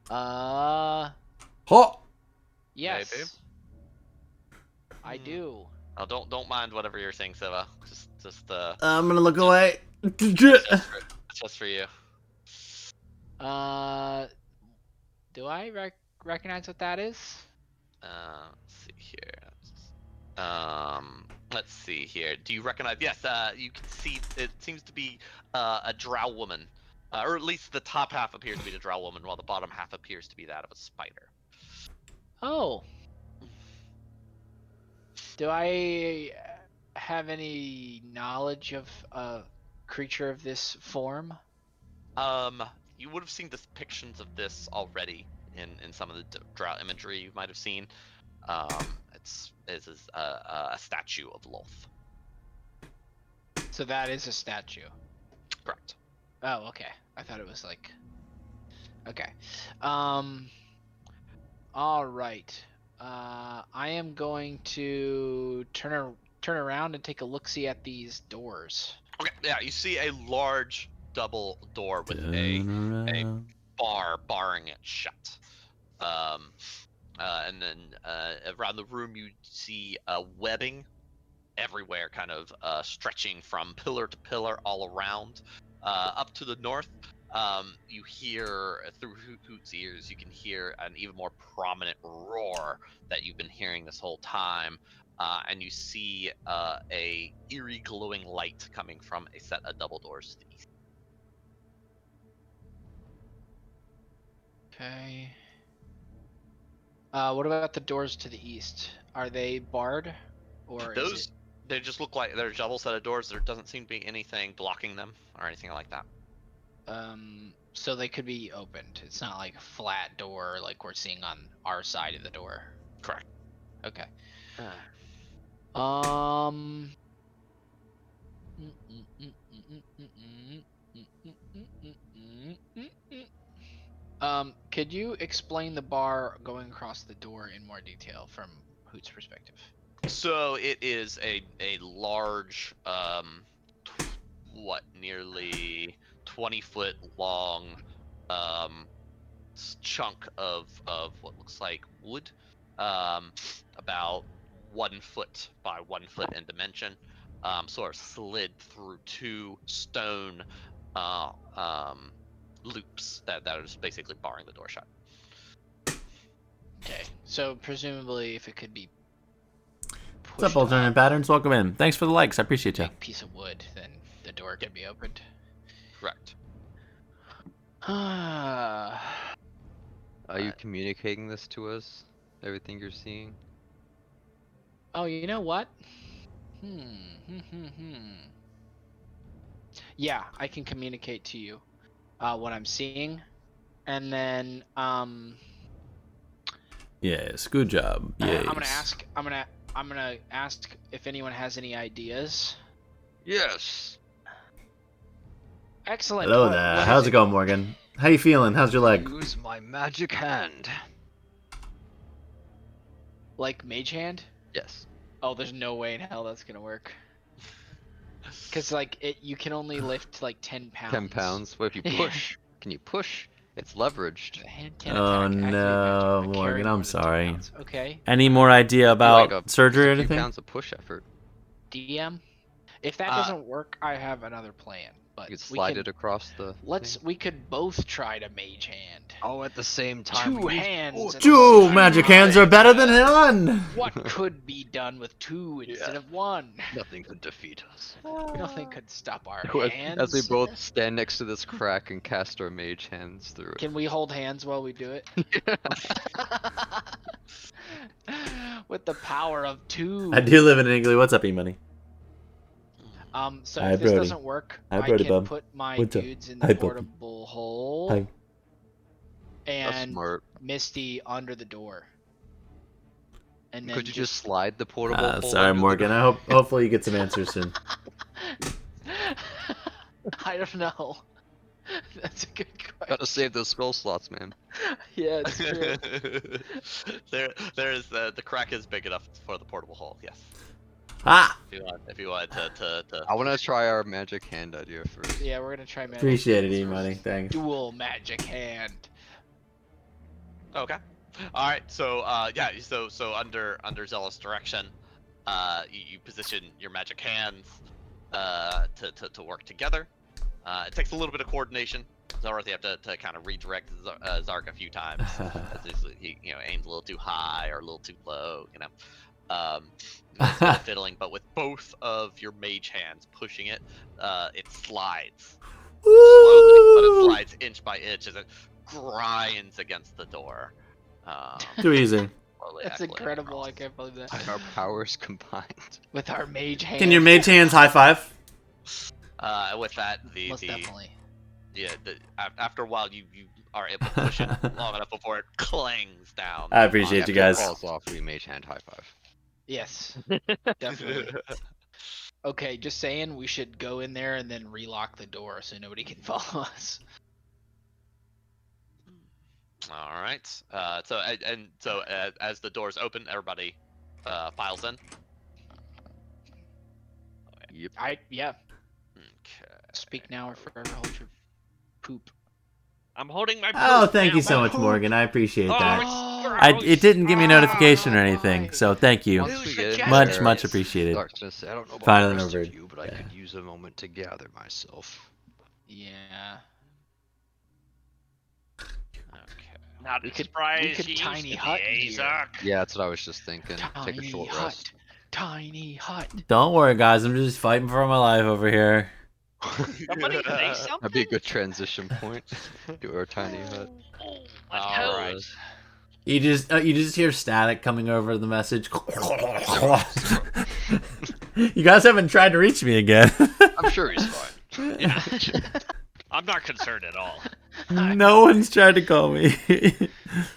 S1: Ho!
S2: Yes.
S3: Maybe.
S2: I do.
S3: Oh, don't mind whatever you're saying, Siva. Just
S1: I'm gonna look away.
S3: just for you.
S2: Do I recognize what that is?
S3: Let's see here. Let's see here. Do you recognize? Yes. You can see it seems to be a drow woman, or at least the top half appears to be the drow woman, while the bottom half appears to be that of a spider.
S2: Oh. Do I have any knowledge of a creature of this form?
S3: You would have seen depictions of this already in some of the drow imagery you might have seen. It's a statue of Loth.
S2: So that is a statue.
S3: Correct.
S2: Oh, okay. I thought it was like. Okay. All right. I am going to turn around and take a look-see at these doors.
S3: Okay. Yeah, you see a large double door with a bar barring it shut. And then around the room you see webbing everywhere, kind of stretching from pillar to pillar all around. Up to the north, you hear through Hoot's ears, you can hear an even more prominent roar that you've been hearing this whole time. And you see a eerie glowing light coming from a set of double doors to the east.
S2: Okay. What about the doors to the east? Are they barred, or
S3: Those
S2: is it...
S3: they just look like they're a double set of doors. There doesn't seem to be anything blocking them or anything like that.
S2: So they could be opened. It's not like a flat door like we're seeing on our side of the door.
S3: Correct.
S2: Okay. Could you explain the bar going across the door in more detail from Hoot's perspective?
S3: So it is a large, nearly 20-foot long, chunk of what looks like wood, about 1 foot by 1 foot in dimension, sort of slid through 2 stone, loops that are just basically barring the door shut.
S2: Okay, so presumably if it could be pushed
S1: What's up, Alternate Patterns? Welcome in. Thanks for the likes. I appreciate you.
S2: big piece of wood, then the door could be opened.
S3: Correct.
S5: Are you communicating this to us? Everything you're seeing?
S2: Oh, you know what? Yeah, I can communicate to you what I'm seeing, and then
S1: Yes, good job. Yes.
S2: I'm gonna ask if anyone has any ideas.
S5: Yes.
S2: Excellent.
S1: Hello
S2: What
S1: there.
S2: is
S1: How's it going, Morgan? How you feeling? How's your leg?
S5: Use my magic hand.
S2: Like Mage Hand?
S5: Yes.
S2: Oh, there's no way in hell that's gonna work. Cause like you can only lift like 10 pounds.
S5: 10 pounds. What if you push? Can you push? It's leveraged.
S2: The hand can't
S1: Oh
S2: attack, activate
S1: no,
S2: magic, or carry
S1: Morgan,
S2: more
S1: I'm
S2: than 10
S1: sorry.
S2: pounds. Okay.
S1: Any more idea about
S5: Like
S1: surgery or
S5: just a few
S1: anything?
S5: pounds of push effort.
S2: DM. If that doesn't work, I have another plan. But
S5: You could
S2: we
S5: slide
S2: can,
S5: it across the.
S2: let's.
S5: thing.
S2: We could both try to mage hand.
S5: Oh, at the same time.
S2: Two hands. at the
S1: Two
S2: same
S1: magic
S2: time.
S1: hands are better than one.
S2: What could be done with two instead of one?
S5: Nothing could defeat us.
S2: Nothing could stop our hands.
S5: As we both stand next to this crack and cast our mage hands through it.
S2: Can we hold hands while we do it? With the power of two.
S1: I do live in English. What's up, E-Money?
S2: So
S1: Hi,
S2: if this
S1: Brody.
S2: doesn't work,
S1: Hi,
S2: I
S1: Brody
S2: can
S1: bub.
S2: put my
S1: What's up?
S2: dudes in
S1: Hi,
S2: the
S1: puppy.
S2: portable hole
S1: Hi.
S5: That's
S2: and
S5: smart.
S2: Misty under the door. And then
S5: Could you just slide the portable hole
S1: Sorry,
S5: under the
S1: Morgan.
S5: door?
S1: Hopefully you get some answers soon.
S2: I don't know. That's a good question.
S5: Gotta save those spell slots, man.
S2: Yeah, it's true.
S3: There's the crack is big enough for the portable hole. Yes.
S1: Ah,
S3: If you want to.
S5: I wanna try our magic hand idea first.
S2: Yeah, we're gonna try magic.
S1: appreciate it,
S2: hands
S1: E-Money.
S2: versus
S1: Thanks.
S2: Dual magic hand.
S3: Okay. All right. So yeah. So under Zealous direction, you position your magic hands to work together. It takes a little bit of coordination. Zarth, you have to kind of redirect Zark a few times. As he aims a little too high or a little too low. It's a bit of fiddling, but with both of your mage hands pushing it, it slides slowly, but it slides inch by inch as it grinds against the door.
S1: Too easy.
S3: Slowly
S2: That's
S3: echoing
S2: incredible.
S3: across.
S2: I can't believe that.
S5: Our powers combined.
S2: With our mage hand.
S1: Can your mage hands high five?
S3: With that,
S2: Most definitely.
S3: after a while, you are able to push it long enough before it clangs down.
S1: I appreciate you guys.
S5: Falls off, we mage hand high five.
S2: Yes, definitely. Okay, just saying we should go in there and then relock the door so nobody can follow us.
S3: All right. So as the doors open, everybody files in.
S5: Yep.
S2: Yeah.
S3: Okay.
S2: Speak now or forever hold your poop.
S4: I'm holding my.
S1: Oh,
S4: poop
S1: thank
S4: now,
S1: you so
S4: my
S1: much,
S4: poop.
S1: Morgan. I appreciate
S4: Oh,
S1: that.
S4: it's
S1: It didn't give me a
S4: gross.
S1: notification or anything, so thank you.
S5: Once we get in
S1: Much,
S5: there,
S1: much appreciated.
S5: Dark's gonna say, I don't know about
S1: Finally
S5: the rest
S1: numbered.
S5: of you, but I
S1: Yeah.
S5: could use a moment to gather myself.
S2: Yeah.
S3: Okay.
S4: Not
S2: We
S4: as
S2: could-
S4: spry
S2: we
S4: as
S2: could
S4: you
S2: tiny
S4: used to
S2: hut
S4: be,
S2: in here.
S4: Azak.
S5: Yeah, that's what I was just thinking. Take a
S2: Tiny
S5: short
S2: hut.
S5: rest.
S2: Tiny hut.
S1: Don't worry, guys. I'm just fighting for my life over here.
S4: Somebody say something.
S5: That'd be a good transition point to our tiny hut.
S4: Oh, my
S3: All right.
S4: toes.
S1: You just hear static coming over the message. You guys haven't tried to reach me again.
S5: I'm sure he's fine.
S4: Yeah. I'm not concerned at all.
S1: No one's tried to call me.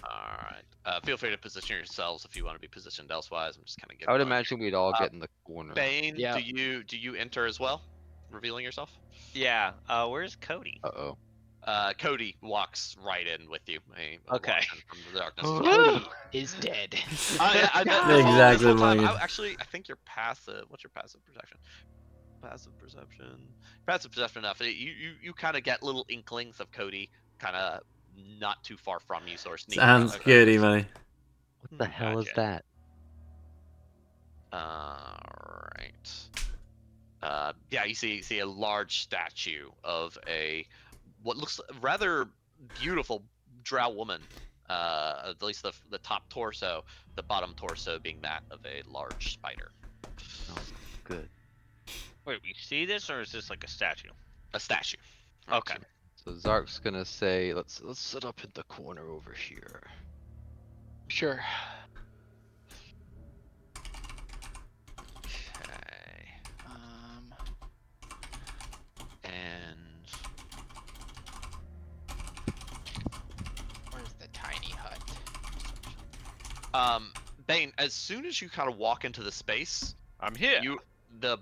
S3: All right. Feel free to position yourselves if you want to be positioned elsewise. I'm just kind of giving.
S5: I would
S3: one.
S5: imagine we'd all get in the corner.
S3: Bane,
S2: Yeah.
S3: do you enter as well, revealing yourself?
S4: Yeah. Where's Cody?
S5: Uh-oh.
S3: Cody walks right in with you.
S4: Okay.
S3: walks in from the darkness.
S2: Cody is dead.
S1: Exactly, Morgan.
S3: Actually, I think your passive. What's your passive perception? Passive perception enough. You kind of get little inklings of Cody, kind of not too far from you, sort of sneaking
S1: Sounds
S3: around.
S1: good, E-Money.
S5: What the hell is
S4: Gotcha.
S5: that?
S3: Alright. Yeah, you see a large statue of what looks rather beautiful drow woman. At least the top torso, the bottom torso being that of a large spider.
S5: Oh, good.
S4: Wait, we see this, or is this like a statue?
S3: A statue.
S4: Okay.
S5: So Zark's gonna say, let's sit up in the corner over here.
S2: Sure.
S3: Okay. And
S2: Where's the tiny hut?
S3: Bane, as soon as you kind of walk into the space,
S4: I'm here.
S3: the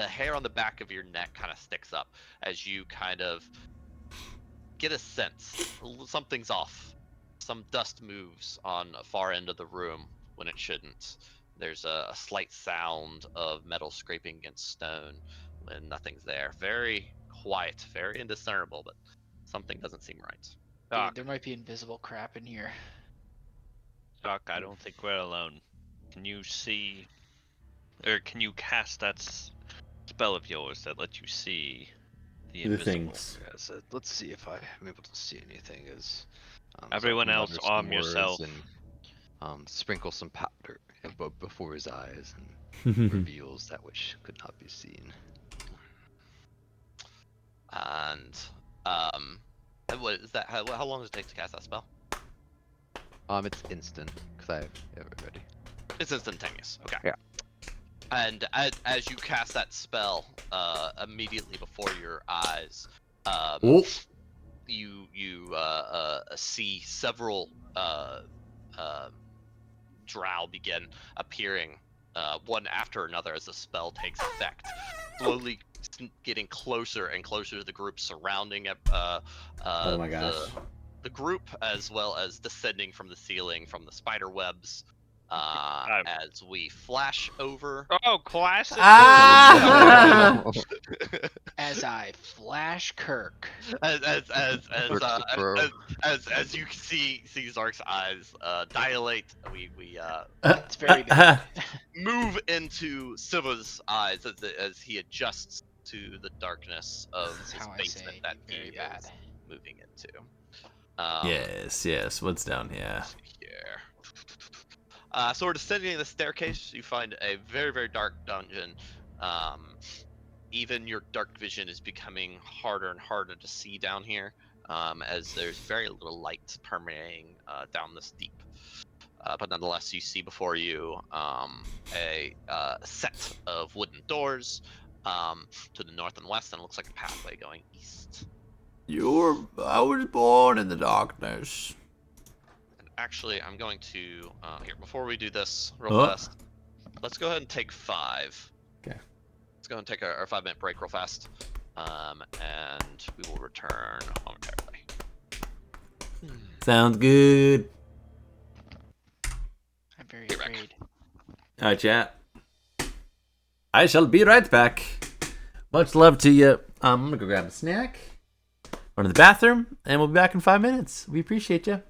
S3: hair on the back of your neck kind of sticks up as you kind of get a sense something's off. Some dust moves on a far end of the room when it shouldn't. There's a slight sound of metal scraping against stone when nothing's there. Very quiet, very indiscernible, but something doesn't seem right.
S4: Doc,
S2: Dude, there might be invisible crap in here.
S4: Doc, I don't think we're alone. Can you see or can you cast that spell of yours that lets you see the
S1: The
S4: invisible?
S1: things.
S8: Yeah, so let's see if I am able to see anything. As
S4: Everyone
S8: Zark
S4: else,
S8: mutters
S4: arm
S8: some words
S4: yourself.
S8: and sprinkle some powder before his eyes and reveals that which could not be seen.
S3: And what is that? How long does it take to cast that spell?
S8: It's instant because I have it ready.
S3: It's instantaneous. Okay.
S8: Yeah.
S3: And as you cast that spell, immediately before your eyes,
S1: Oh.
S3: you see several drow begin appearing, one after another as the spell takes effect, slowly getting closer and closer to the group surrounding
S1: Oh my gosh.
S3: the group, as well as descending from the ceiling from the spider webs. As we flash over.
S4: Oh, classic!
S1: Ah!
S2: As I flash Kirk.
S3: As
S8: Kirk the Crow.
S3: you see Zark's eyes dilate, we
S2: It's very bad.
S3: move into Silva's eyes as he adjusts to the darkness of
S2: That's
S3: this
S2: how I
S3: basement
S2: say
S3: that
S2: very
S3: he
S2: bad.
S3: is moving into.
S1: Yes. What's down here?
S3: Let's see here. So we're descending the staircase. You find a very, very dark dungeon. Even your dark vision is becoming harder and harder to see down here, as there's very little light permeating down this deep. But nonetheless, you see before you a set of wooden doors to the north and west, and it looks like a pathway going east.
S1: I was born in the darkness.
S3: And actually, I'm going to here before we do this real
S1: Oh.
S3: fast. Let's go ahead and take 5.
S1: Okay.
S3: Let's go and take our 5-minute break real fast, and we will return momentarily.
S1: Sounds good.
S2: I'm very
S3: Be back.
S2: afraid.
S1: Alright, chat. I shall be right back. Much love to you. I'm gonna go grab a snack, run to the bathroom, and we'll be back in 5 minutes. We appreciate you.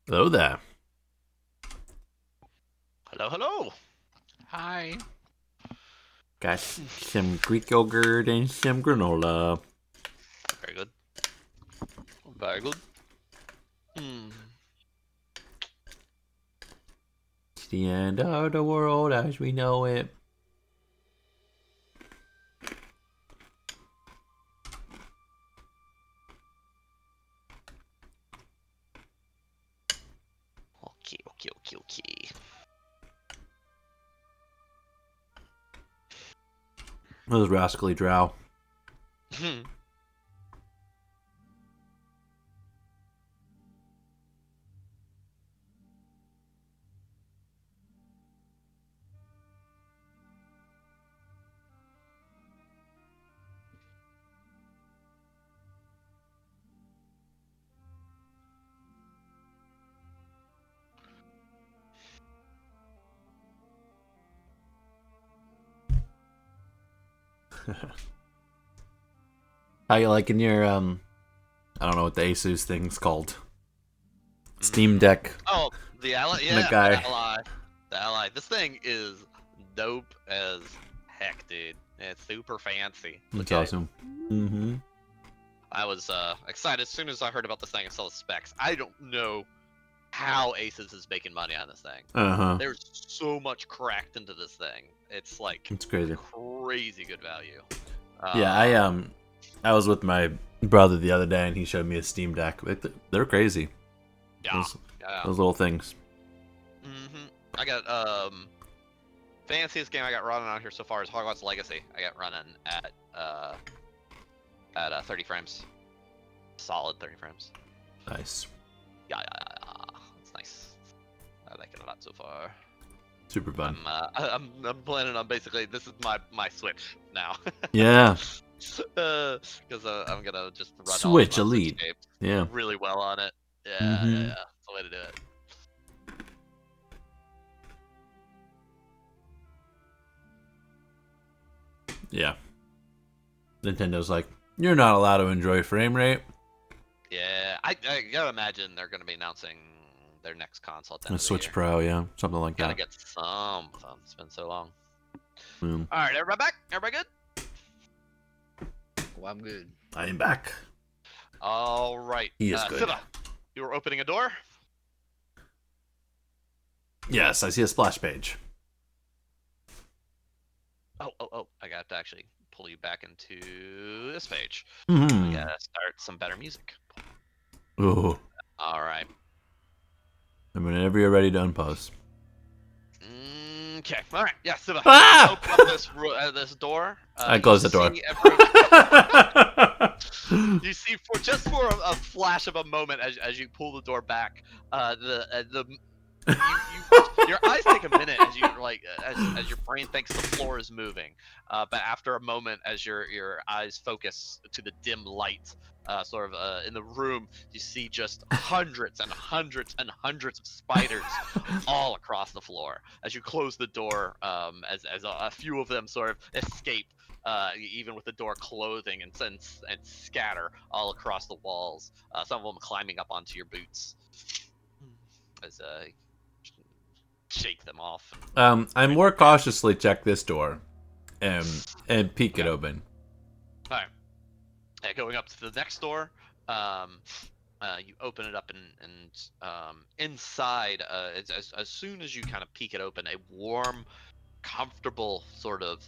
S1: Hello there.
S3: Hello, hello.
S2: Hi.
S1: Got some Greek yogurt and some granola.
S3: Very good. Very good. Hmm.
S1: It's the end of the world as we know it.
S3: Okay.
S1: Those rascally drow. How you liking your I don't know what the Asus thing's called. Steam Deck.
S3: Oh, the ally. Yeah,
S1: The guy.
S3: The ally. This thing is dope as heck, dude. It's super fancy.
S1: That's
S3: Look at it.
S1: awesome. Mm-hmm.
S3: I was excited as soon as I heard about this thing and saw the specs. I don't know how Asus is making money on this thing.
S1: Uh-huh.
S3: There's so much cracked into this thing. It's like
S1: It's crazy.
S3: crazy good value.
S1: Yeah, I was with my brother the other day and he showed me a Steam Deck. They're crazy.
S3: Yeah.
S1: Those little things.
S3: I got fanciest game I got running on here so far is Hogwarts Legacy. I got running at 30 frames. Solid 30 frames.
S1: Nice.
S3: Yeah. It's nice. I like it a lot so far.
S1: Super fun.
S3: I'm planning on basically this is my Switch now.
S1: Yeah.
S3: Because I'm gonna just run
S1: Switch
S3: all of my
S1: Elite.
S3: Switch games
S1: Yeah.
S3: really well on it. Yeah,
S1: Mhm.
S3: That's the way to do it.
S1: Yeah. Nintendo's like, you're not allowed to enjoy frame rate.
S3: Yeah, I gotta imagine they're gonna be announcing their next console. At the end
S1: A
S3: of the
S1: Switch
S3: year.
S1: Pro, yeah. Something like
S3: Gotta
S1: that.
S3: get some. It's been so long.
S1: Mm.
S3: All right, everybody back? Everybody good?
S5: Well, I'm good.
S1: I am back.
S3: All right.
S1: He is good.
S3: Siva, you were opening a door.
S1: Yes, I see a splash page.
S3: Oh! I got to actually pull you back into this page.
S1: Mm-hmm.
S3: We gotta start some better music.
S1: Ooh.
S3: All right.
S1: And whenever you're ready to unpause.
S3: Okay. All right. Yeah, Siva.
S1: Ah!
S3: Open up this door.
S1: I closed the door.
S3: You see, for a flash of a moment, as you pull the door back, your eyes take a minute as you as your brain thinks the floor is moving, but after a moment, as your eyes focus to the dim light, in the room, you see just hundreds and hundreds and hundreds of spiders all across the floor. As you close the door, as a few of them sort of escape. Even with the door closing and scatter all across the walls. Some of them climbing up onto your boots. As shake them off.
S1: I more cautiously check this door and peek it open.
S3: All right. Going up to the next door, you open it up and inside, as soon as you kind of peek it open, a warm, comfortable sort of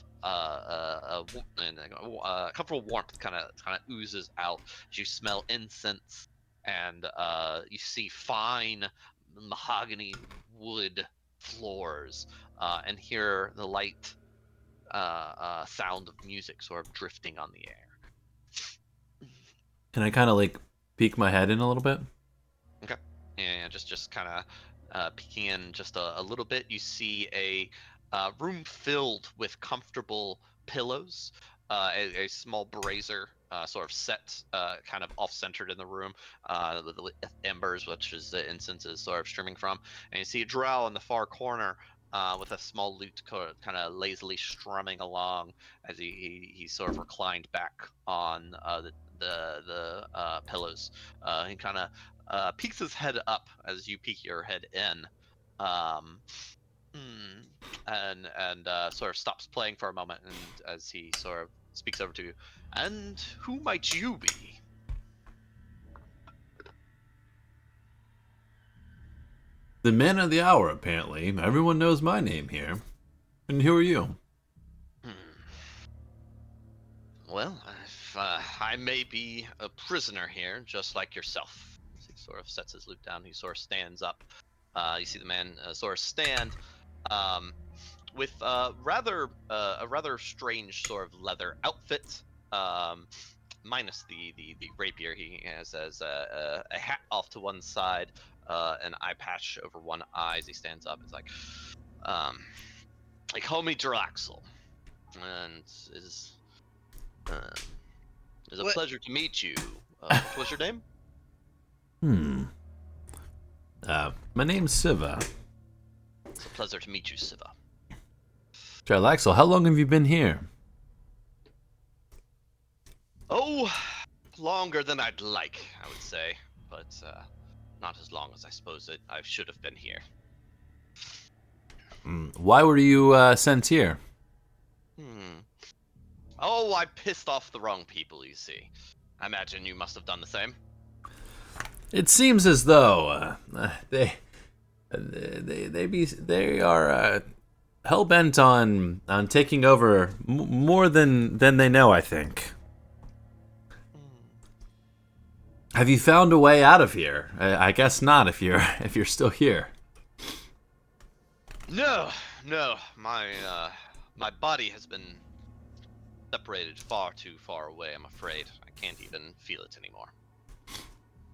S3: comfortable warmth kind of oozes out as you smell incense and you see fine mahogany wood floors and hear the light sound of music sort of drifting on the air.
S1: Can I kind of like peek my head in a little bit?
S3: Okay. And just kind of peeking in just a little bit, you see a room filled with comfortable pillows, a small brazier sort of set kind of off-centered in the room, the embers, which is the incense is sort of streaming from, and you see a drow in the far corner with a small lute kind of lazily strumming along as he sort of reclined back on the pillows. He kind of peeks his head up as you peek your head in, um, and sort of stops playing for a moment, and as he sort of speaks over to you, and who might you be?
S1: The man of the hour, apparently. Everyone knows my name here. And who are you?
S3: Well, I may be a prisoner here, just like yourself. He sort of sets his lute down. He sort of stands up. You see the man sort of stand, with a rather strange sort of leather outfit, minus the rapier. He has a hat off to one side, an eye patch over one eye as he stands up. It's like, they call me Draxel, and uh, it's a pleasure to meet you. What was your name?
S1: My name's Siva.
S3: It's a pleasure to meet you, Siva.
S1: Jarlaxle, how long have you been here?
S3: Oh, longer than I'd like, I would say, but not as long as I suppose I should have been here.
S1: Why were you sent here?
S3: Oh, I pissed off the wrong people, you see. I imagine you must have done the same.
S1: It seems as though they are hell bent on taking over more than they know, I think. Have you found a way out of here? I guess not. If you're still here.
S3: No. My body has been separated far too far away. I'm afraid I can't even feel it anymore.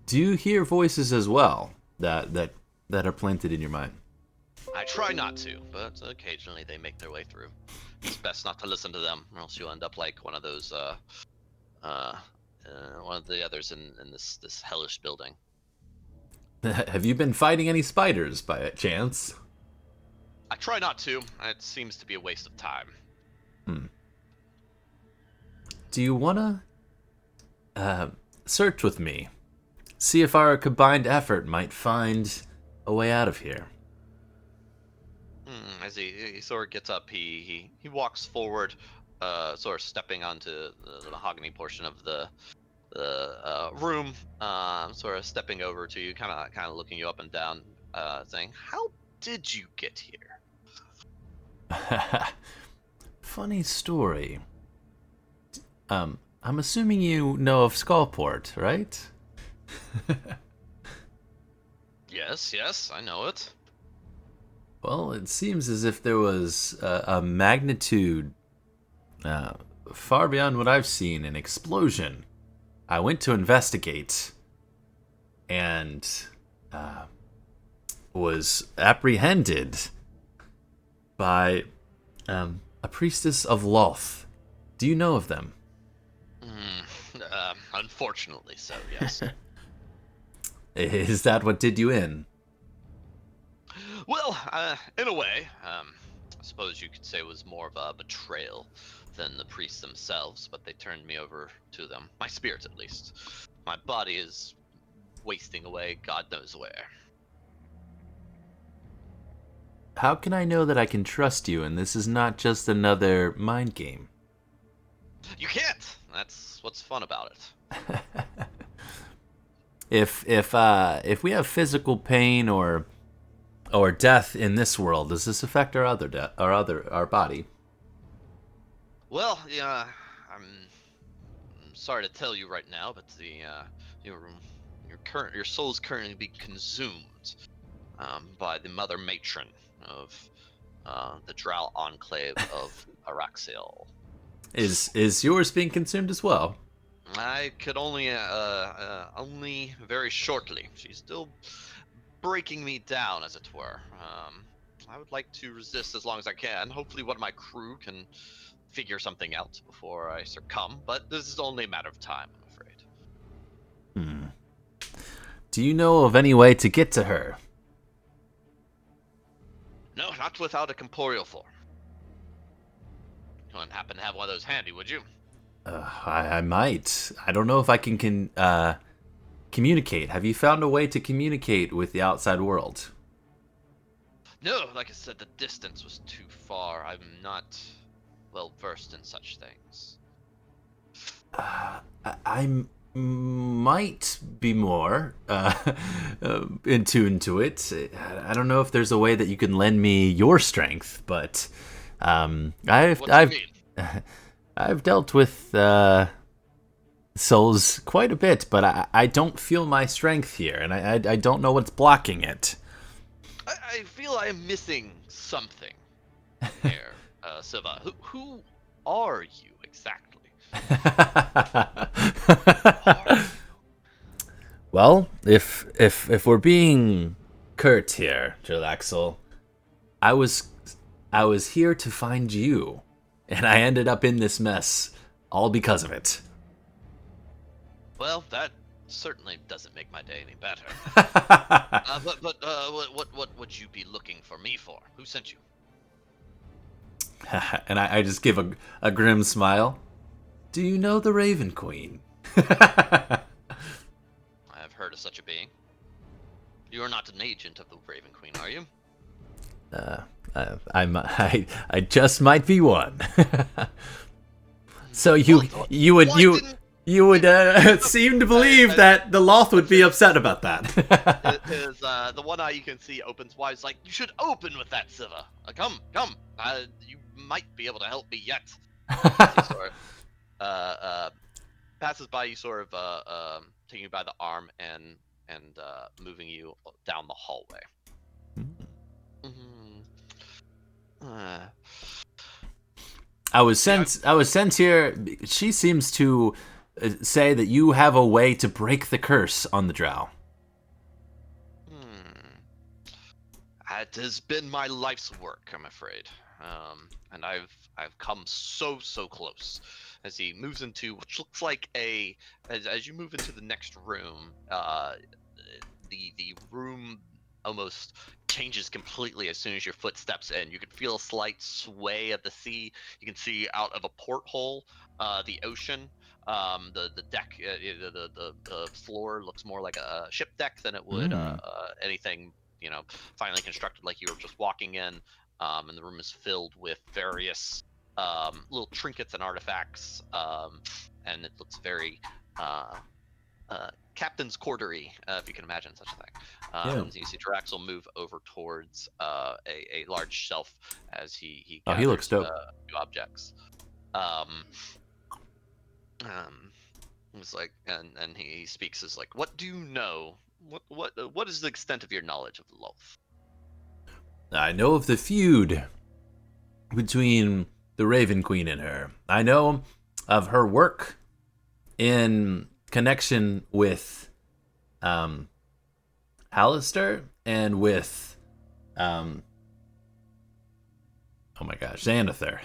S1: Do you hear voices as well that are planted in your mind?
S3: I try not to, but occasionally they make their way through. It's best not to listen to them, or else you'll end up like one of those one of the others in this hellish building.
S1: Have you been fighting any spiders by chance?
S3: I try not to. It seems to be a waste of time.
S1: Do you wanna search with me? See if our combined effort might find a way out of here.
S3: As he sort of gets up, he walks forward, sort of stepping onto the mahogany portion of the room, sort of stepping over to you, kind of looking you up and down, saying, "How did you get here?"
S1: Funny story. I'm assuming you know of Skullport, right?
S3: Yes, I know it.
S1: Well, it seems as if there was a magnitude far beyond what I've seen, an explosion. I went to investigate and was apprehended by a priestess of Loth. Do you know of them?
S3: Unfortunately so, yes.
S1: Is that what did you in?
S3: Well, in a way, I suppose you could say it was more of a betrayal than the priests themselves, but they turned me over to them. My spirit, at least. My body is wasting away God knows where.
S1: How can I know that I can trust you and this is not just another mind game?
S3: You can't! That's what's fun about it.
S1: If we have physical pain or death in this world, does this affect our body?
S3: Well, yeah, I'm sorry to tell you right now, but your soul is currently being consumed by the mother matron of the Drow enclave of Araxiel.
S1: Is yours being consumed as well?
S3: I could only very shortly. She's still breaking me down, as it were. I would like to resist as long as I can. Hopefully one of my crew can figure something out before I succumb, but this is only a matter of time, I'm afraid.
S1: Do you know of any way to get to her?
S3: No, not without a corporeal form. You wouldn't happen to have one of those handy, would you?
S1: I might. I don't know if I can communicate. Have you found a way to communicate with the outside world?
S3: No, like I said, the distance was too far. I'm not well versed in such things.
S1: I might be more in tune to it. I don't know if there's a way that you can lend me your strength, but I've I've dealt with souls quite a bit, but I don't feel my strength here, and I don't know what's blocking it.
S3: I feel I am missing something here, Siva. Who are you exactly?
S1: Well, if we're being curt here, Jillaxel, I was here to find you, and I ended up in this mess all because of it.
S3: Well, that certainly doesn't make my day any better. What would you be looking for me for? Who sent you?
S1: And I just give a grim smile. Do you know the Raven Queen?
S3: I have heard of such a being. You are not an agent of the Raven Queen, are you?
S1: I just might be one. So you would seem to believe that the Loth would be upset about that.
S3: His, the one eye you can see opens wide. It's like, you should open with that, Siva. Come. You might be able to help me yet. He sort of, passes by you, sort of taking you by the arm and moving you down the hallway.
S1: I was sent here. She seems to say that you have a way to break the curse on the Drow.
S3: It has been my life's work, I'm afraid, and I've come so close. As he moves into which looks like as you move into the next room, the room almost changes completely as soon as your foot steps in. You can feel a slight sway of the sea. You can see out of a porthole the ocean. The deck, the floor looks more like a ship deck than it would anything finally constructed like you were just walking in. And the room is filled with various little trinkets and artifacts, and it looks very captain's quartery, if you can imagine such a thing. You see Draxel move over towards a large shelf as he gathers
S1: he looks dope.
S3: New objects. It's like, and he speaks as like, what do you know? What is the extent of your knowledge of Loth?
S1: I know of the feud between the Raven Queen and her. I know of her work in connection with Hallister and with oh my gosh, Xanather.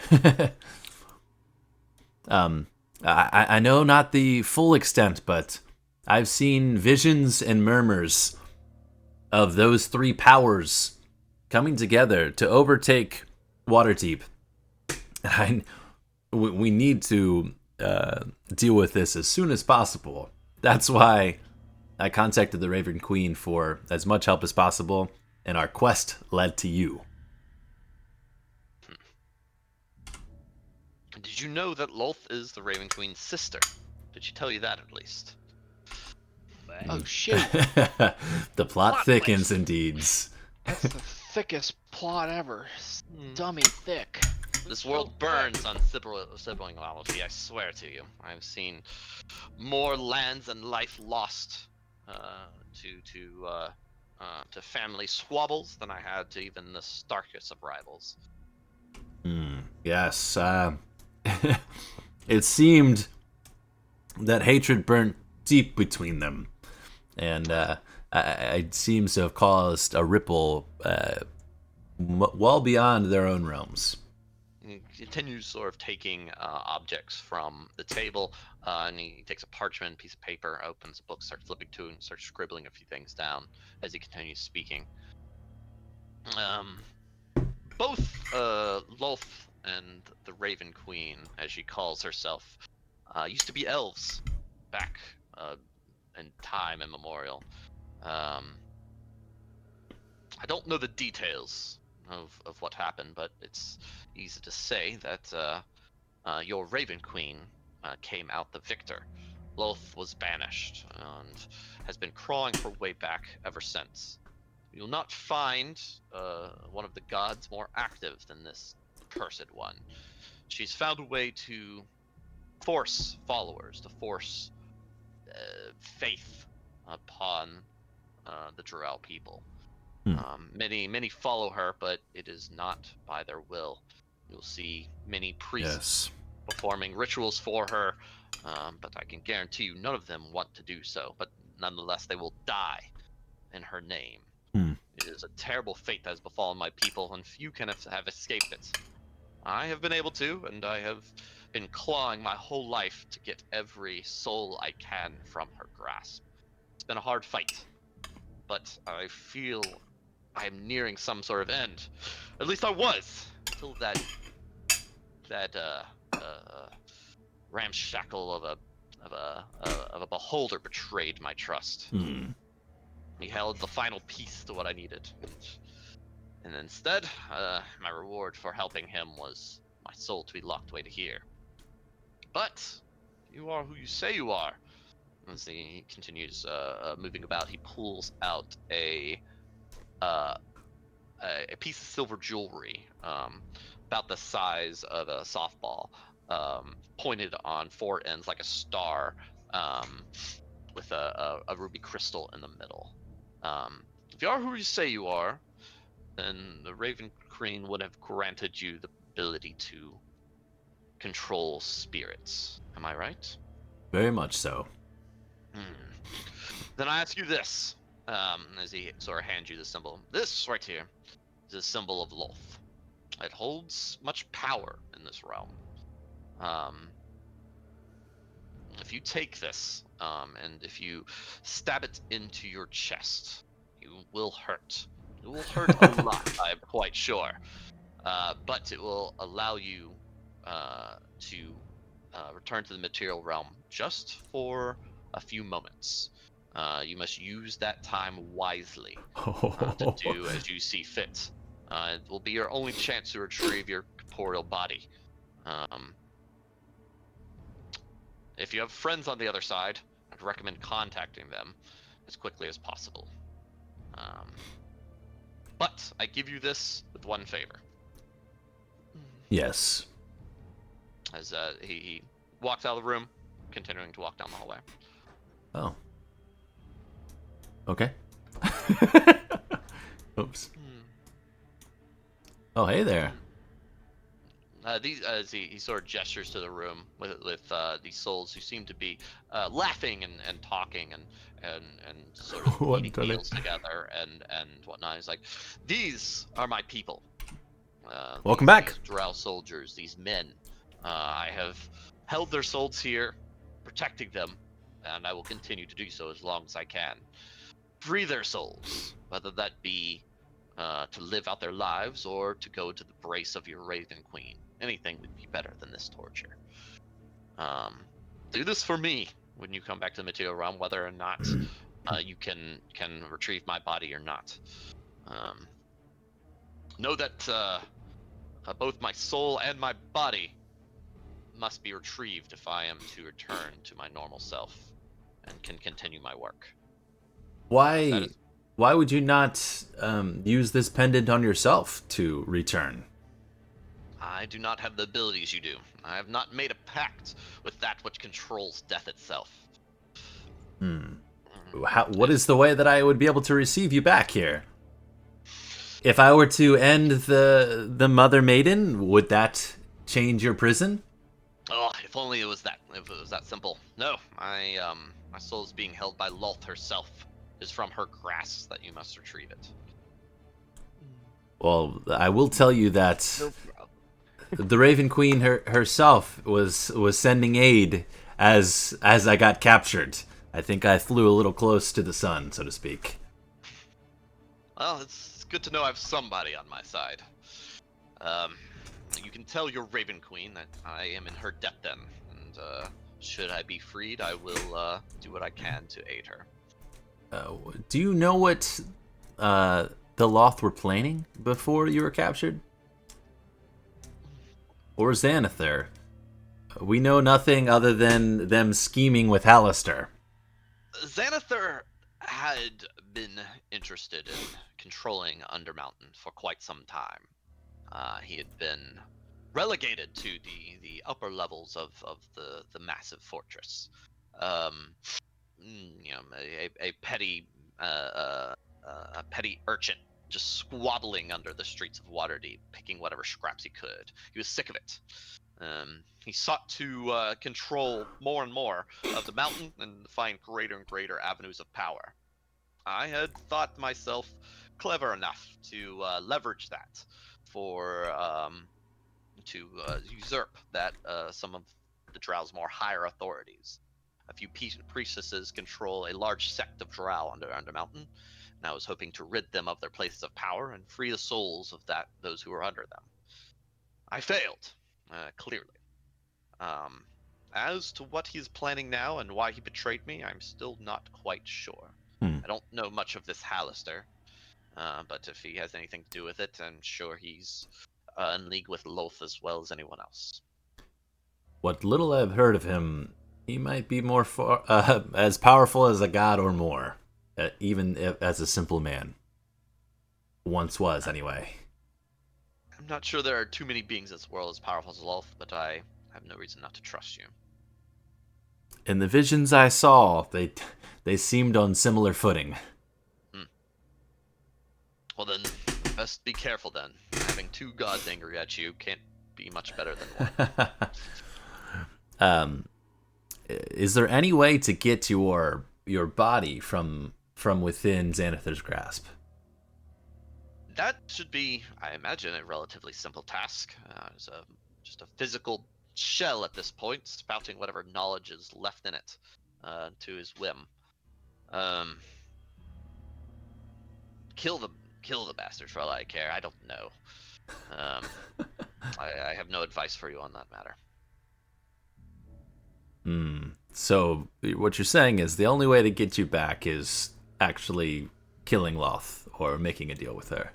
S1: I know not the full extent, but I've seen visions and murmurs of those three powers coming together to overtake Waterdeep. We need to deal with this as soon as possible. That's why I contacted the Raven Queen for as much help as possible, and our quest led to you.
S3: Did you know that Loth is the Raven Queen's sister? Did she tell you that at least?
S2: Oh shit!
S1: The plot thickens, indeed.
S2: That's the thickest plot ever. Dummy thick.
S3: This world burns on sibling loyalty, I swear to you. I've seen more lands and life lost to family squabbles than I had to even the starkest of rivals.
S1: Yes, it seemed that hatred burnt deep between them, and it seems to have caused a ripple well beyond their own realms.
S3: He continues sort of taking objects from the table, and he takes a parchment, piece of paper, opens a book, starts flipping to it, and starts scribbling a few things down as he continues speaking. both Lolth and the Raven Queen, as she calls herself, used to be elves back in time immemorial. I don't know the details of what happened, but it's easy to say that your Raven Queen came out the victor. Lolth was banished and has been clawing her way back ever since. You'll not find one of the gods more active than this cursed one. She's found a way to force followers, to force faith upon the Drow people. Many follow her, but it is not by their will. You'll see many priests performing rituals for her, but I can guarantee you none of them want to do so. But nonetheless, they will die in her name. It is a terrible fate that has befallen my people, and few can have escaped it. I have been able to, and I have been clawing my whole life to get every soul I can from her grasp. It's been a hard fight, but I feel I am nearing some sort of end. At least I was, until that ramshackle of a beholder betrayed my trust. He held the final piece to what I needed, and instead, my reward for helping him was my soul to be locked away to here. But you are who you say you are. As he continues moving about, he pulls out a piece of silver jewelry, about the size of a softball, pointed on four ends like a star, with a ruby crystal in the middle. If you are who you say you are, then the Raven Queen would have granted you the ability to control spirits. Am I right?
S1: Very much so.
S3: Then I ask you this, as he sort of hands you the symbol. This right here is a symbol of Lolth. It holds much power in this realm. If you take this, and if you stab it into your chest, you will hurt. It will hurt a lot, I'm quite sure. But it will allow you to return to the material realm just for a few moments. You must use that time wisely to do as you see fit. It will be your only chance to retrieve your corporeal body. If you have friends on the other side, I'd recommend contacting them as quickly as possible. But I give you this with one favor.
S1: Yes.
S3: As he walks out of the room, continuing to walk down the hallway.
S1: Oh. Okay. Oops. Oh, hey there.
S3: As he sort of gestures to the room with these souls who seem to be laughing and talking and sort of eating meals together and whatnot. He's like, these are my people.
S1: Welcome back.
S3: These Drow soldiers, these men. I have held their souls here, protecting them, and I will continue to do so as long as I can. Free their souls, whether that be to live out their lives or to go to the brace of your Raven Queen. Anything would be better than this torture. Do this for me when you come back to the material realm, whether or not you can retrieve my body or not. Know that both my soul and my body must be retrieved if I am to return to my normal self and can continue my work.
S1: Why would you not use this pendant on yourself to return?
S3: I do not have the abilities you do. I have not made a pact with that which controls death itself.
S1: What is the way that I would be able to receive you back here? If I were to end the Mother Maiden, would that change your prison?
S3: Oh, if only it was that simple. No, my soul is being held by Lolth herself. It is from her grasp that you must retrieve it.
S1: Well, I will tell you that the Raven Queen herself was sending aid as I got captured. I think I flew a little close to the sun, so to speak.
S3: Well, it's good to know I have somebody on my side. You can tell your Raven Queen that I am in her debt then, and should I be freed, I will do what I can to aid her.
S1: Do you know what the Loth were planning before you were captured? Or Xanathar? We know nothing other than them scheming with Hallister.
S3: Xanathar had been interested in controlling Undermountain for quite some time. He had been relegated to the upper levels of the massive fortress. A petty a petty urchin just squabbling under the streets of Waterdeep, picking whatever scraps he could. He was sick of it. He sought to control more and more of the mountain and find greater and greater avenues of power. I had thought myself clever enough to leverage that for to usurp that some of the Drow's more higher authorities. A few priestesses control a large sect of Drow under Undermountain, and I was hoping to rid them of their places of power and free the souls of those who were under them. I failed, clearly. As to what he's planning now and why he betrayed me, I'm still not quite sure. I don't know much of this Hallister, but if he has anything to do with it, I'm sure he's in league with Loth as well as anyone else.
S1: What little I've heard of him, he might be more as powerful as a god or more, even as a simple man. Once was, anyway.
S3: I'm not sure there are too many beings in this world as powerful as Loth, but I have no reason not to trust you.
S1: In the visions I saw, they seemed on similar footing.
S3: Well then, best be careful then. Having two gods angry at you can't be much better than one.
S1: Is there any way to get your body from within Xanathar's grasp?
S3: That should be, I imagine, a relatively simple task. It's just a physical shell at this point, spouting whatever knowledge is left in it to his whim. Kill the bastard for all I care. I don't know. I have no advice for you on that matter.
S1: So what you're saying is the only way to get you back is actually killing Loth or making a deal with her.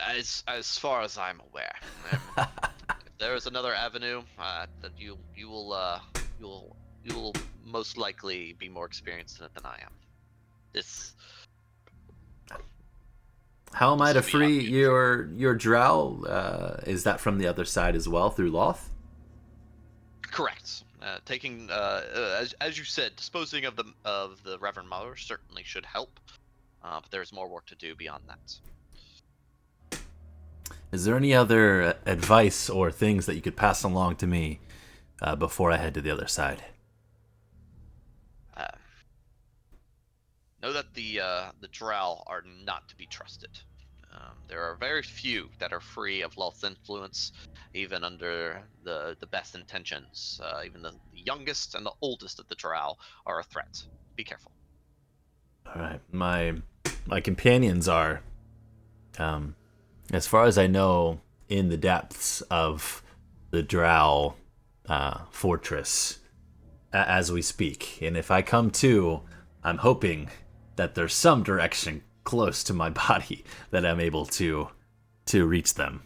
S3: As far as I'm aware, if there is another avenue, that you will most likely be more experienced in it than I am.
S1: How am I to free your drow? Is that from the other side as well, through Loth?
S3: Correct. Taking, as you said, disposing of the Reverend Mother certainly should help, but there's more work to do beyond that.
S1: Is there any other advice or things that you could pass along to me before I head to the other side?
S3: Know that the Drow are not to be trusted. There are very few that are free of Loth's influence, even under the best intentions. Even the youngest and the oldest of the Drow are a threat. Be careful.
S1: All right, my companions are, as far as I know, in the depths of the Drow fortress as we speak. And if I come to, I'm hoping that there's some direction close to my body that I'm able to reach them.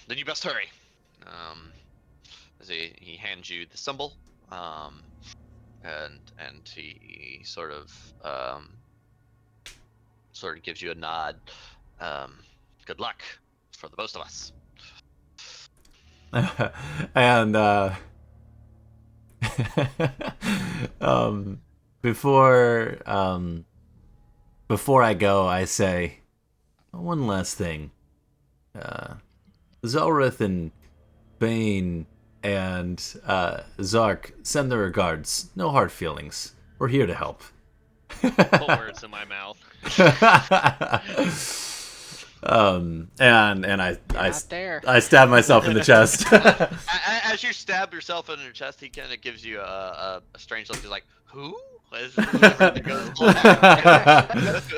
S3: Then you best hurry. As he hands you the symbol, and he sort of gives you a nod. Good luck for the both of us.
S1: And before I go, I say one last thing. Zelrith and Bane and Zark send their regards. No hard feelings. We're here to help.
S4: Put words in my mouth.
S1: And I stab myself in the chest.
S3: As you stab yourself in your chest, he kind of gives you a strange look. He's like, "Who?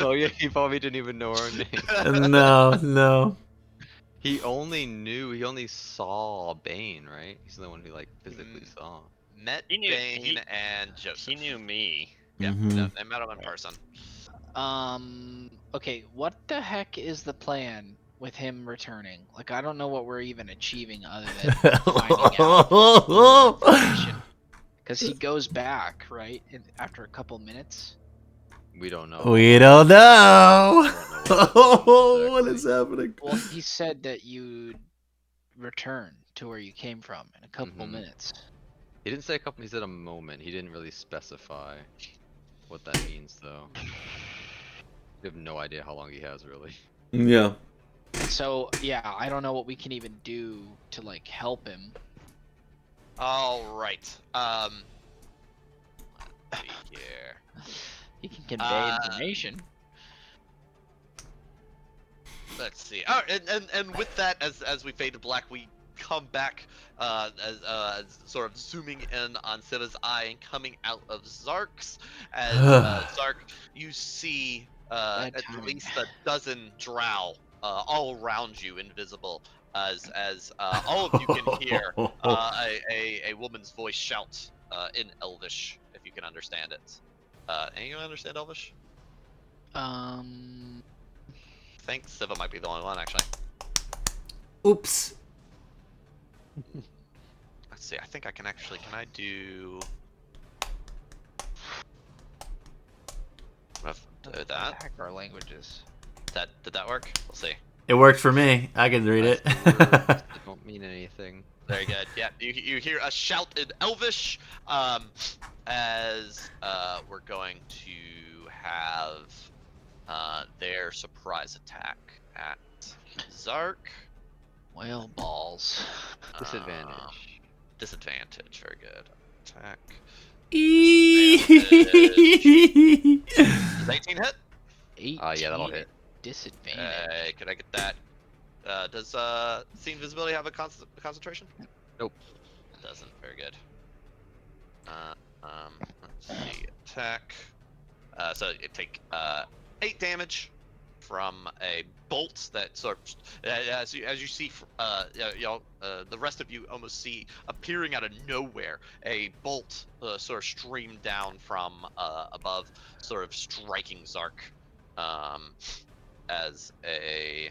S5: Oh yeah, he probably didn't even know our name.
S1: No.
S5: He only saw Bane, right? He's the one who like physically saw.
S3: Met
S4: He knew-
S3: Bane
S4: he-
S3: and Joseph.
S4: He knew me.
S3: Yeah,
S1: Mhm.
S3: no, they met him in person.
S2: Okay, what the heck is the plan with him returning? Like, I don't know what we're even achieving other than finding out more information. Because he goes back, right? After a couple minutes.
S5: We don't know.
S1: We don't know.
S5: We don't know
S1: What
S5: exactly.
S1: is happening?
S2: Well, he said that you'd return to where you came from in a couple
S5: Mhm.
S2: minutes.
S5: He didn't say a couple. He said a moment. He didn't really specify what that means, though. We have no idea how long he has, really.
S1: Yeah.
S2: So, yeah, I don't know what we can even do to, like, help him.
S3: All right. Let's see here.
S2: He can convey information.
S3: Let's see. Oh, and with that, as we fade to black, we come back as sort of zooming in on Siva's eye and coming out of Zark's. As Zark, you see
S2: Bad
S3: at
S2: timing.
S3: least a dozen drow all around you, invisible. As all of you can hear a woman's voice shout in Elvish, if you can understand it. Anyone understand Elvish? I think Siva might be the only one, actually.
S1: Oops.
S3: Let's see. I think I can actually. Can I do? Do that.
S2: Heck, our languages.
S3: Did that work? We'll see.
S1: It worked for me. I can read it.
S5: They don't mean anything.
S3: Very good. Yeah, you hear a shout in Elvish, as we're going to have their surprise attack at Zark.
S2: Well, balls.
S5: Disadvantage.
S3: Disadvantage. Very good. Attack. Does 18 hit?
S2: 18
S5: Yeah, that'll hit.
S2: disadvantage.
S3: Could I get that? Does see invisibility have a concentration?
S5: Nope.
S3: It doesn't. Very good. Let's see. Attack. So it take 8 damage from a bolt that sort of, as you see, the rest of you almost see appearing out of nowhere a bolt sort of stream down from above, sort of striking Zark, as a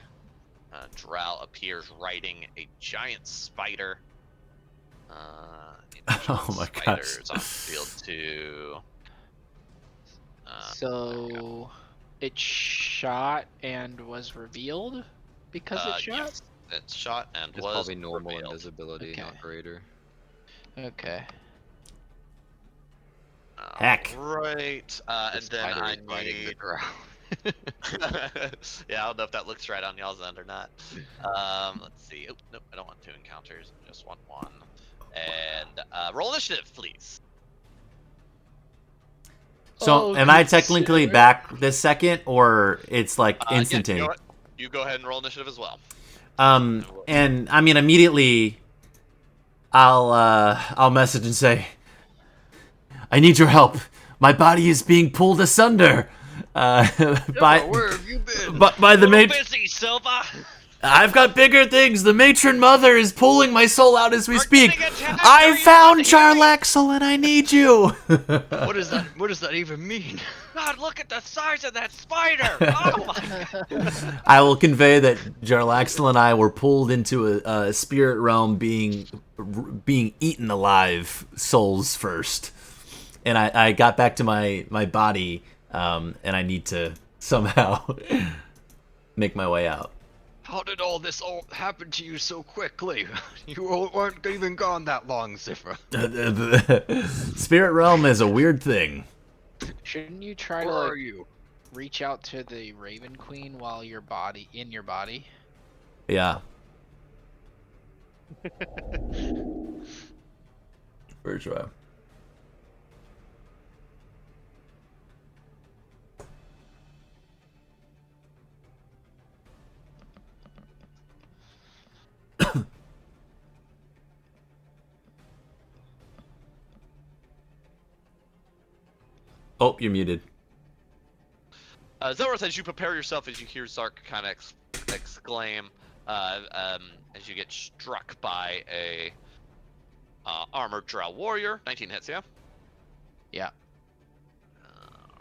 S3: drow appears riding a giant spider.
S1: Oh my gosh.
S3: Spiders on field 2.
S2: So it shot and was revealed because it shot?
S3: Yes, it shot and
S5: It's
S3: was
S5: probably normal
S3: revealed.
S5: invisibility,
S2: Okay.
S5: not greater.
S2: Okay.
S1: Heck.
S3: Right. And
S5: The
S3: then
S5: spider
S3: I
S5: is riding the
S3: need.
S5: drow.
S3: Yeah, I don't know if that looks right on y'all's end or not. Let's see. Oh, nope, I don't want 2 encounters. I just want 1. And roll initiative, please.
S1: So,
S2: Oh,
S1: am I
S2: good
S1: technically
S2: sir.
S1: back this second, or it's like
S3: Yeah,
S1: instantaneous?
S3: you go ahead and roll initiative as well.
S1: And I mean, immediately, I'll message and say, "I need your help. My body is being pulled asunder." By
S5: Where have you been?
S1: by the matron.
S4: Busy, Silva.
S1: I've got bigger things. The matron mother is pulling my soul out as we
S4: We're
S1: speak.
S4: getting attacked.
S1: I
S4: Are you
S1: found
S4: not hearing?
S1: Charlaxle and I need you.
S5: What does that even mean?
S4: God, look at the size of that spider. Oh my God.
S1: I will convey that Jarlaxle and I were pulled into a spirit realm, being eaten alive, souls first, and I got back to my body, and I need to somehow make my way out.
S5: How did all this happen to you so quickly? You weren't even gone that long, Zifra.
S1: Spirit realm is a weird thing.
S2: Shouldn't you try
S5: Where
S2: to
S5: are
S2: like,
S5: you?
S2: reach out to the Raven Queen while your body in your body?
S1: Yeah. For sure. Oh, you're muted.
S3: Zelrith, as you prepare yourself, as you hear Zark kind of exclaim, as you get struck by a armored drow warrior. 19 hits, yeah?
S2: Yeah.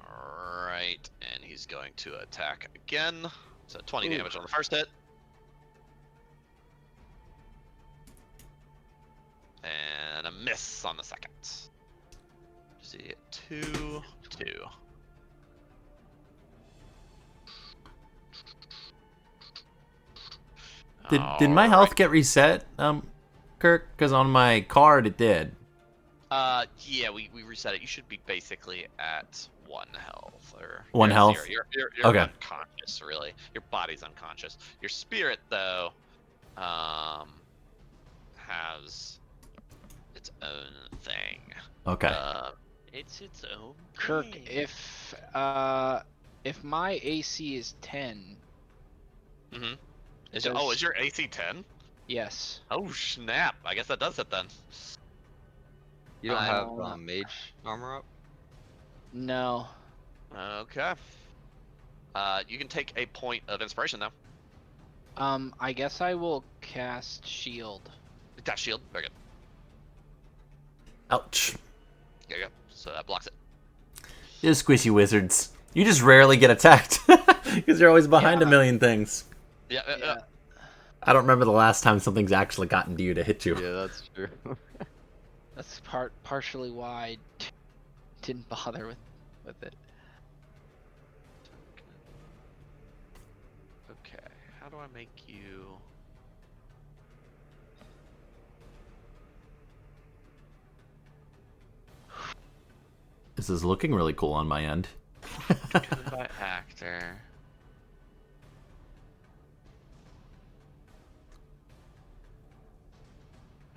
S3: Alright, and he's going to attack again. So 20
S2: Ooh.
S3: damage on the first hit. And a miss on the second. See, 2, 2.
S1: Did my health get reset, Kirk? Because on my card it did.
S3: Yeah, we reset it. You should be basically at 1 health or
S1: 1
S3: you're at
S1: health?
S3: 0. You're
S1: Okay.
S3: unconscious, really. Your body's unconscious. Your spirit, though, has its own thing.
S1: Okay.
S4: It's its own.
S2: Kirk,
S4: thing.
S2: if my AC is 10,
S3: Mm-hmm.
S2: does-
S3: Is your AC 10?
S2: yes.
S3: Oh snap! I guess that does it then.
S5: You don't
S3: I
S5: have
S2: don't-
S5: mage armor up?
S2: No.
S3: Okay. You can take a point of inspiration though.
S2: I guess I will cast shield.
S3: Got shield. Very good.
S1: Ouch.
S3: There you go. So that blocks it.
S1: You squishy wizards. You just rarely get attacked because you're always behind a
S2: Yeah.
S1: million things.
S3: Yeah.
S2: Yeah.
S1: I don't remember the last time something's actually gotten to you to hit you.
S5: Yeah, that's true.
S2: That's partially why I didn't bother with it.
S3: Okay. How do I make you?
S1: This is looking really cool on my end.
S3: By actor.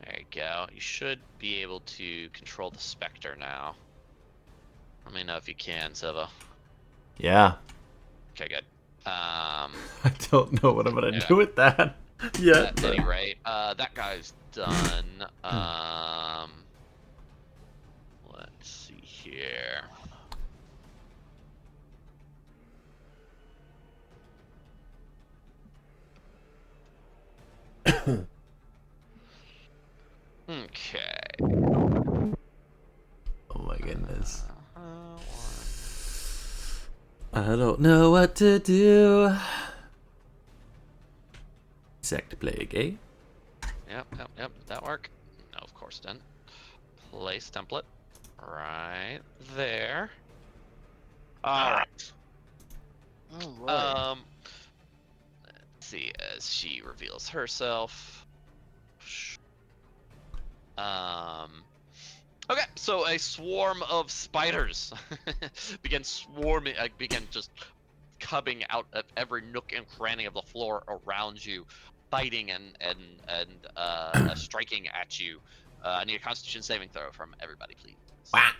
S3: There you go. You should be able to control the specter now. Let me know if you can, Silva.
S1: Yeah.
S3: Okay, good.
S1: I don't know what I'm gonna
S3: Yeah.
S1: do with that yet.
S3: At any rate, that guy's done. Let's see here. Okay.
S1: Oh my goodness.
S3: Uh,
S1: I don't know what to do. Sec to play a game.
S3: Yep. That work? No, of course it didn't. Place template. Right there. Alright.
S2: Oh boy.
S3: Let's see, as she reveals herself. Okay, so a swarm of spiders began swarming, began just cubbing out of every nook and cranny of the floor around you, biting and striking at you. I need a Constitution saving throw from everybody, please.
S1: Wah.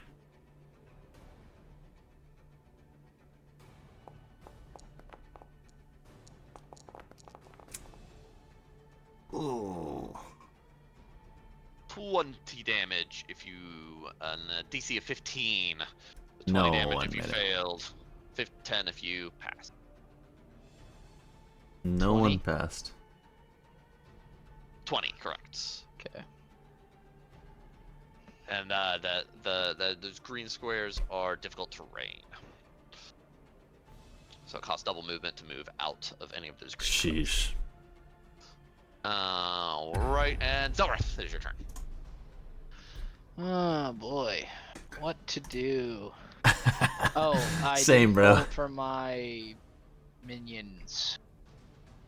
S1: Ooh.
S3: 20 damage if you DC of 15. 20
S1: No,
S3: damage
S1: one
S3: if you
S1: minute.
S3: failed. 10 if you passed.
S1: No
S2: 20?
S1: one passed.
S3: 20, correct.
S2: Okay.
S3: And those green squares are difficult terrain. So it costs double movement to move out of any of those green squares.
S1: Sheesh.
S3: Alright, and Zelrith, it is your turn.
S2: Oh boy, what to do? Oh, I
S1: Same,
S2: didn't
S1: bro.
S2: vote for my minions.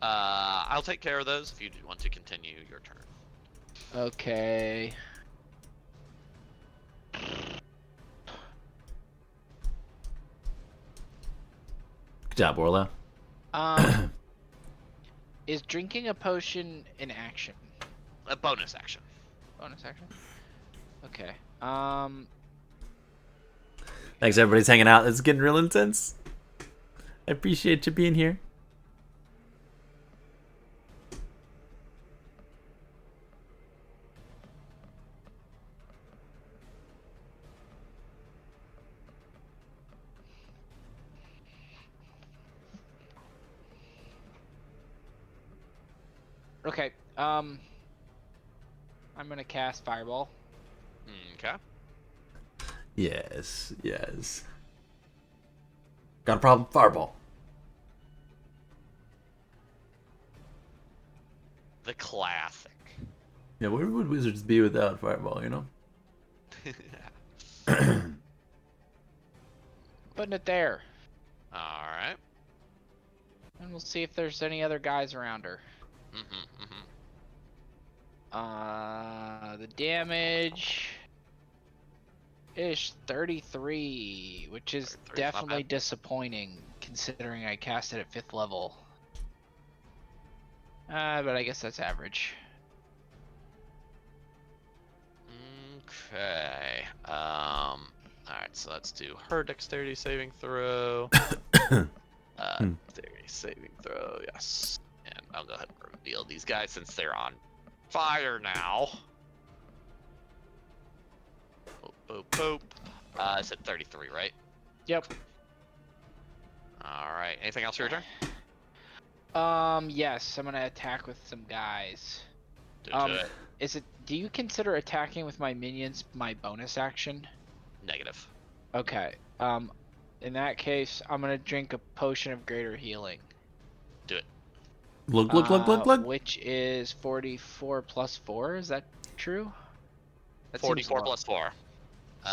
S3: I'll take care of those if you want to continue your turn.
S2: Okay.
S1: Good job, Orla.
S2: Is drinking a potion an action?
S3: A bonus action.
S2: Bonus action? Okay.
S1: Thanks, everybody's hanging out. It's getting real intense. I appreciate you being here.
S2: Okay. I'm gonna cast Fireball.
S3: Okay.
S1: Yes, yes. Got a problem? Fireball.
S3: The classic.
S1: Yeah, where would wizards be without fireball, you know?
S2: Putting it there.
S3: All right.
S2: And we'll see if there's any other guys around her.
S3: Mm-hmm,
S2: The damage is 33, which is
S3: 33 's not
S2: definitely
S3: bad.
S2: disappointing considering I cast it at 5th level. But I guess that's average.
S3: Okay. All right. So let's do her dexterity saving throw. Dexterity saving throw. Yes. And I'll go ahead and reveal these guys since they're on fire now. Boop, boop, boop. I said 33, right?
S2: Yep.
S3: All right. Anything else for your turn?
S2: Yes, I'm gonna attack with some guys.
S3: Do it.
S2: Do you consider attacking with my minions my bonus action?
S3: Negative.
S2: Okay. In that case, I'm gonna drink a potion of greater healing.
S3: Do it.
S1: Look.
S2: Which is 44 plus 4, is that true? That
S3: 44
S2: seems
S3: plus 4.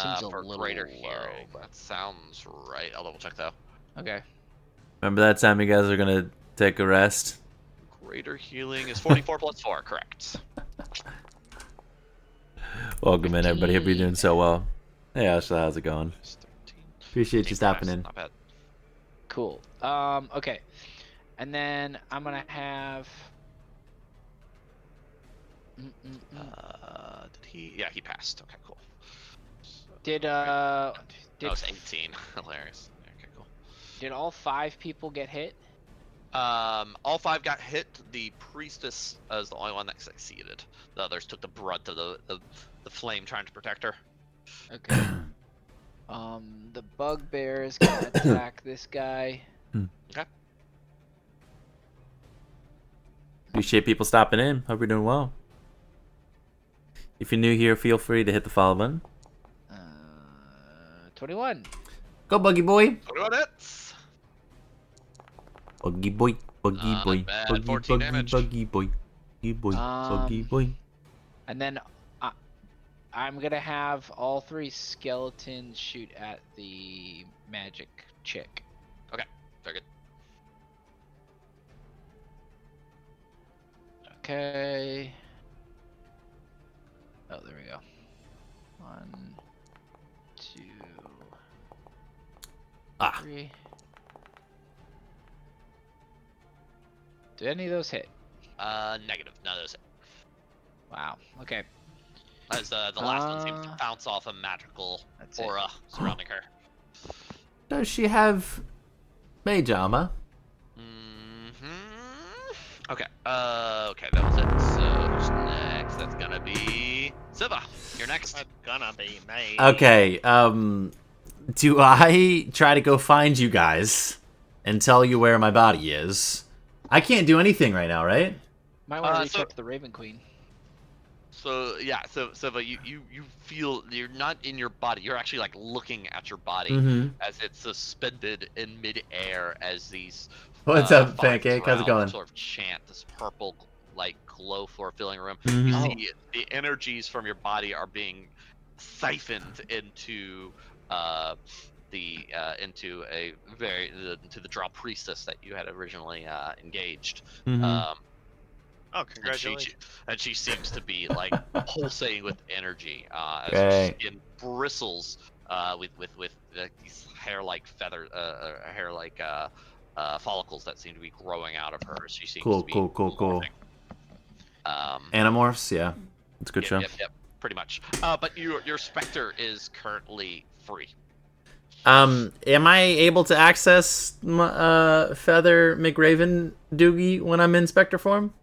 S2: Seems a
S3: For
S2: little
S3: greater
S2: low,
S3: hearing.
S2: but-
S3: That sounds right. I'll double check though.
S2: Okay.
S1: Remember that time you guys are gonna take a rest?
S3: Greater healing is 44 plus 4, correct.
S1: Welcome in, everybody. Hope you're doing
S2: 15.
S1: so well. Hey, Ashley, how's it going?
S3: It's 13.
S1: Appreciate you stopping in.
S3: Not bad.
S2: Cool. Okay. And then I'm gonna have.
S3: Did he? Yeah, he passed. Okay, cool.
S2: Did
S3: Oh, it's 18. Hilarious. Okay, cool.
S2: Did all 5 people get hit?
S3: All 5 got hit. The priestess is the only one that succeeded. The others took the brunt of the flame trying to protect her.
S2: Okay. The bugbear is gonna attack this guy.
S3: Okay.
S1: Appreciate people stopping in. Hope you're doing well. If you're new here, feel free to hit the follow button.
S2: 21.
S1: Go, Buggy Boy.
S3: What about it?
S1: Buggy Boy. Buggy
S3: Not
S1: Boy.
S3: bad.
S1: Buggy,
S3: 14
S1: buggy,
S3: damage.
S1: buggy boy. Buggy Boy. Buggy Boy.
S2: And then I'm gonna have all 3 skeletons shoot at the magic chick.
S3: Okay, very good.
S2: Okay. Oh, there we go. 1, 2,
S1: Ah.
S2: 3. Did any of those hit?
S3: Negative. None of those.
S2: Wow. Okay.
S3: As the last one seems to bounce off a magical
S2: That's it.
S3: aura surrounding her.
S1: Does she have mage armor?
S3: Okay. Okay, that was it. So who's next? That's gonna be Siva. You're next.
S4: That's gonna be me.
S1: Okay, do I try to go find you guys and tell you where my body is? I can't do anything right now, right?
S2: Might want to reach
S3: so-
S2: up to the Raven Queen.
S3: So yeah, so Siva, you feel you're not in your body. You're actually like looking at your body
S1: Mm-hmm.
S3: as it's suspended in midair as these.
S1: What's up,
S3: 5
S1: Pancake? How's it
S3: drowned
S1: going?
S3: Sort of chant this purple like glow floor filling room.
S1: Mhm.
S3: You
S2: Oh.
S3: see the energies from your body are being siphoned into into the draw priestess that you had originally engaged.
S1: Mhm.
S4: Oh,
S3: And
S4: congratulations.
S3: she seems to be like pulsating with energy as her
S1: Great.
S3: skin bristles with these hair-like follicles that seem to be growing out of her. She seems
S1: Cool,
S3: to be
S1: cool.
S3: morphing.
S1: Animorphs, yeah. It's a good show.
S3: Yep, pretty much. But your specter is currently free.
S1: Am I able to access my, Feather McRaven Doogie when I'm in Spectre form?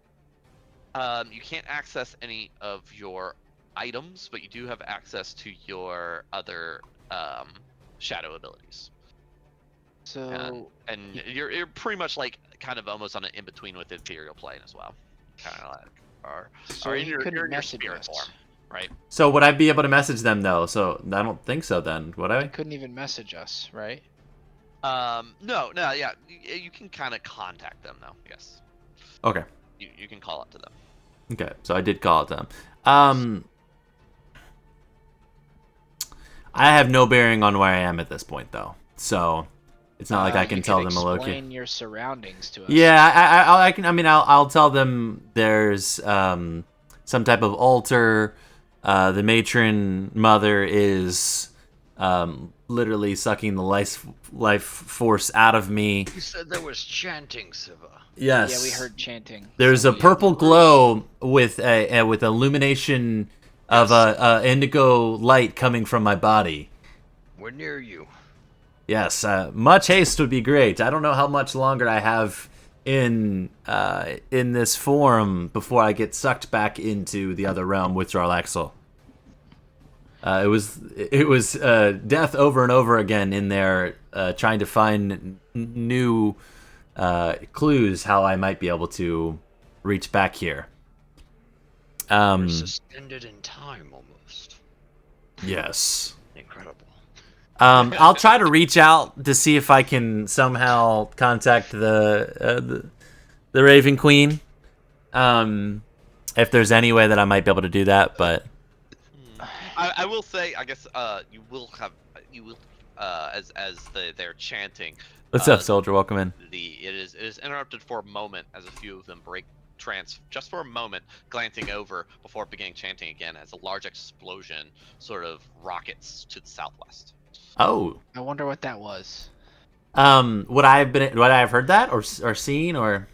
S3: You can't access any of your items, but you do have access to your other shadow abilities.
S2: So
S3: And you're pretty much like kind of almost on an in between with Imperial Plane as well. kind of like are
S2: So
S3: in
S2: he
S3: your,
S2: couldn't
S3: you're in your
S2: message
S3: spirit
S2: us.
S3: form, right?
S1: So would I be able to message them though? So I don't think so. Then would
S2: He
S1: I?
S2: couldn't even message us, right?
S3: No, yeah, you can kind of contact them though. Yes,
S1: Okay.
S3: you can call up to them.
S1: Okay. So I did call it them. I have no bearing on where I am at this point though. So it's not like I can tell them a location.
S2: Explain your surroundings to us.
S1: Yeah, I can. I mean, I'll tell them there's some type of altar. The matron mother is literally sucking the life force out of me.
S8: You said there was chanting, Siva.
S1: Yes.
S2: Yeah, we heard chanting.
S1: There's
S2: So
S1: a
S2: we have
S1: purple
S2: the
S1: glow with illumination of a indigo light coming from my body.
S8: We're near you.
S1: Yes, much haste would be great. I don't know how much longer I have in this form before I get sucked back into the other realm with Jarlaxle. It was death over and over again in there, trying to find new clues how I might be able to reach back here.
S8: We're suspended in time almost.
S1: Yes.
S8: Incredible.
S1: I'll try to reach out to see if I can somehow contact the Raven Queen. If there's any way that I might be able to do that, but
S3: I will say, I guess you will as they're chanting.
S1: What's up, soldier? Welcome in.
S3: It is interrupted for a moment as a few of them break trance just for a moment, glancing over before beginning chanting again as a large explosion sort of rockets to the southwest.
S1: Oh.
S2: I wonder what that was.
S1: Would I have heard that or seen or?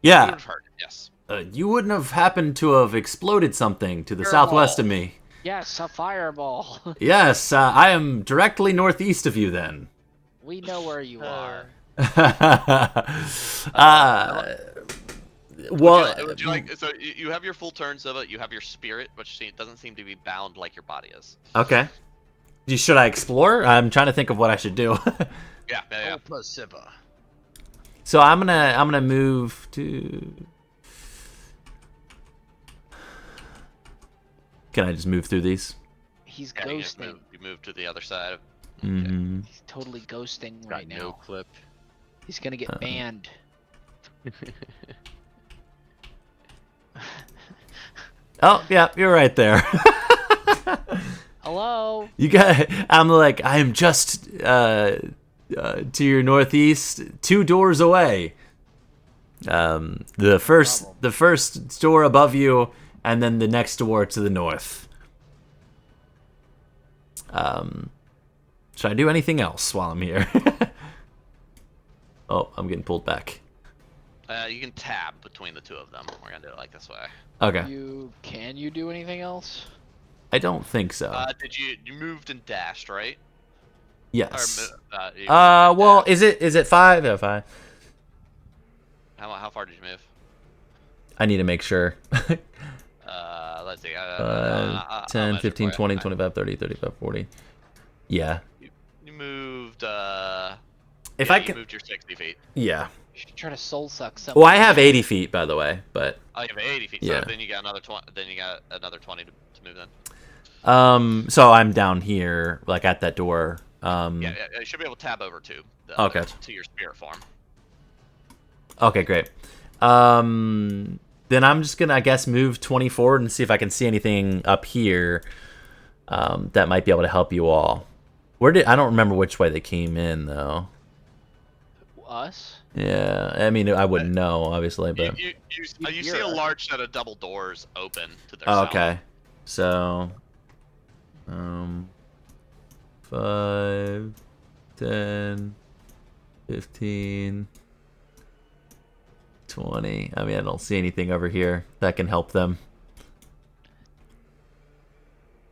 S1: Yeah.
S3: You would have heard it, yes.
S1: You wouldn't have happened to have exploded something to the
S3: Fireball.
S1: southwest of me.
S2: Yes, a fireball.
S1: Yes, I am directly northeast of you then.
S2: We know where you are.
S1: Well,
S3: would you like, so you have your full turns of it. You have your spirit, which doesn't seem to be bound like your body is.
S1: Okay. Should I explore? I'm trying to think of what I should do.
S3: Yeah.
S8: Plus Siva.
S1: So I'm gonna move to. Can I just move through these?
S2: He's
S3: Yeah,
S2: ghosting.
S3: you move to the other side.
S1: Mm-hmm.
S2: He's totally ghosting
S5: Got
S2: right
S5: no
S2: now.
S5: clip.
S2: He's gonna get banned.
S1: Oh yeah, you're right there.
S2: Hello.
S1: You got. I'm like I am just to your northeast, 2 doors away. The first door above you, and then the next door to the north. Should I do anything else while I'm here? Oh, I'm getting pulled back.
S3: You can tab between the two of them. We're gonna do it like this way.
S1: Okay.
S2: Can you do anything else?
S1: I don't think so.
S3: Did you moved and dashed, right?
S1: Yes.
S3: You
S1: Well,
S3: dashed.
S1: is it 5? Yeah, 5.
S3: How far did you move?
S1: I need to make sure.
S3: Let's see.
S1: 10, 15, 20, 25, 30, 35, 40. Yeah.
S3: You moved.
S1: If
S3: yeah,
S1: I
S3: you
S1: can.
S3: moved your 60 feet.
S1: Yeah.
S2: You should try to soul suck something.
S1: Well, I have 80 feet, by the way, but.
S3: Oh, you have 80 feet.
S1: Yeah.
S3: So then you got another 20. Then you got another 20 to move then.
S1: So I'm down here, like at that door.
S3: Yeah, you should be able to tab over to.
S1: Okay.
S3: To your spirit form.
S1: Okay, great. Then I'm just gonna, I guess, move 20 forward and see if I can see anything up here that might be able to help you all. I don't remember which way they came in though.
S2: Us?
S1: Yeah, I mean, I wouldn't know, obviously, but.
S3: You see a large set of double doors open to their
S1: Oh,
S3: south.
S1: okay. So, 5, 10, 15, 20. I mean, I don't see anything over here that can help them.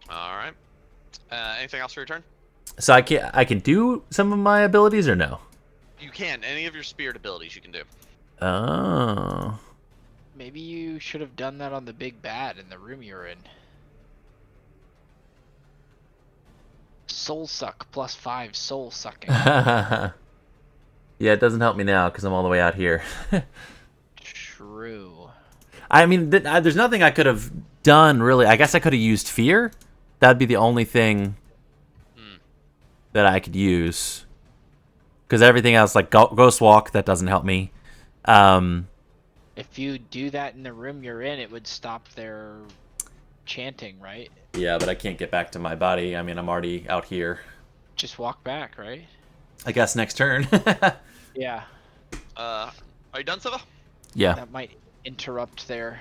S3: All right. Anything else for your turn?
S1: So I can do some of my abilities or no?
S3: You can. Any of your spirit abilities you can do.
S1: Oh.
S2: Maybe you should have done that on the big bad in the room you're in. Soul suck +5 soul sucking.
S1: Yeah, it doesn't help me now because I'm all the way out here.
S2: True.
S1: I mean, there's nothing I could have done really. I guess I could have used fear. That'd be the only thing that I could use. Because everything else, like Ghost Walk, that doesn't help me.
S2: If you do that in the room you're in, it would stop their chanting, right?
S1: Yeah, but I can't get back to my body. I mean, I'm already out here.
S2: Just walk back, right?
S1: I guess next turn.
S2: Yeah.
S3: Are you done, Siva?
S1: Yeah.
S2: That might interrupt their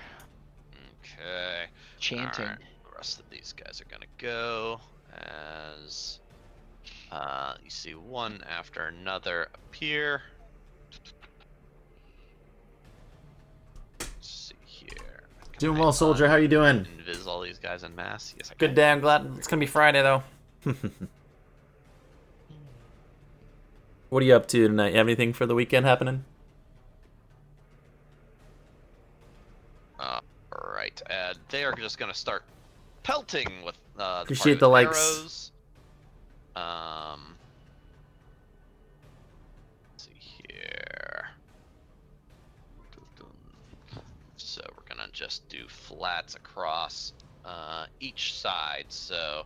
S3: Okay.
S2: chanting.
S3: Alright, the rest of these guys are gonna go as you see one after another appear. Let's see here. Can
S1: Doing
S3: I
S1: well, soldier. How you doing?
S3: Invis all these guys en masse? Yes, I can.
S1: Good day. I'm glad it's gonna be Friday though. What are you up to tonight? You have anything for the weekend happening?
S3: Alright, they are just gonna start pelting with
S1: Appreciate the likes.
S3: arrows. Let's see here. So we're gonna just do flats across each side. So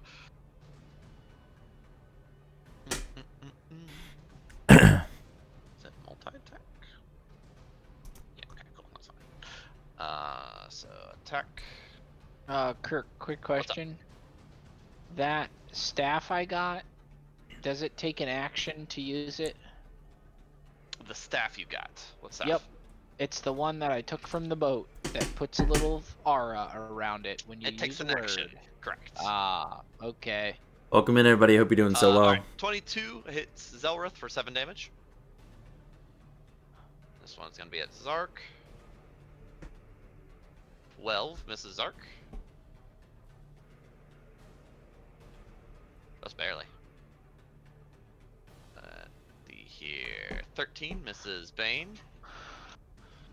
S3: is it multi-attack? Yeah, okay, cool, that's fine. So attack.
S2: Kirk, quick question. That staff I got, does it take an action to use it?
S3: The staff you got. What staff?
S2: Yep. It's the one that I took from the boat that puts a little aura around it when you
S3: It takes
S2: use a
S3: an
S2: word.
S3: action. Correct.
S2: Ah, okay.
S1: Welcome in, everybody. Hope you're doing so well.
S3: Alright, 22 hits Zelrith for 7 damage. This one's gonna be at Zark. 12 misses Zark. Just barely. Here, 13 misses Bane.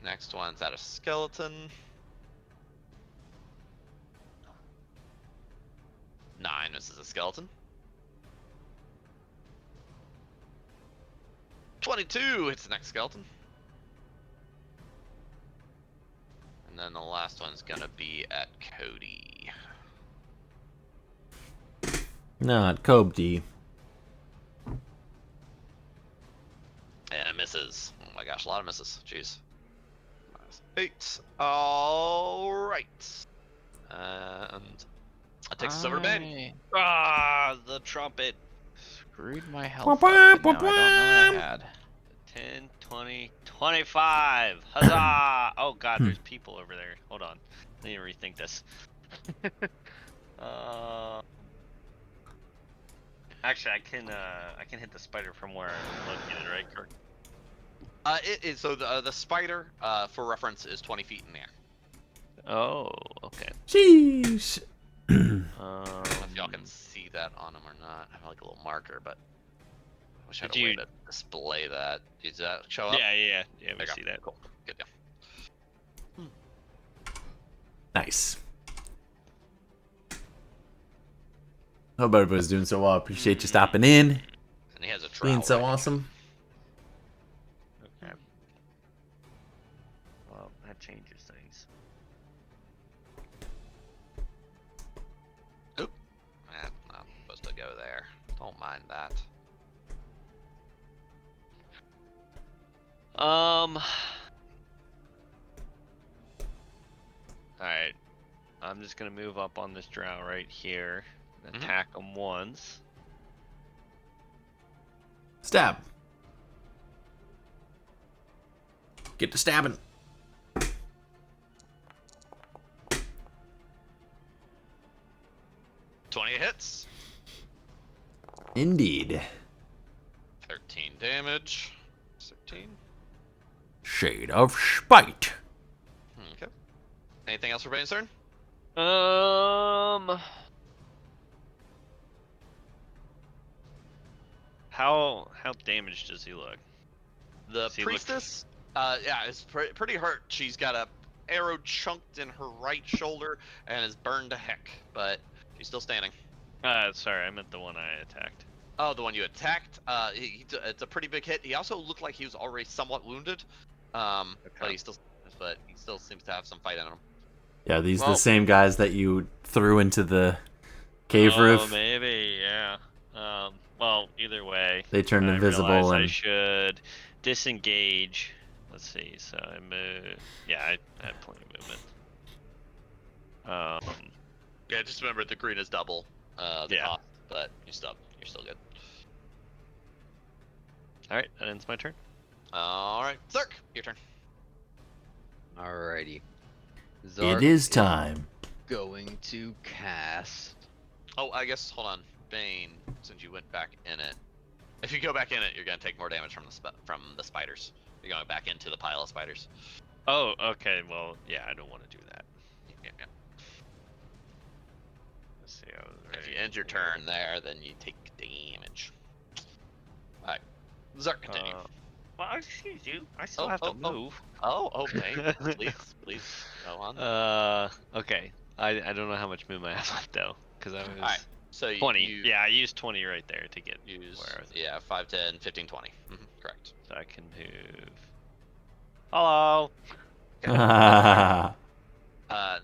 S3: Next one's at a skeleton. 9 misses a skeleton. 22 hits the next skeleton. And then the last one's gonna be at Cody.
S1: Not Cobdy.
S3: And it misses. Oh my gosh, a lot of misses. Jeez. 8. Alright. And I take Silver Bane.
S4: Ah, the trumpet.
S2: Screwed my health up, and now I don't know what I had.
S4: 10, 20, 25. Huzzah! Oh god, there's people over there. Hold on. I need to rethink this. Actually, I can hit the spider from where I'm located, right, Kirk?
S3: It is so the spider, for reference, is 20 feet in the air.
S4: Oh, okay.
S1: Sheesh.
S3: I don't know if y'all can see that on him or not. I have like a little marker, but I wish I had a way to display that. Does that show up?
S4: Yeah, we
S3: There you
S4: see
S3: go.
S4: that.
S3: Cool. Good deal.
S1: Nice. Hope everybody's doing so well. Appreciate you stopping in.
S3: And he has a trowel.
S1: Being so
S3: right?
S1: awesome.
S4: Okay. Well, that changes things.
S3: Oop. I'm supposed to go there. Don't mind that.
S4: Alright. I'm just gonna move up on this drow right here. Attack him once.
S1: Stab. Get to stabbing.
S3: $20 hits.
S1: Indeed.
S3: 13 damage. 13.
S1: Shade of Spite.
S3: Okay. Anything else for Bane's turn?
S4: How damaged does he look?
S3: The
S4: Does he look-
S3: priestess, yeah, is pretty hurt. She's got a arrow chunked in her right shoulder and is burned to heck, but she's still standing.
S4: Sorry, I meant the one I attacked.
S3: Oh, the one you attacked. It's a pretty big hit. He also looked like he was already somewhat wounded. But he's still. but he still seems to have some fight in him.
S1: Yeah, these
S4: Well-
S1: the same guys that you threw into the cave roof.
S4: Maybe, yeah. Well, either way,
S1: They turned
S4: I
S1: invisible
S4: realize I
S1: and
S4: should disengage. Let's see. So I move. Yeah, I had plenty of movement.
S3: Yeah, just remember the green is double the
S4: Yeah.
S3: cost, but you're still good.
S4: All right, that ends my turn.
S3: All right, Zerk, your turn.
S5: Alrighty.
S1: it
S5: Zark
S1: is time.
S5: going to cast.
S3: Oh, I guess hold on, Bane. Since you went back in it, if you go back in it, you're gonna take more damage from the spiders. You're going back into the pile of spiders.
S4: Oh, okay. Well, yeah, I don't want to do that.
S3: Yeah.
S4: Let's see. I was
S3: If you
S4: ready
S3: end your
S4: for-
S3: turn there, then you take damage. All right, Zerk, continue.
S4: Well, excuse you. I still have to move.
S3: Bane, please go on.
S4: Okay. I don't know how much movement I have left though, because I was
S3: Alright, so
S4: 20.
S3: you
S4: Yeah, I used 20 right there to get
S3: use
S4: where I was.
S3: 5, 10, 15, 20. Correct.
S4: So I can move. Hello.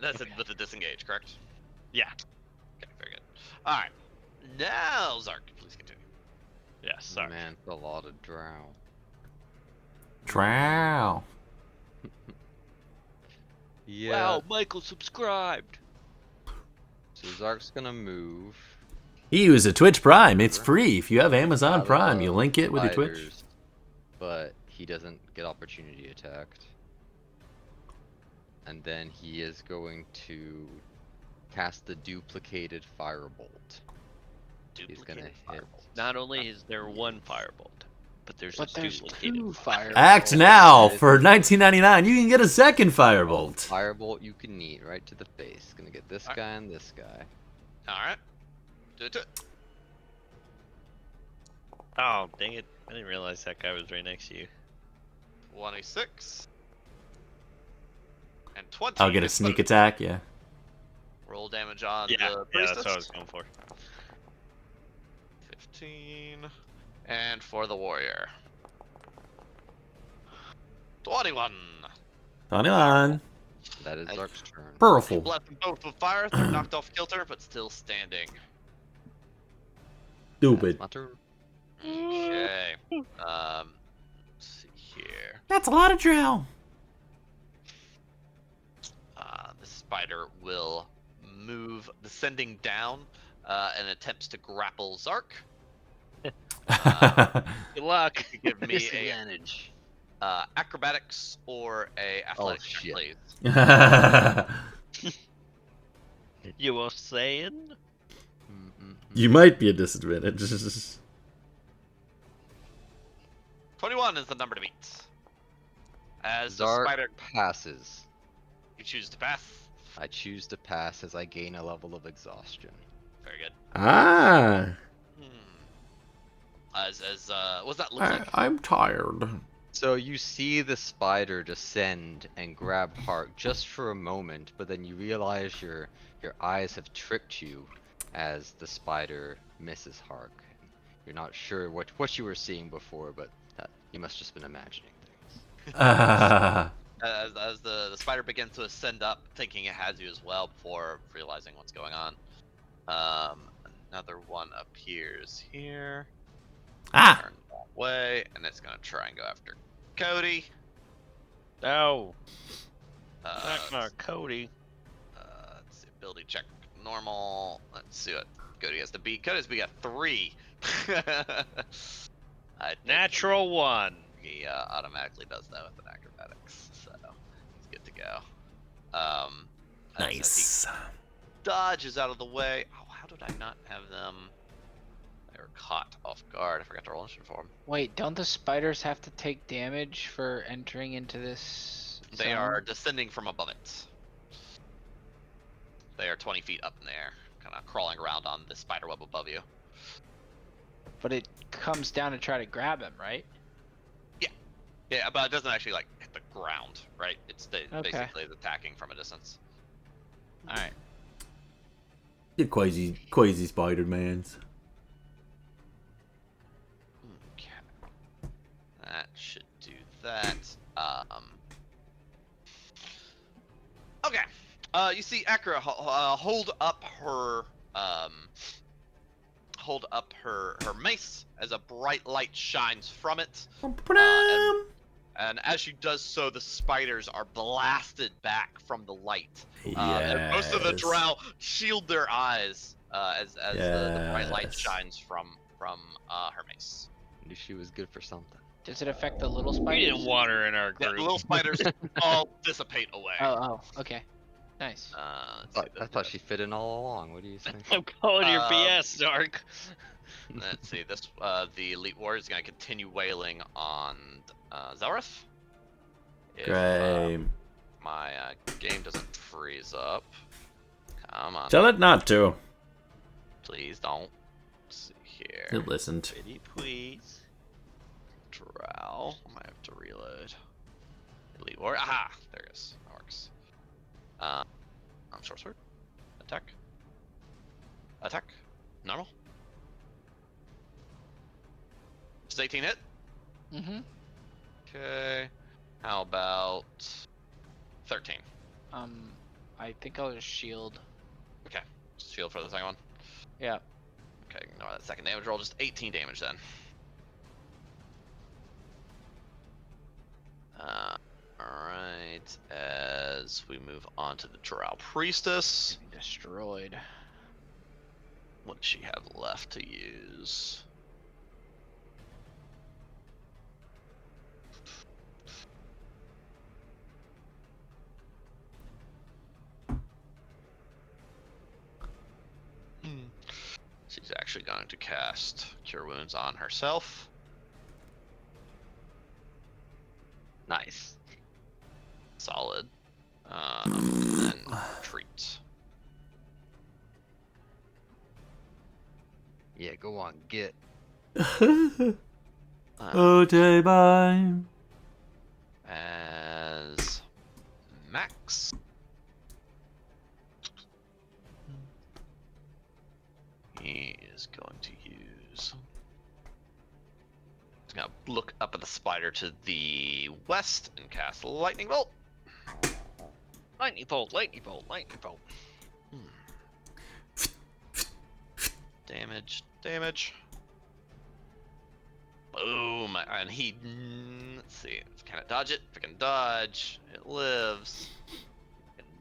S3: That's it with the disengage, correct?
S4: Yeah.
S3: Okay, very good. All right, now Zark, please continue.
S4: Yeah. Sorry.
S5: Man, it's a lot of drow.
S1: Drow.
S5: Yeah.
S4: Wow, Michael subscribed.
S5: So Zark's gonna move.
S1: He used a Twitch Prime. It's free. If you have Amazon
S5: out of
S1: Prime,
S5: the
S1: you link it with your Twitch.
S5: spiders, But he doesn't get opportunity attacked. And then he is going to cast the duplicated firebolt. He's gonna
S3: Duplicated
S5: hit.
S3: firebolt.
S4: Not only is there one firebolt, but there's
S2: But
S4: a
S2: there's
S4: duplicated.
S2: two fire.
S1: Act now for $19.99. You can get a second firebolt.
S5: Firebolt you can eat right to the face. Gonna get this
S3: Alright.
S5: guy and this guy.
S3: All right, do it.
S4: Oh, dang it! I didn't realize that guy was right next to you.
S3: 26 and 20.
S1: I'll get a sneak attack. Yeah.
S3: Roll damage on
S4: Yeah,
S3: the
S4: yeah, that's
S3: priestess.
S4: what I was going for.
S3: 15, and for the warrior. 21.
S1: 21.
S5: That is
S3: I-
S5: Zark's turn.
S1: Powerful.
S3: Blast them both with fire. They're knocked off kilter, but still standing.
S1: Stupid.
S5: My turn.
S3: Okay. Let's see here.
S1: That's a lot of drow.
S3: The spider will move, descending down, and attempts to grapple Zark.
S4: Good luck.
S3: Give me a
S5: Disadvantage.
S3: acrobatics or a athletics check,
S5: shit.
S3: please.
S4: You were saying?
S1: You might be a disadvantage.
S3: 21 is the number to beat. As the
S5: Zark
S3: spider,
S5: passes.
S3: you choose to pass.
S5: I choose to pass as I gain a level of exhaustion.
S3: Very good.
S1: Ah.
S3: What's that look like?
S1: I'm tired.
S5: So you see the spider descend and grab Hark just for a moment, but then you realize your eyes have tricked you as the spider misses Hark. You're not sure what you were seeing before, but you must just been imagining things.
S3: As the spider begins to ascend up, thinking it has you as well before realizing what's going on. Another one appears here.
S1: Ah.
S3: Turn that way, and it's gonna try and go after Cody.
S4: No.
S3: Uh,
S4: Not Cody.
S3: Let's see, ability check normal. Let's see what Cody has to beat. Cody has to beat a 3. I think
S4: Natural one.
S3: He automatically does that with an acrobatics, so he's good to go. As
S1: Nice.
S3: he dodges out of the way. Oh, how did I not have them? They were caught off guard. I forgot to roll initiative for them.
S2: Wait, don't the spiders have to take damage for entering into this?
S3: They
S2: zone?
S3: are descending from above it. They are 20 feet up in the air, kind of crawling around on the spider web above you.
S2: But it comes down to try to grab him, right?
S3: Yeah, but it doesn't actually like hit the ground, right? It's
S2: Okay.
S3: basically attacking from a distance.
S2: All right.
S1: The crazy Spider-Mans.
S3: Okay. That should do that. You see Ekra hold up her mace as a bright light shines from it. And as she does so, the spiders are blasted back from the light. And most of the drow shield their eyes as the bright light shines from her mace.
S5: Knew she was good for something.
S2: Does it affect the little
S4: We
S2: spiders?
S4: need water in our
S3: Yeah,
S4: group.
S3: the little spiders all dissipate away.
S2: Oh, okay. Nice.
S5: I thought she fit in all along. What do you think?
S4: I'm calling your
S3: Um,
S4: BS, Dark.
S3: Let's see. The elite warrior is going to continue wailing on Zelrith. If
S1: Great.
S3: my game doesn't freeze up. Come on.
S1: Tell it not to.
S3: Please don't. Let's see here.
S1: It listened.
S3: Pretty please. Drow. I might have to reload. Elite warrior. Aha! There it is. That works. Short sword. Attack. Attack. Normal. Does 18 hit?
S2: Mm-hmm.
S3: Okay. How about 13?
S2: I think I'll just shield.
S3: Okay. Just shield for the second one.
S2: Yeah.
S3: Okay, ignore that second damage roll. Just 18 damage then. Alright. As we move on to the Drow Priestess.
S2: Destroyed.
S3: What does she have left to use? She's actually going to cast Cure Wounds on herself.
S5: Nice.
S3: Solid. And treat.
S5: Yeah, go on, get.
S1: Okay, bye.
S3: As Max. He is going to use. He's gonna look up at the spider to the west and cast Lightning Bolt.
S4: Lightning bolt, lightning bolt, lightning bolt.
S3: Damage, damage. Boom! And he. Let's see. Can it dodge it? If it can dodge, it lives.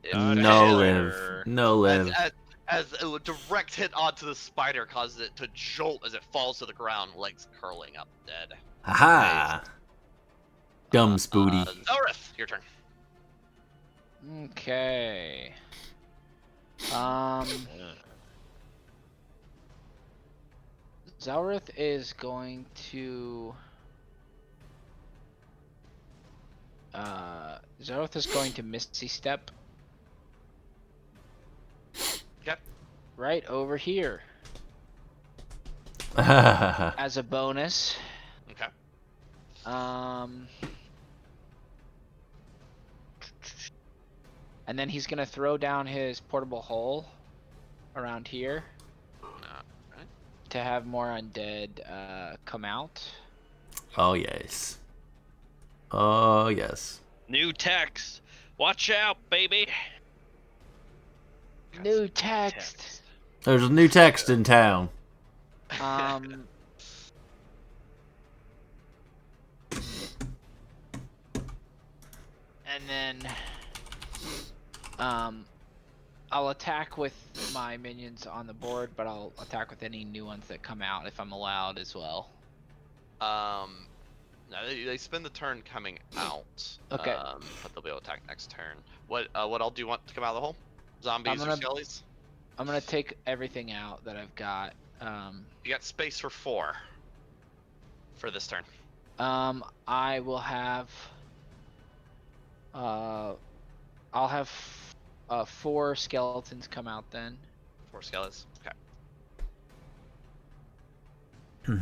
S3: It
S1: No
S3: fails.
S1: live. No live.
S3: As a direct hit onto the spider causes it to jolt as it falls to the ground, legs curling up dead.
S1: Haha. Dumb spooty.
S3: Zelrith, your turn.
S2: Okay. Zelrith is going to. Zelrith is going to Misty Step.
S3: Okay.
S2: Right over here
S1: Haha.
S2: as a bonus.
S3: Okay.
S2: And then he's gonna throw down his portable hole around here
S3: Alright.
S2: to have more undead come out.
S1: Oh yes. Oh yes.
S4: New text. Watch out, baby.
S2: New text.
S1: There's a new text in town.
S2: And then I'll attack with my minions on the board, but I'll attack with any new ones that come out if I'm allowed as well.
S3: No, they spend the turn coming out.
S2: Okay.
S3: But they'll be able to attack next turn. What all do you want to come out of the hole? Zombies or skellies?
S2: I'm gonna take everything out that I've got.
S3: You got space for 4 for this turn.
S2: I will have. I'll have 4 skeletons come out then.
S3: 4 skellies. Okay.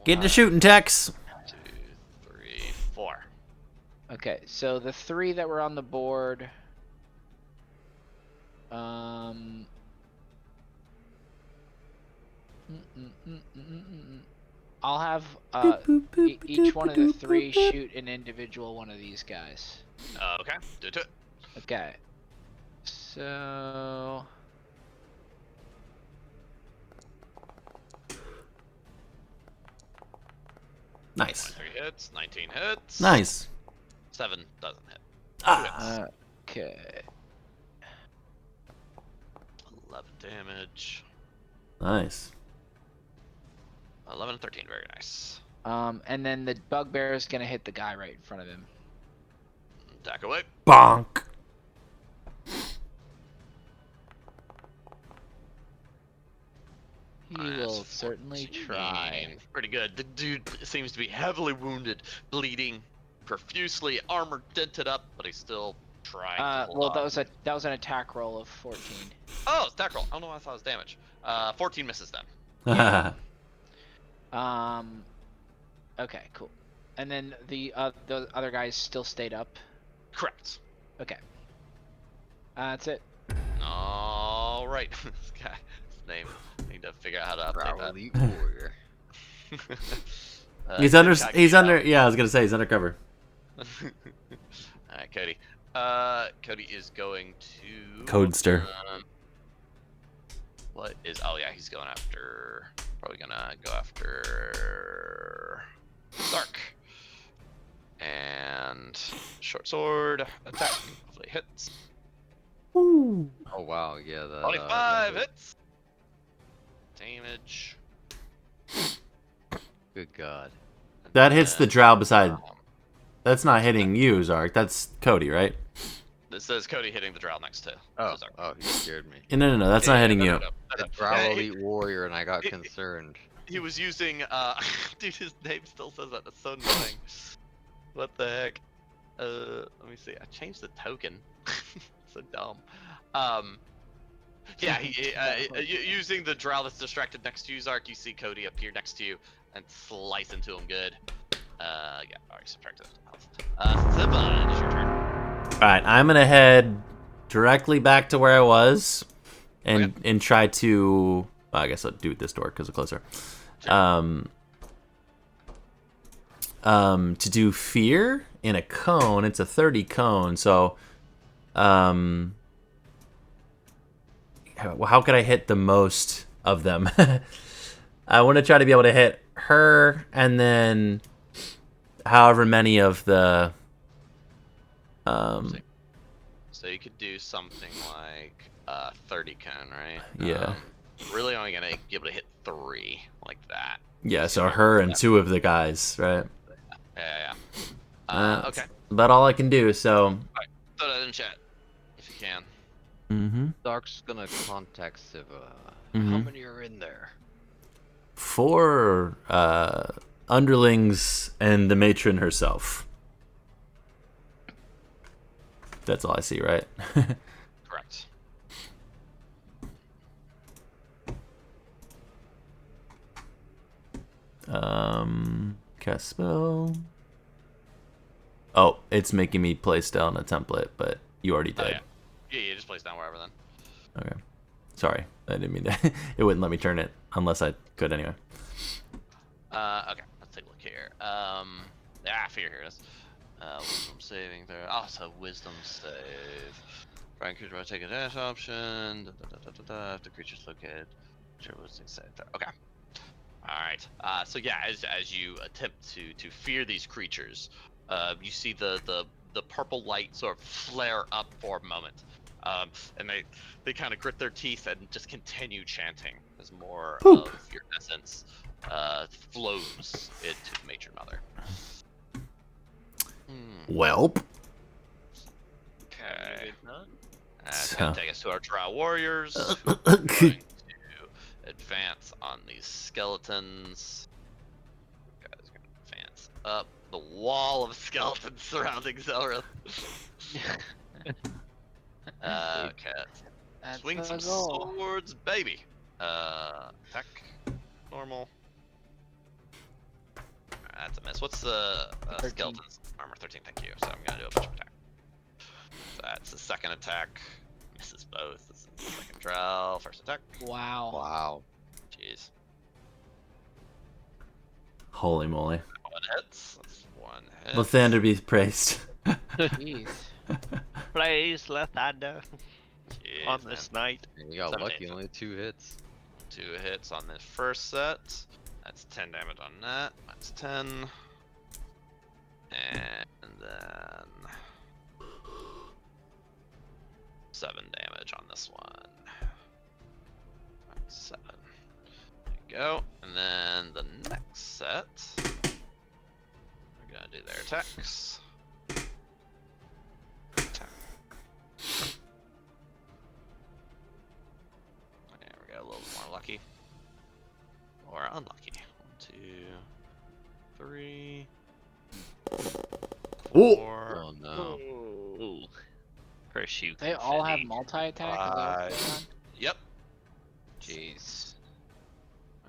S1: Get the shooting text.
S3: 2, 3, 4.
S2: Okay, so the 3 that were on the board. I'll have each one of the 3 shoot an individual one of these guys.
S3: Okay, do it.
S2: Okay. So
S1: Nice.
S3: 23 hits, 19 hits.
S1: Nice.
S3: 7 doesn't hit.
S1: Ah.
S2: okay.
S3: 11 damage.
S1: Nice.
S3: 11 and 13, very nice.
S2: And then the bugbear is gonna hit the guy right in front of him.
S3: Attack away.
S1: Bonk.
S2: He
S3: Minus
S2: will certainly
S3: 14.
S2: try.
S3: Pretty good. The dude seems to be heavily wounded, bleeding profusely, armor dented up, but he's still trying to hold
S2: Well,
S3: on.
S2: that was an attack roll of 14.
S3: Oh, it's attack roll. I don't know why I thought it was damage. 14 misses then.
S2: Okay, cool. And then the other guys still stayed up.
S3: Correct.
S2: Okay. That's it.
S3: All right. This guy, his name. I need to figure out how to update that.
S5: Elite warrior.
S1: He's
S3: good
S1: under.
S3: guy,
S1: He's
S3: good
S1: under. Yeah, I was gonna say he's undercover.
S3: job. All right, Cody. Cody is going to
S1: Codester.
S3: What is? Oh yeah, he's going after. Probably gonna go after Dark. And short sword attack. Hopefully hits.
S1: Ooh.
S5: Oh wow, yeah. That,
S3: 25
S5: that
S3: hits. Damage.
S5: Good God.
S1: That hits the drow beside.
S3: Um,
S1: That's not hitting you, Zark. That's Cody, right?
S3: This says Cody hitting the drow next to.
S5: Oh,
S3: Zark.
S5: oh, he scared me.
S1: No. That's not hitting you.
S3: No.
S5: The drow
S3: Yeah,
S5: elite warrior, and I got concerned.
S3: He was using, dude, his name still says that. That's so annoying. What the heck? Let me see. I changed the token. So dumb. Yeah, using the drow that's distracted next to you, Zark, you see Cody appear next to you and slice into him good. Yeah, alright, subtract that. Ziba, it's your turn.
S1: Alright, I'm gonna head directly back to where I was and try to. Well, I guess I'll do it this door because it's closer. To do fear in a cone, it's a 30 cone, so how could I hit the most of them? I want to try to be able to hit her and then however many of the
S3: So you could do something like 30 cone, right?
S1: Yeah.
S3: Really only gonna be able to hit 3 like that.
S1: Yeah, so her and 2 of the guys, right?
S3: Yeah.
S1: That's
S3: Okay.
S1: about all I can do, so
S3: Throw that in chat if you can.
S5: Dark's gonna contact Siva.
S1: Mm-hmm.
S5: How many are in there?
S1: 4 underlings and the matron herself. That's all I see, right?
S3: Correct.
S1: Cast spell. Oh, it's making me place down a template, but you already did.
S3: Oh, yeah. Yeah, just place down wherever then.
S1: Okay. Sorry, I didn't mean to. It wouldn't let me turn it unless I could anyway.
S3: Okay, let's take a look here. Fear here it is. Wisdom saving there. Also, wisdom save. Brian creature will take a dash option. If the creature's located, wisdom save there. Okay. Alright. So yeah, as you attempt to fear these creatures, you see the purple light sort of flare up for a moment. And they kind of grit their teeth and just continue chanting as more of your essence flows into the matron mother.
S1: Welp.
S3: Okay. It's
S1: So-
S3: gonna take us to our drow warriors. Who are going to advance on these skeletons. Guys are gonna advance up the wall of skeletons surrounding Zelrith. Okay.
S2: That's
S3: Swing
S2: the
S3: some
S2: goal.
S3: swords, baby. Attack. Normal. That's a miss. What's the
S2: 13.
S3: skeleton's armor? 13, thank you. So I'm gonna do a bunch of attack. So that's the second attack. Misses both. This is the second drow. First attack.
S2: Wow.
S5: Wow.
S3: Jeez.
S1: Holy moly.
S3: One hits. That's one hit.
S1: Lathander be praised.
S2: Jeez.
S4: Please, Lathander.
S3: Jeez,
S4: on
S3: man.
S4: this night.
S5: And you got
S3: 17.
S5: lucky, only 2 hits.
S3: 2 hits on this first set. That's 10 damage on that. That's 10. And then 7 damage on this one. That's 7. There you go. And then the next set, we're gonna do their attacks. Attack. Yeah, we got a little more lucky. Or unlucky. 1, 2, 3,
S1: Oh,
S3: 4,
S5: Oh no.
S4: Ooh. Chris, you
S2: They all have
S4: confetti.
S2: multi-attack? Is that what's going on?
S3: Yep.
S5: Jeez.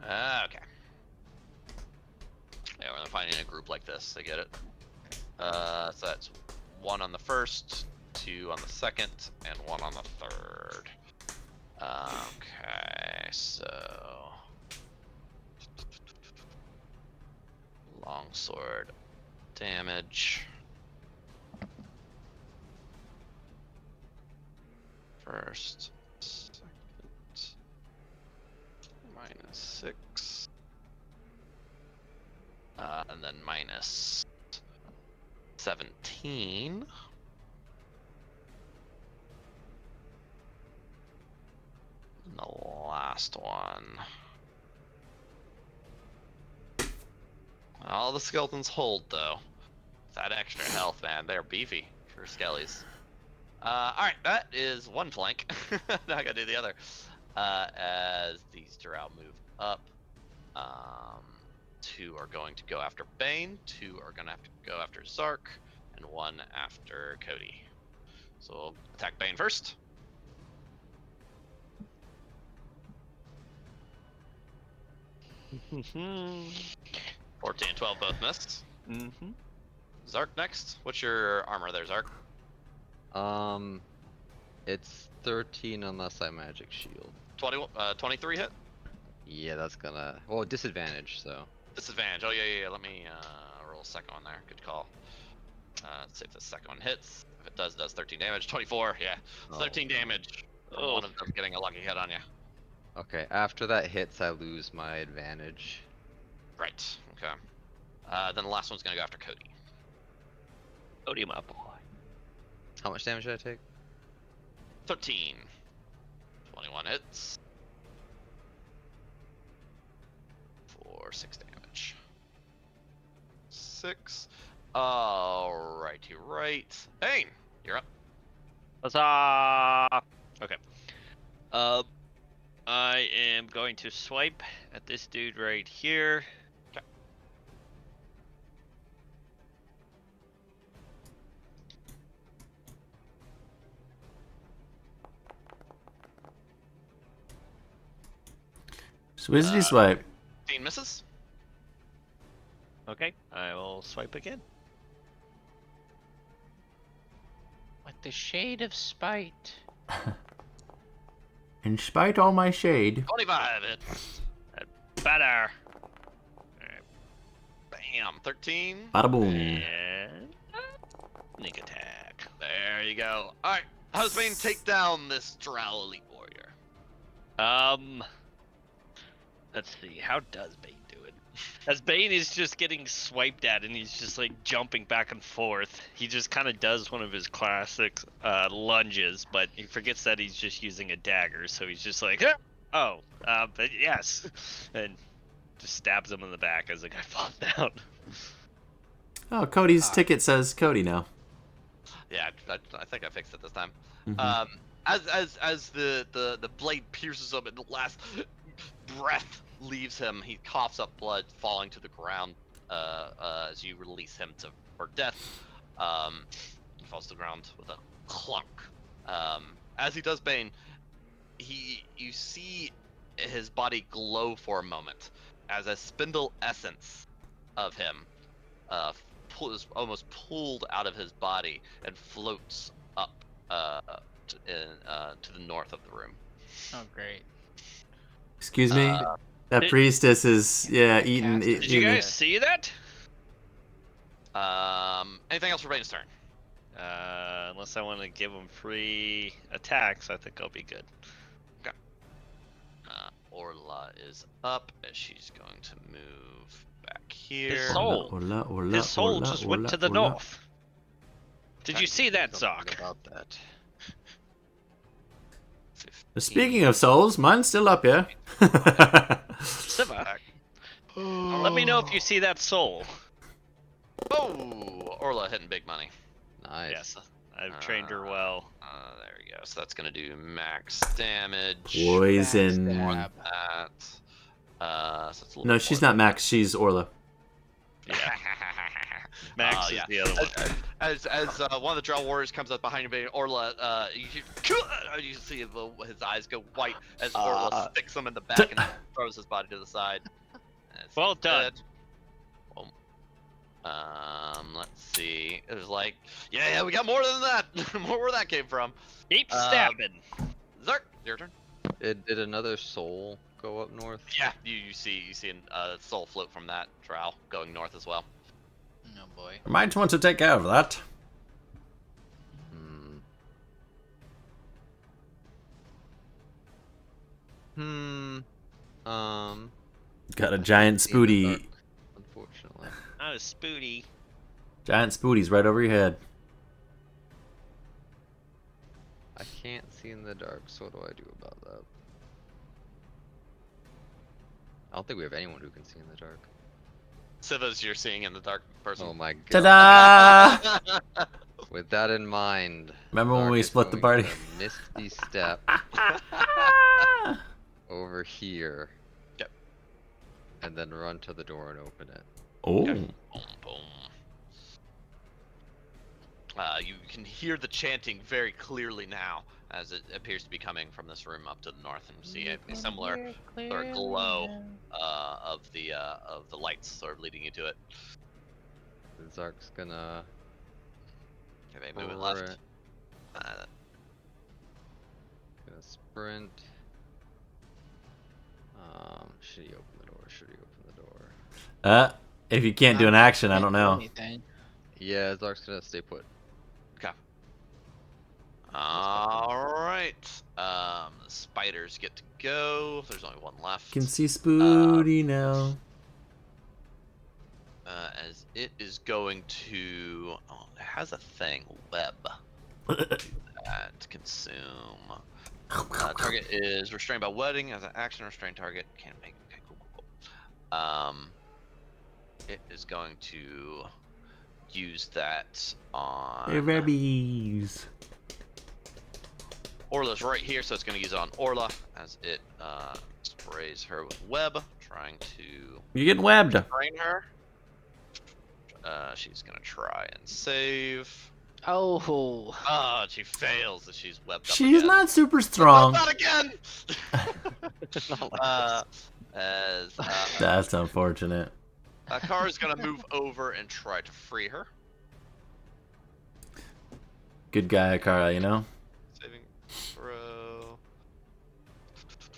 S3: Okay. Yeah, we're finding a group like this. I get it. So that's 1 on the first, 2 on the second, and 1 on the third. Okay, so longsword damage. First, second, -6. And then -17. And the last one. All the skeletons hold though. That extra health, man, they're beefy for skellies. Alright, that is one flank. Now I gotta do the other. As these drow move up, 2 are going to go after Bane, 2 are gonna have to go after Zark, and 1 after Cody. So we'll attack Bane first.
S4: Mm-hmm.
S3: 14 and 12 both missed.
S4: Mm-hmm.
S3: Zark next. What's your armor there, Zark?
S5: It's 13 unless I magic shield.
S3: 23 hit?
S5: Yeah, that's gonna. Well, disadvantage, so.
S3: Disadvantage. Oh, yeah. Let me roll a second one there. Good call. Let's see if the second one hits. If it does 13 damage. 24, yeah. 13 damage. From one of them getting a lucky hit on you.
S5: Okay, after that hits, I lose my advantage.
S3: Right, okay. Then the last one's gonna go after Cody.
S4: Cody, my boy.
S5: How much damage did I take?
S3: 13. 21 hits. For 6 damage. 6. Alrighty, right. Bane, you're up.
S4: Huzzah! Okay. I am going to swipe at this dude right here.
S3: Okay.
S1: Swizzity swipe.
S3: 15 misses.
S4: Okay, I will swipe again.
S2: With the shade of spite.
S1: In spite all my shade.
S3: 25 hits.
S4: Better.
S3: Bam, 13.
S1: Bada boom.
S4: And sneak attack.
S3: There you go. Alright, how does Bane take down this Drow elite warrior?
S4: Let's see. How does Bane do it? As Bane is just getting swiped at and he's just like jumping back and forth, he just kind of does one of his classic lunges, but he forgets that he's just using a dagger, so he's just like, but yes, and just stabs him in the back as the guy falls down.
S1: Oh, Cody's ticket says Cody now.
S3: Yeah, I think I fixed it this time.
S1: Mhm.
S3: As the blade pierces him and the last breath leaves him, he coughs up blood, falling to the ground as you release him for death. He falls to the ground with a clunk. As he does, Bane, you see his body glow for a moment as a spindle essence of him is almost pulled out of his body and floats up to the north of the room.
S2: Oh, great.
S1: Excuse me? That priestess is, eating.
S4: Did you guys see that?
S3: Anything else for Bane's turn?
S4: unless I want to give them free attacks, I think I'll be good.
S3: Orla is up as she's going to move back here.
S4: His soul. His soul just went to the north. Did you see that,
S5: Something
S4: Zoc?
S5: about that.
S1: Speaking of souls, mine's still up here.
S4: Siva, let me know if you see that soul.
S3: Oh, Orla hitting big money.
S5: Nice.
S4: Yes, I've trained her well.
S3: There we go. So that's gonna do max damage.
S1: Poison.
S2: Backstab.
S3: That. So it's a little
S1: No,
S3: bit
S1: she's
S3: more
S1: not Max. She's Orla.
S4: Yeah. Max is
S3: yeah.
S4: the other one.
S3: As one of the Drow warriors comes up behind you, Orla, you see his eyes go white as Orla sticks him in the back and throws his body to the side.
S4: Well done.
S3: Dead. Let's see. It was like, yeah, we got more than that. More where that came from.
S4: Keep stabbing.
S3: Zark, your turn.
S5: Did another soul go up north?
S3: Yeah, you see a soul float from that drow going north as well.
S2: Oh boy.
S1: I might want to take care of that. Got a giant
S5: see in the
S1: spooty.
S5: dark, unfortunately.
S4: Oh, Spooty.
S1: Giant spooties right over your head.
S5: I can't see in the dark, so what do I do about that? I don't think we have anyone who can see in the dark.
S3: Siva's you're seeing in the dark person.
S5: Oh my god.
S1: Ta-da!
S5: With that in mind,
S1: Remember when
S5: Zark
S1: we
S5: is
S1: split the
S5: going
S1: party?
S5: to misty step over here.
S3: Yep.
S5: And then run to the door and open it.
S1: Oh.
S3: Boom, boom. You can hear the chanting very clearly now, as it appears to be coming from this room up to the north, and you see a similar sort of glow of the lights sort of leading you to it.
S5: Zark's gonna
S3: Okay, they move it
S5: Over
S3: left.
S5: it. Gonna sprint. Should he open the door? Should he open the door?
S1: If you can't do an action, I don't know.
S2: Anything.
S5: Yeah, Zark's gonna stay put.
S3: Okay. Alright. The spiders get to go. There's only one left.
S1: Can see Spooty now.
S3: As it is going to... Oh, it has a thing. Web. Consume. Target is restrained by wedding. As an action, restrained target can't make... Okay, cool. It is going to use that on...
S1: Hey, babies.
S3: Orla's right here, so it's going to use it on Orla as it sprays her with web, trying to
S1: You're getting webbed.
S3: brain her. She's going to try and save.
S2: Oh.
S3: Ah, she fails as she's webbed up
S1: She's
S3: again.
S1: not super strong.
S3: Not again!
S5: Not like
S1: That's unfortunate.
S3: Kara's going to move over and try to free her.
S1: Good guy, Akara, you know?
S3: Saving throw.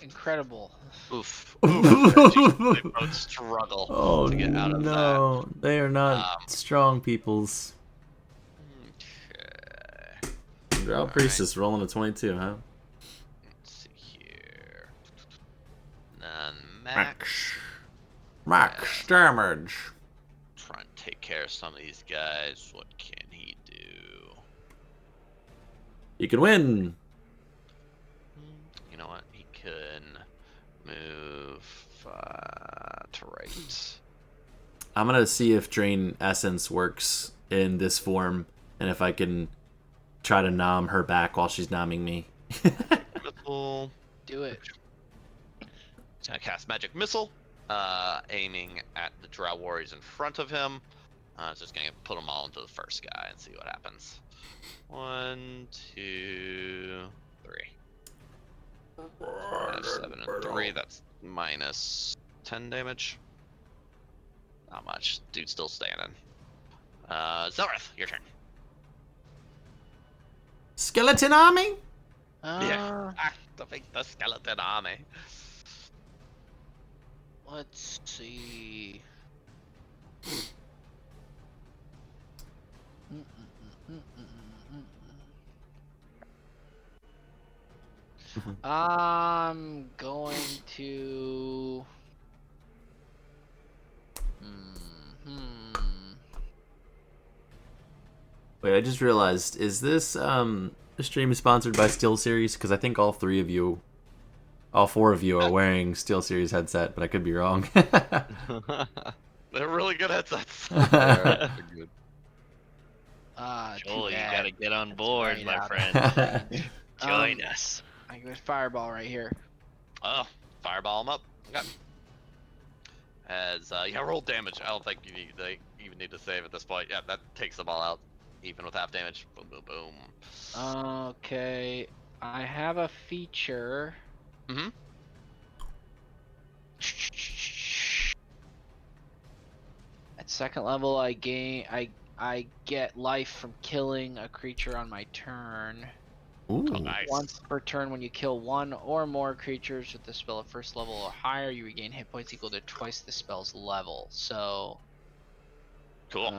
S2: Incredible.
S3: Oof. They both struggle
S1: Oh
S3: to get out of
S1: no, they are not strong peoples.
S3: that. Okay.
S1: Drow Priestess rolling a 22, huh?
S3: Let's see here. Then Max.
S1: Max damage.
S3: Trying to take care of some of these guys. What can he do?
S1: You can win.
S3: You know what? He can move to right.
S1: I'm gonna see if Drain Essence works in this form, and if I can try to nom her back while she's nomming me.
S3: Missile.
S2: Do it.
S3: He's gonna cast Magic Missile, aiming at the Drow Warriors in front of him. It's just gonna put them all into the first guy and see what happens. 1, 2, 3. 7 and 3. That's minus 10 damage. Not much. Dude's still standing. Zelrith, your turn.
S1: Skeleton army?
S3: Yeah. Activate the skeleton army.
S2: Let's see. I'm going to.
S1: Wait, I just realized, is this stream sponsored by SteelSeries? Because I think all four of you are wearing SteelSeries headset, but I could be wrong.
S3: They're really good headsets.
S5: They're good.
S2: Too
S4: Joel, you
S2: bad.
S4: gotta get on
S2: That's
S4: board,
S2: right
S4: my
S2: out of
S4: friend.
S2: range.
S4: Join us.
S2: I got a fireball right here.
S3: Oh, fireball them up. Okay. As yeah, roll damage. I don't think they even need to save at this point. Yeah, that takes them all out, even with half damage. Boom, boom, boom.
S2: Okay, I have a feature.
S3: Mm-hmm.
S2: At second level, I get life from killing a creature on my turn.
S1: Ooh.
S3: Oh, nice.
S2: Once per turn, when you kill one or more creatures with the spell at first level or higher, you regain hit points equal to twice the spell's level. So,
S3: Cool.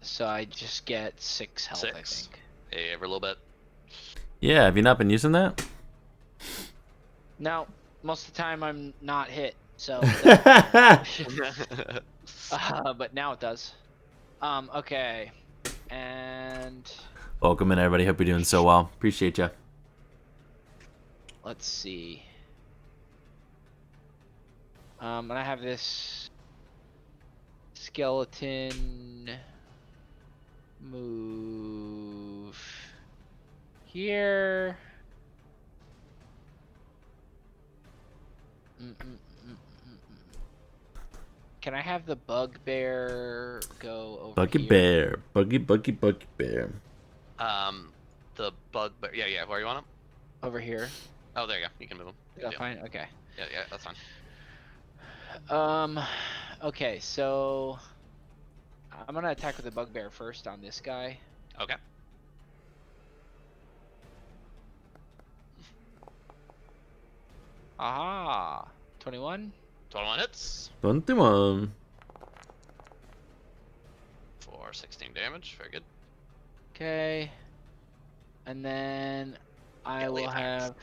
S2: so I just get 6 health, I
S3: 6.
S2: think.
S3: Hey, every little bit.
S1: Yeah, have you not been using that?
S2: No, most of the time I'm not hit. So, but now it does. Okay, and
S1: Welcome in, everybody. Hope you're doing so well. Appreciate you.
S2: let's see. And I have this skeleton move here. Can I have the bugbear go over
S1: Buggy
S2: here?
S1: bear. Buggy bear.
S3: The bugbear. Yeah. Where you want him?
S2: Over here.
S3: Oh, there you go. You can move him.
S2: Is that fine? Okay.
S3: Yeah, that's fine.
S2: Okay, so I'm gonna attack with the bugbear first on this guy.
S3: Okay.
S2: Aha! 21.
S3: 21 hits
S1: 21.
S3: for 16 damage. Very good.
S2: Okay. And then I
S3: Melee
S2: will
S3: attacks.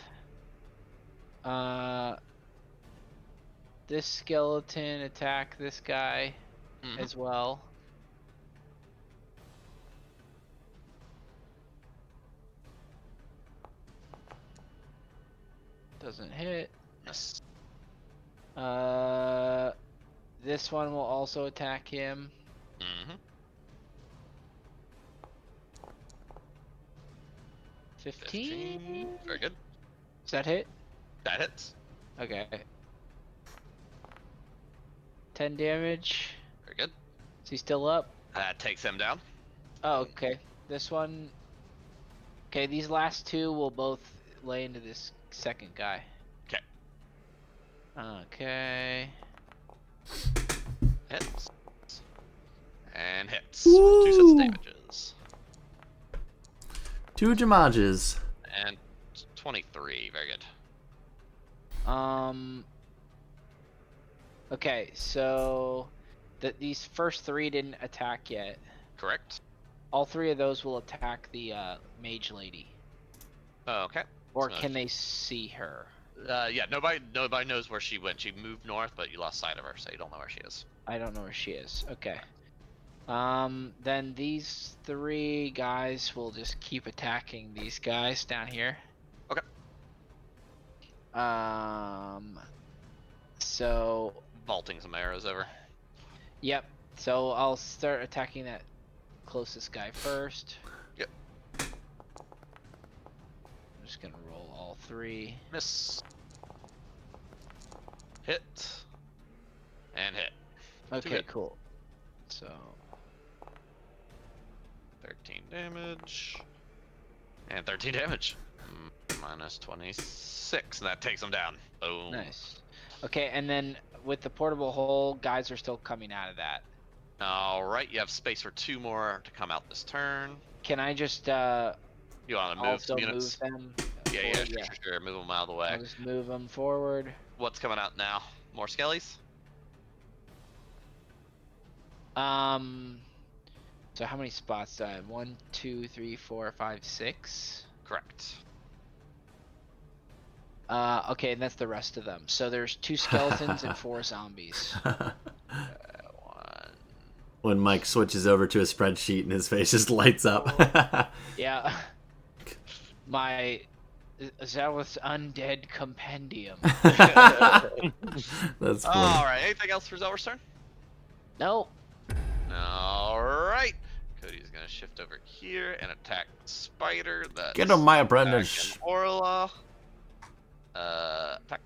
S2: have this skeleton attack this guy
S3: Mhm.
S2: as well. Doesn't hit.
S3: Yes.
S2: This one will also attack him.
S3: Mm-hmm.
S2: 15?
S3: Very good.
S2: Does that hit?
S3: That hits.
S2: Okay. 10 damage.
S3: Very good.
S2: Is he still up?
S3: That takes him down.
S2: Oh, okay. This one. Okay, these last two will both lay into this second guy.
S3: Okay.
S2: Okay.
S3: Hits. And hits. For 2 sets of damages.
S1: 2 jamages.
S3: And 23. Very good.
S2: Okay, so these first 3 didn't attack yet.
S3: Correct.
S2: All 3 of those will attack the mage lady.
S3: Okay.
S2: Or
S3: So-
S2: can they see her?
S3: Yeah, nobody knows where she went. She moved north, but you lost sight of her, so you don't know where she is.
S2: I don't know where she is. Okay. Then these 3 guys will just keep attacking these guys down here.
S3: Okay.
S2: So,
S3: Vaulting some arrows over.
S2: yep. So I'll start attacking that closest guy first.
S3: Yep.
S2: I'm just gonna roll all 3.
S3: Miss. Hit. And hit.
S2: Okay,
S3: hit.
S2: cool. So,
S3: 13 damage. And 13 damage. Minus 26. And that takes him down. Boom.
S2: nice. Okay, and then with the portable hole, guys are still coming out of that.
S3: Alright, you have space for 2 more to come out this turn.
S2: Can I just
S3: You want to move
S2: also
S3: some units?
S2: move them?
S3: Yeah,
S2: forward?
S3: sure. Move them out of the way.
S2: I'll just move them forward.
S3: What's coming out now? More skellies?
S2: So how many spots do I have? 1, 2, 3, 4, 5, 6.
S3: Correct.
S2: Okay, and that's the rest of them. So there's 2 skeletons and 4 zombies.
S3: One.
S1: When Mike switches over to a spreadsheet and his face just lights up.
S2: Yeah. My Zawith's Undead Compendium.
S1: That's
S3: All
S1: funny.
S3: right. Anything else for Zelwer's turn?
S2: No.
S3: All right. Cody's gonna shift over here and attack Spider. That's
S1: Get him, my
S3: attacking
S1: apprentice.
S3: Orla. Attack.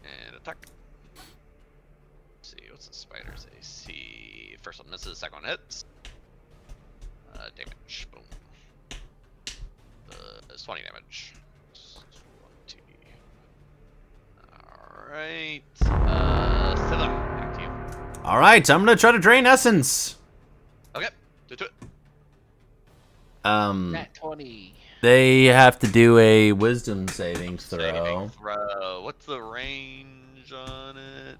S3: And attack. Let's see, what's the Spider's AC? First one misses, second one hits. Damage. Boom. It's 20 damage. 20. Alright. Scylla, back to you.
S1: All right, I'm gonna try to drain essence.
S3: Okay, do it.
S2: Nat 20.
S1: They have to do a wisdom saving throw.
S3: Saving throw. What's the range on it?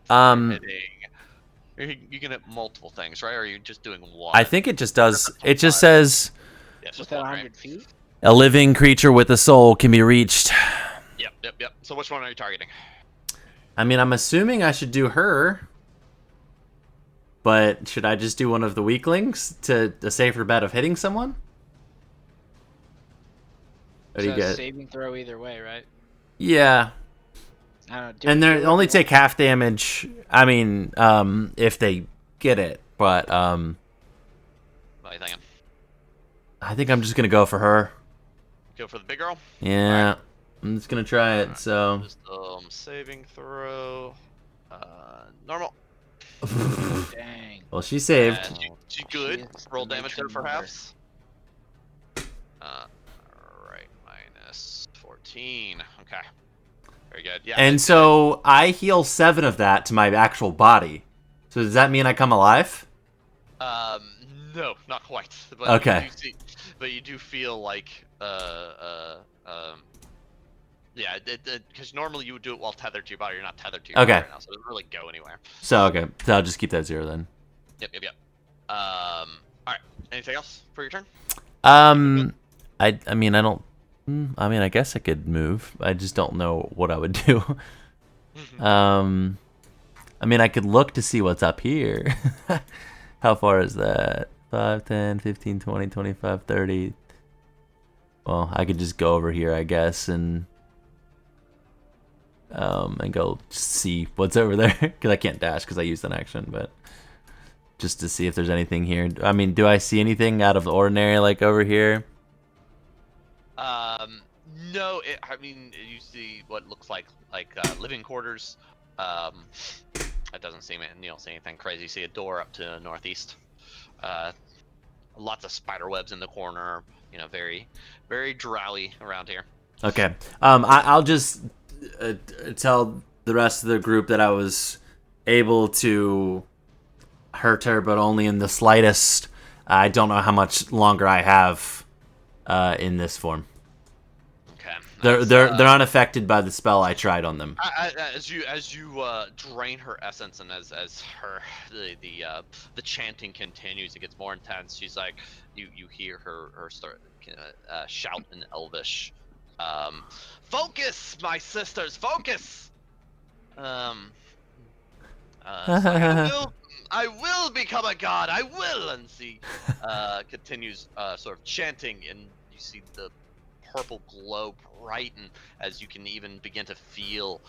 S3: You can hit multiple things, right? Or are you just doing one?
S1: I think it just does. It just says
S3: Yeah, it's just
S2: Within
S3: one,
S2: 100
S3: right?
S2: feet?
S1: a living creature with a soul can be reached.
S3: Yep. So which one are you targeting?
S1: I mean, I'm assuming I should do her, but should I just do one of the weaklings to a safer bet of hitting someone? What do you
S2: So
S1: get?
S2: saving throw either way, right?
S1: Yeah,
S2: I don't know.
S1: and they only take half damage. I mean, if they get it, but
S3: What are you thinking?
S1: I think I'm just gonna go for her.
S3: Go for the big girl?
S1: Yeah, I'm just gonna try it. So
S3: Wisdom saving throw. Normal.
S2: Dang.
S1: well, she saved.
S3: And she good.
S2: She is
S3: Roll
S2: the
S3: damage there
S2: matron
S3: for
S2: mother.
S3: halves. Alright, minus 14. Okay. Very good. Yeah.
S1: And so I heal 7 of that to my actual body. So does that mean I come alive?
S3: No, not quite. But
S1: Okay.
S3: You do feel like, yeah, because normally you would do it while tethered to your body. You're not tethered to your
S1: Okay.
S3: body right now, so it doesn't really go anywhere.
S1: So okay, so I'll just keep that 0 then.
S3: Yep. All right. Anything else for your turn?
S1: I mean I don't. I mean I guess I could move. I just don't know what I would do. I mean I could look to see what's up here. How far is that? 5, 10, 15, 20, 25, 30. Well, I could just go over here, I guess, and go see what's over there because I can't dash because I used an action, but just to see if there's anything here. I mean, do I see anything out of the ordinary like over here?
S3: No. I mean, you see what looks like living quarters. It doesn't seem it. You don't see anything crazy. You see a door up to northeast. Lots of spider webs in the corner. You know, very, very drowy around here.
S1: Okay. I'll just tell the rest of the group that I was able to hurt her, but only in the slightest. I don't know how much longer I have in this form.
S3: Okay.
S1: They're unaffected by the spell I tried on them.
S3: As you drain her essence, and as her the chanting continues, it gets more intense. She's like, you hear her start shout in Elvish, "Focus, my sisters, focus!" It's like, I will become a god. I will, and she continues sort of chanting, and you see the purple glow brighten as you can even begin to feel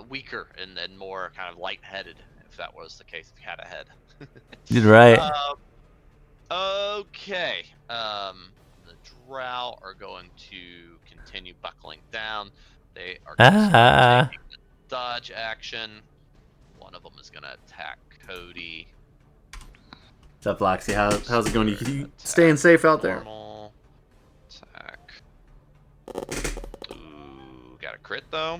S3: weaker and more kind of lightheaded, if that was the case, if you had a head.
S1: You're right.
S3: Okay. The drow are going to continue buckling down. They are going to start taking the dodge action. One of them is going to attack Cody.
S1: What's up, Loxy? How's it going? You staying safe out there?
S3: Normal attack. Ooh, got a crit though.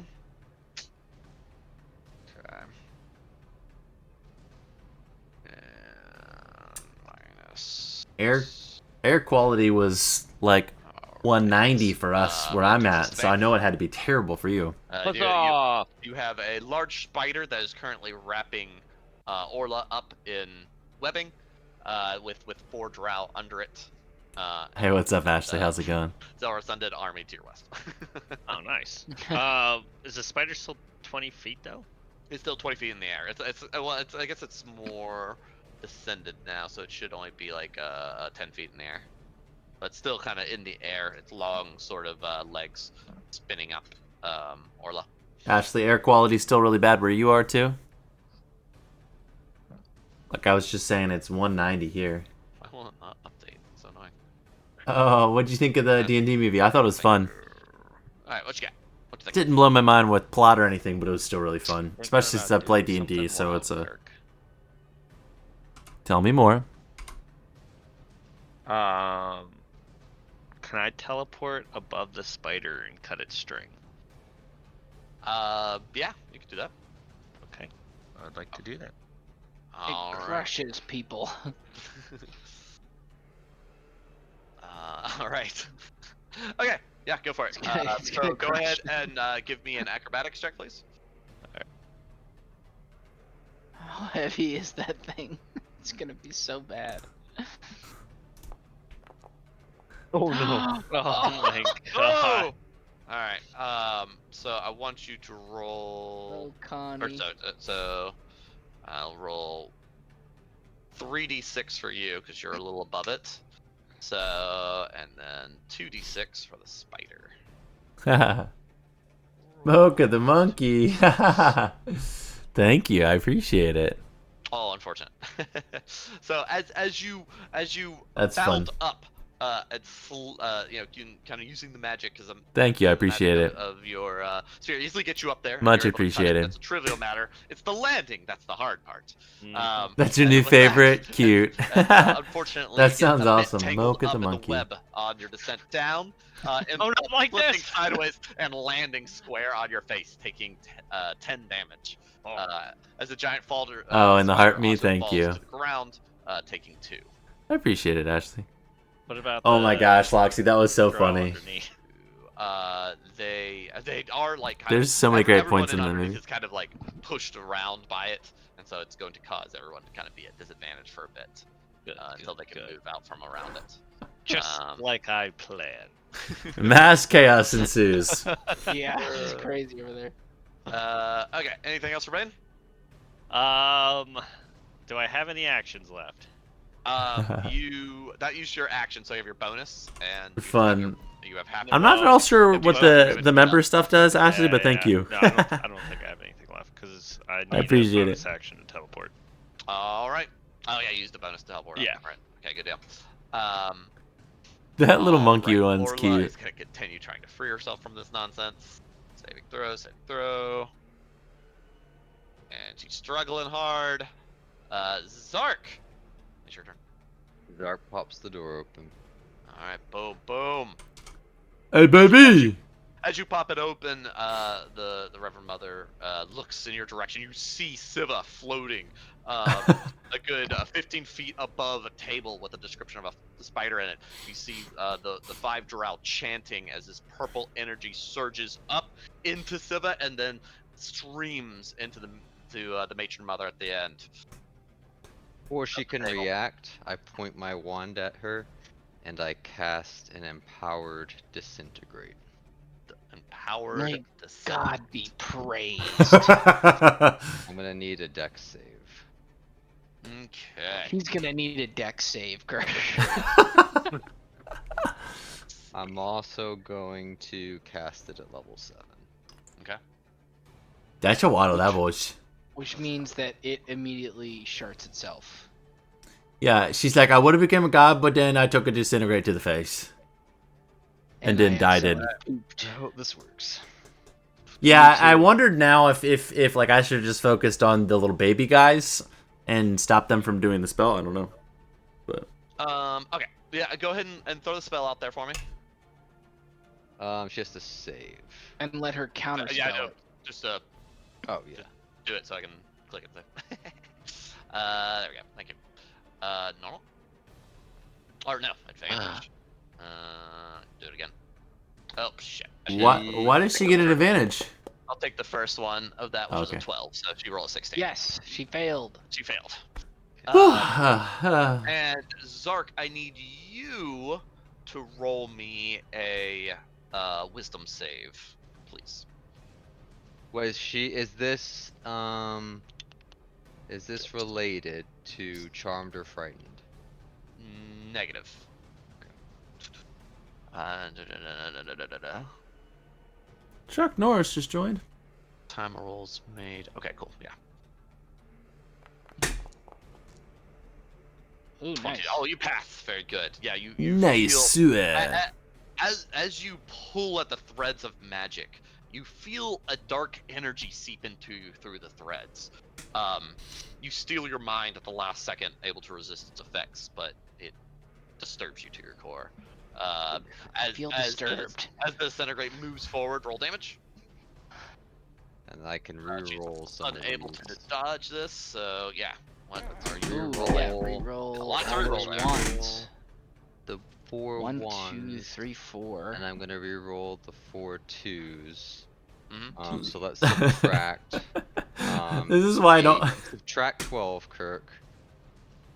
S3: Okay. And minus.
S1: Air quality was like 190 for us where I'm at, so I know it had to be terrible for you.
S3: You have a large spider that is currently wrapping Orla up in webbing, with 4 drow under it.
S1: Hey, what's up, Ashley? How's it going?
S3: Zelra's Undead Army to your west.
S4: Oh, nice. Is the spider still 20 feet though?
S3: It's still 20 feet in the air. I guess it's more descended now, so it should only be like 10 feet in the air. But still kind of in the air. It's long, sort of legs spinning up. Orla.
S1: Ashley, air quality's still really bad where you are too. Like I was just saying, it's 190 here.
S3: I want an update. It's so annoying.
S1: Oh, what'd you think of the D&D movie? I thought it was fun.
S3: All right, what you got? What you think?
S1: Didn't blow my mind with plot or anything, but it was still really fun. Especially since I play D&D, so it's a... Tell me more.
S4: Can I teleport above the spider and cut its string?
S3: Yeah, you can do that.
S4: Okay, I'd like to do that.
S3: All
S2: It
S3: right.
S2: crushes people.
S3: All right. Okay, yeah, go for it.
S2: It's
S3: So
S2: gonna
S3: go
S2: crush
S3: ahead and give me an acrobatics check, please.
S2: How heavy is that thing? It's gonna be so bad.
S5: Oh no.
S4: Oh my
S3: Oh!
S4: god.
S3: All right. So I want you to roll.
S2: Oh, Connie.
S3: So I'll roll 3d6 for you because you're a little above it. So and then 2d6 for the spider.
S1: Mocha the monkey. Thank you, I appreciate it.
S3: Oh, unfortunate. So as you
S1: That's
S3: bound
S1: fun.
S3: up, kind of using the magic because I'm.
S1: Thank you, I
S3: using the
S1: appreciate
S3: magic
S1: it.
S3: Of your spirit, easily get you up there. and
S1: Much
S3: you're able to cut it.
S1: appreciated.
S3: That's a trivial matter. It's the landing that's the hard part.
S1: That's your
S3: and
S1: new
S3: with
S1: favorite?
S3: that-
S1: Cute.
S3: Unfortunately,
S1: That
S3: get
S1: sounds
S3: a bit
S1: awesome.
S3: tangled
S1: Mocha
S3: up
S1: the
S3: in
S1: monkey.
S3: web on your descent down. And
S4: Oh, not like
S3: flipping
S4: this!
S3: sideways and landing square on your face, taking 10 damage.
S4: Oh.
S3: As a giant falter.
S1: Oh, and the
S3: spider
S1: heart me,
S3: also
S1: thank
S3: falls
S1: you.
S3: To the ground, taking 2.
S1: I appreciate it, Ashley.
S4: What about
S1: Oh my
S4: the
S1: gosh, Loxy, that was so
S4: draw
S1: funny.
S4: underneath?
S3: They are like kind
S1: There's
S3: of,
S1: so many great
S3: everyone
S1: points in
S3: in
S1: that
S3: underneath
S1: movie.
S3: is kind of like pushed around by it, and so it's going to cause everyone to kind of be at disadvantage for a bit
S4: Good,
S3: until they can
S4: good.
S3: move out from around it.
S4: Just like I planned.
S1: Mass chaos ensues.
S2: Yeah, it's crazy over there.
S3: Okay. Anything else for Bane?
S4: Do I have any actions left?
S3: That used your action, so you have your bonus and
S1: Fun.
S3: You have half.
S1: I'm not at all sure
S3: If you
S1: what
S3: want to do
S1: the
S3: it,
S1: member stuff does, Ashley, but thank you.
S4: No, I don't think I have anything left because I need
S1: appreciate
S4: a bonus
S1: it.
S4: action to teleport.
S3: All right. Oh yeah, use the bonus to help Orla.
S4: Yeah.
S3: Right. Okay, good deal.
S1: That little
S3: All
S1: monkey
S3: right,
S1: one's
S3: Orla
S1: cute.
S3: is gonna continue trying to free herself from this nonsense. Saving throw. And she's struggling hard. Zark. It's your turn.
S5: Zark pops the door open.
S3: All right, boom.
S1: Hey, baby!
S3: As you pop it open, the Reverend Mother looks in your direction. You see Siva floating a good 15 feet above a table with a description of a spider in it. You see the 5 Drow chanting as this purple energy surges up into Siva and then streams into the Matron Mother at the end.
S5: Before she can
S3: table.
S5: react, I point my wand at her, and I cast an empowered disintegrate.
S3: Empowered
S2: May
S3: descent.
S2: God be praised.
S5: I'm gonna need a dex save.
S3: Okay.
S2: He's gonna need a dex save, Kurt.
S5: I'm also going to cast it at level 7.
S3: Okay.
S1: That's a lot of levels.
S2: Which means that it immediately sharts itself.
S1: Yeah, she's like, I would have become a god, but then I took a disintegrate to the face. And then
S2: I
S1: died
S2: am
S1: in.
S2: pooped.
S5: I hope this works.
S1: Yeah, I wondered now if like I should have just focused on the little baby guys and stopped them from doing the spell. I don't know. But
S3: Okay. Yeah, go ahead and throw the spell out there for me.
S5: She has to save.
S2: And let her counter
S3: Yeah, I
S2: spell
S3: know.
S2: it.
S3: Just
S5: Oh yeah.
S3: do it so I can click it. There we go. Thank you. Normal. Or no, advantage. Do it again. Oh shit.
S1: why did she get an advantage?
S3: I'll take the first one of that, which was
S1: Okay.
S3: a 12. So she rolled a 16.
S2: Yes, she failed.
S3: She failed. And Zark, I need you to roll me a wisdom save, please.
S5: Was she? Is this related to charmed or frightened?
S3: Negative. Da-da-da-da-da-da-da-da.
S1: Chuck Norris just joined.
S3: Time rolls made. Okay, cool. Yeah.
S2: Ooh,
S3: 20.
S2: nice.
S3: Oh, you pass. Very good. Yeah, you
S1: Nice.
S3: feel as you pull at the threads of magic, you feel a dark energy seep into you through the threads. You steel your mind at the last second, able to resist its effects, but it disturbs you to your core.
S2: I feel disturbed.
S3: As the disintegrate moves forward, roll damage.
S5: And I can
S3: She's
S5: re-roll some of
S3: unable
S5: these.
S3: to dodge this, so yeah. What?
S5: Our
S2: Ooh,
S5: reroll.
S2: yeah, reroll
S3: Lots of
S2: all
S3: rerolls
S2: those
S3: there.
S2: ones.
S5: The 4
S2: 1,
S5: ones.
S2: 2, 3, 4.
S5: And I'm gonna re-roll the 4 twos.
S3: Mhm.
S5: So let's subtract.
S1: This is why I don't.
S5: Subtract 12, Kirk.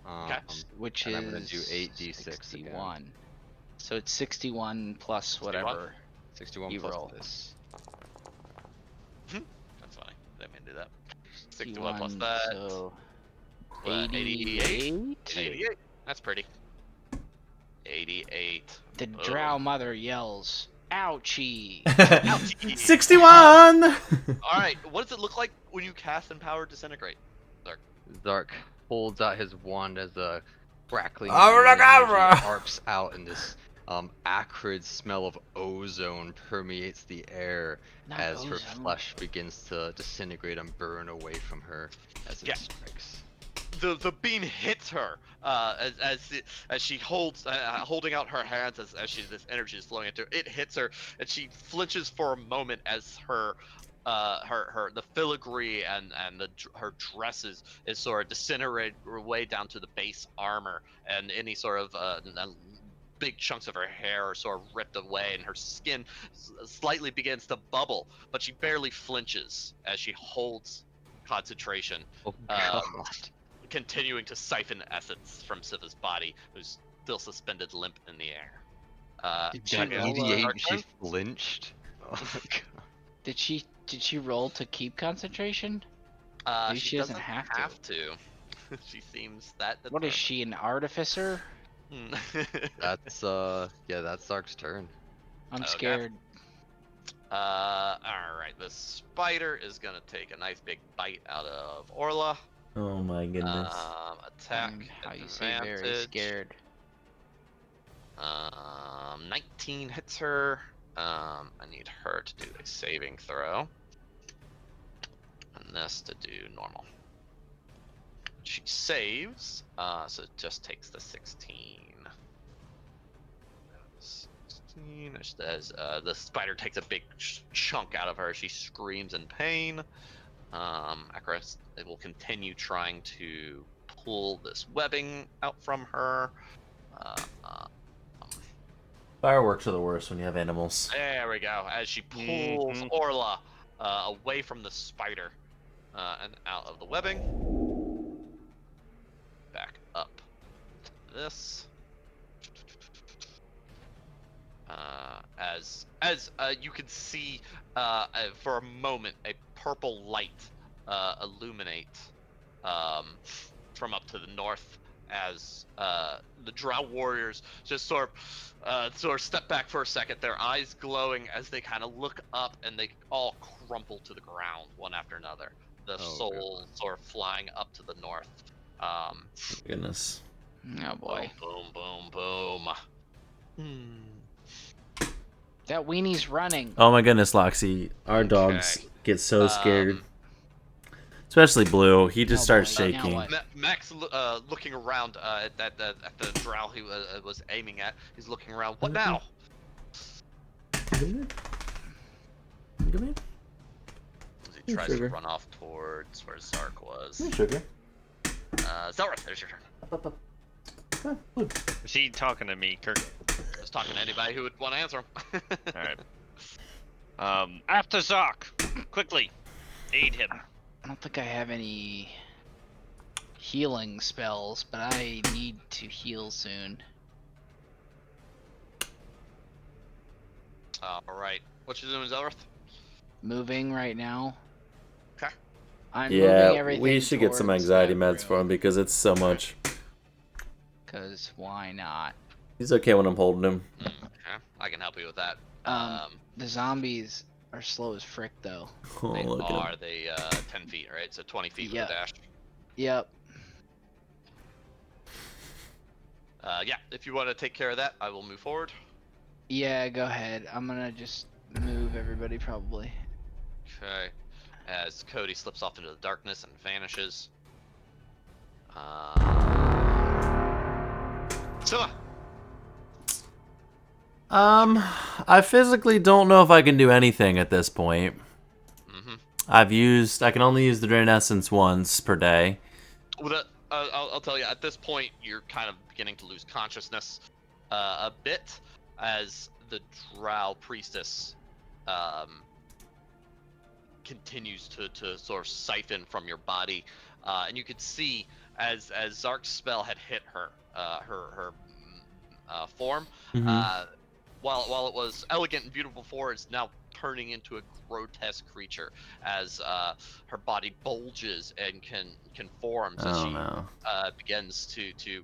S3: Okay.
S2: Which
S5: and
S2: is
S5: I'm gonna do 8d6
S2: 61.
S5: again.
S2: So it's 61 plus
S3: 61?
S2: whatever.
S5: 61
S2: You
S5: plus
S2: roll.
S5: this.
S3: That's funny. Didn't mean to do that. 61 plus
S2: 61,
S3: that.
S2: so
S3: What,
S2: 88.
S3: 88. That's pretty. 88.
S2: The
S3: Boom.
S2: drow mother yells, "Ouchie!"
S1: 61.
S3: Alright, what does it look like when you cast Empowered Disintegrate?
S5: Zark holds out his wand as a crackling
S1: Abracadabra!
S5: energy arcs out, and this acrid smell of ozone permeates the air
S2: Not
S5: as her
S2: ozone.
S5: flesh begins to disintegrate and burn away from her as it
S3: Yeah.
S5: strikes.
S3: The beam hits her as she holds holding out her hands as this energy is flowing into her. It hits her and she flinches for a moment as her the filigree and her dresses is sort of disintegrated way down to the base armor, and any sort of big chunks of her hair are sort of ripped away, and her skin slightly begins to bubble, but she barely flinches as she holds concentration.
S5: Oh god.
S3: Continuing to siphon essence from Siva's body, who's still suspended limp in the air.
S2: Did she
S5: Got
S2: roll
S5: 88
S2: a,
S5: and she flinched. Oh god.
S2: Did she roll to keep concentration? Maybe she doesn't have
S3: to. She seems that
S2: What is
S3: determined.
S2: she, an artificer?
S5: That's that's Zark's turn.
S2: I'm
S3: Okay.
S2: scared.
S3: Alright, the spider is gonna take a nice big bite out of Orla.
S1: Oh my goodness.
S3: Attack
S2: How you say very
S3: advantage.
S2: scared.
S3: 19 hits her. I need her to do a saving throw. And this to do normal. She saves, so it just takes the 16. 16, as the spider takes a big chunk out of her. She screams in pain. Akras will continue trying to pull this webbing out from her.
S1: Fireworks are the worst when you have animals.
S3: There we go. As she pulls Orla away from the spider and out of the webbing. Back up to this. As you can see, for a moment, a purple light illuminate from up to the north, as the Drow warriors just sort of step back for a second, their eyes glowing as they kind of look up, and they all crumple to the ground one after another. The souls sort of flying up to the north.
S1: Goodness.
S2: Oh boy.
S3: Boom, boom, boom, boom.
S2: That weenie's running.
S1: Oh my goodness, Loxy. Our dogs get so scared. Especially Blue. He just starts
S2: boy,
S1: shaking.
S3: Max looking around at the drow he was aiming at. He's looking around. What now? As he tries to run off towards where Zark was.
S1: Sugar.
S3: Zelrith, there's your turn.
S4: Is he talking to me, Kirk?
S3: Just talking to anybody who would want to answer him.
S4: Alright. After Zark! Quickly! Aid him.
S2: I don't think I have any healing spells, but I need to heal soon.
S3: Alright. What you doing, Zelrith?
S2: Moving right now.
S3: Okay.
S2: I'm moving
S1: Yeah,
S2: everything
S1: we should get some
S2: towards
S1: anxiety
S2: that
S1: meds for him
S2: room,
S1: because it's so much.
S2: Cause why not?
S1: He's okay when I'm holding him.
S3: Okay. I can help you with that.
S2: The zombies are slow as frick though.
S1: Oh,
S3: They
S1: look at him.
S3: are. They 10 feet, right? So 20 feet
S2: Yeah.
S3: with a dash.
S2: Yep.
S3: Yeah, if you want to take care of that, I will move forward.
S2: Yeah, go ahead. I'm gonna just move everybody probably.
S3: Okay. As Cody slips off into the darkness and vanishes. Scylla!
S1: I physically don't know if I can do anything at this point. I can only use the Drain Essence once per day.
S3: Well, I'll tell you, at this point, you're kind of beginning to lose consciousness a bit as the Drow Priestess continues to sort of siphon from your body. And you could see as Zark's spell had hit her form, while it was elegant and beautiful before, it's now turning into a grotesque creature as her body bulges and conforms as she begins to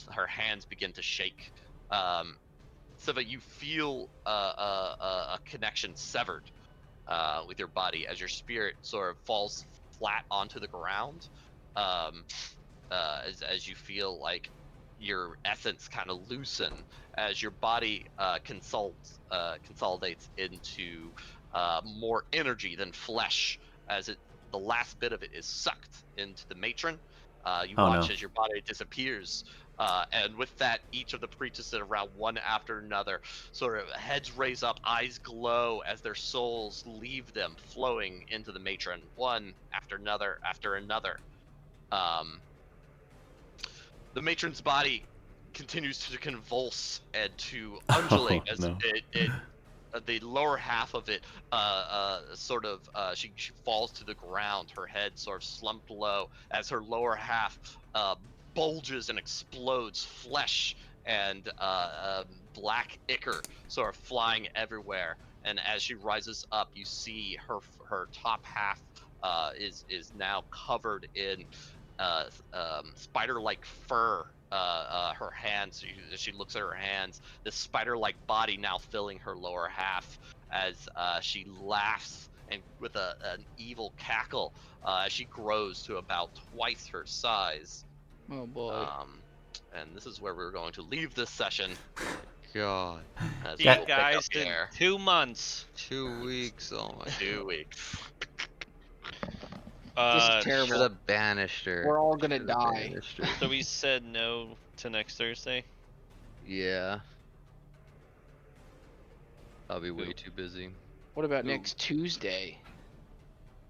S3: her hands begin to shake. So that you feel a connection severed with your body as your spirit sort of falls flat onto the ground, as you feel like your essence kind of loosen as your body consolidates into more energy than flesh, as the last bit of it is sucked into the matron. You watch as your body disappears, and with that, each of the priestesses around one after another, sort of heads raise up, eyes glow as their souls leave them, flowing into the matron, one after another after another. The matron's body continues to convulse and to undulate as the lower half of it she falls to the ground, her head sort of slumped low as her lower half bulges and explodes, flesh and black ichor sort of flying everywhere. And as she rises up, you see her top half is now covered in spider-like fur. Her hands, she looks at her hands, this spider-like body now filling her lower half as she laughs and with an evil cackle as she grows to about twice her size.
S2: Oh boy.
S3: And this is where we're going to leave this session.
S5: God.
S3: As
S4: You
S3: we will pick
S4: guys
S3: up
S4: in
S3: here.
S4: 2 months.
S5: 2 weeks. Oh my.
S3: 2 weeks.
S2: This is
S5: Should
S2: terrible.
S5: have banished her.
S2: We're all gonna
S5: Should've
S2: die.
S5: banished her.
S4: So we said no to next Thursday.
S5: Yeah. I'll be way too busy.
S2: What about next Tuesday?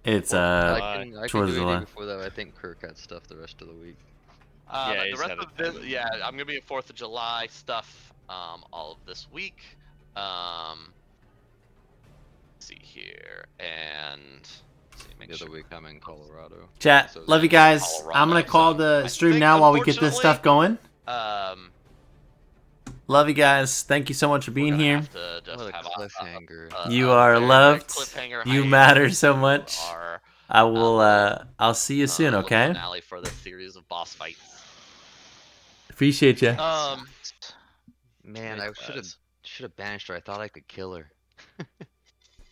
S1: It's
S5: I can
S1: towards
S5: do
S1: the
S5: a day
S1: line.
S5: before that. I think Kirk had stuff the rest of the week.
S4: Yeah,
S3: The
S4: he's
S3: rest
S4: had
S3: of
S4: it
S3: this,
S4: covered.
S3: yeah, I'm gonna be at 4th of July stuff all of this week. Let's see here, and
S5: The other week I'm in Colorado.
S1: Chat,
S5: So
S1: love you
S5: then-
S1: guys. I'm gonna call the
S3: I
S1: stream
S3: think,
S1: now while we get this stuff going. Love you guys. Thank you so much for being
S3: gonna
S1: here.
S3: have to just
S5: What a
S3: have
S5: cliffhanger.
S1: You
S3: a
S1: are
S3: very
S1: loved.
S3: cliffhanger
S1: You
S3: hiatus
S1: matter so
S3: to
S1: much.
S3: our,
S1: I will.
S3: little-
S1: I'll see you soon.
S3: little
S1: Okay.
S3: finale for this series of boss fights.
S1: Appreciate you.
S5: Man, I should have banished her. I thought I could kill her.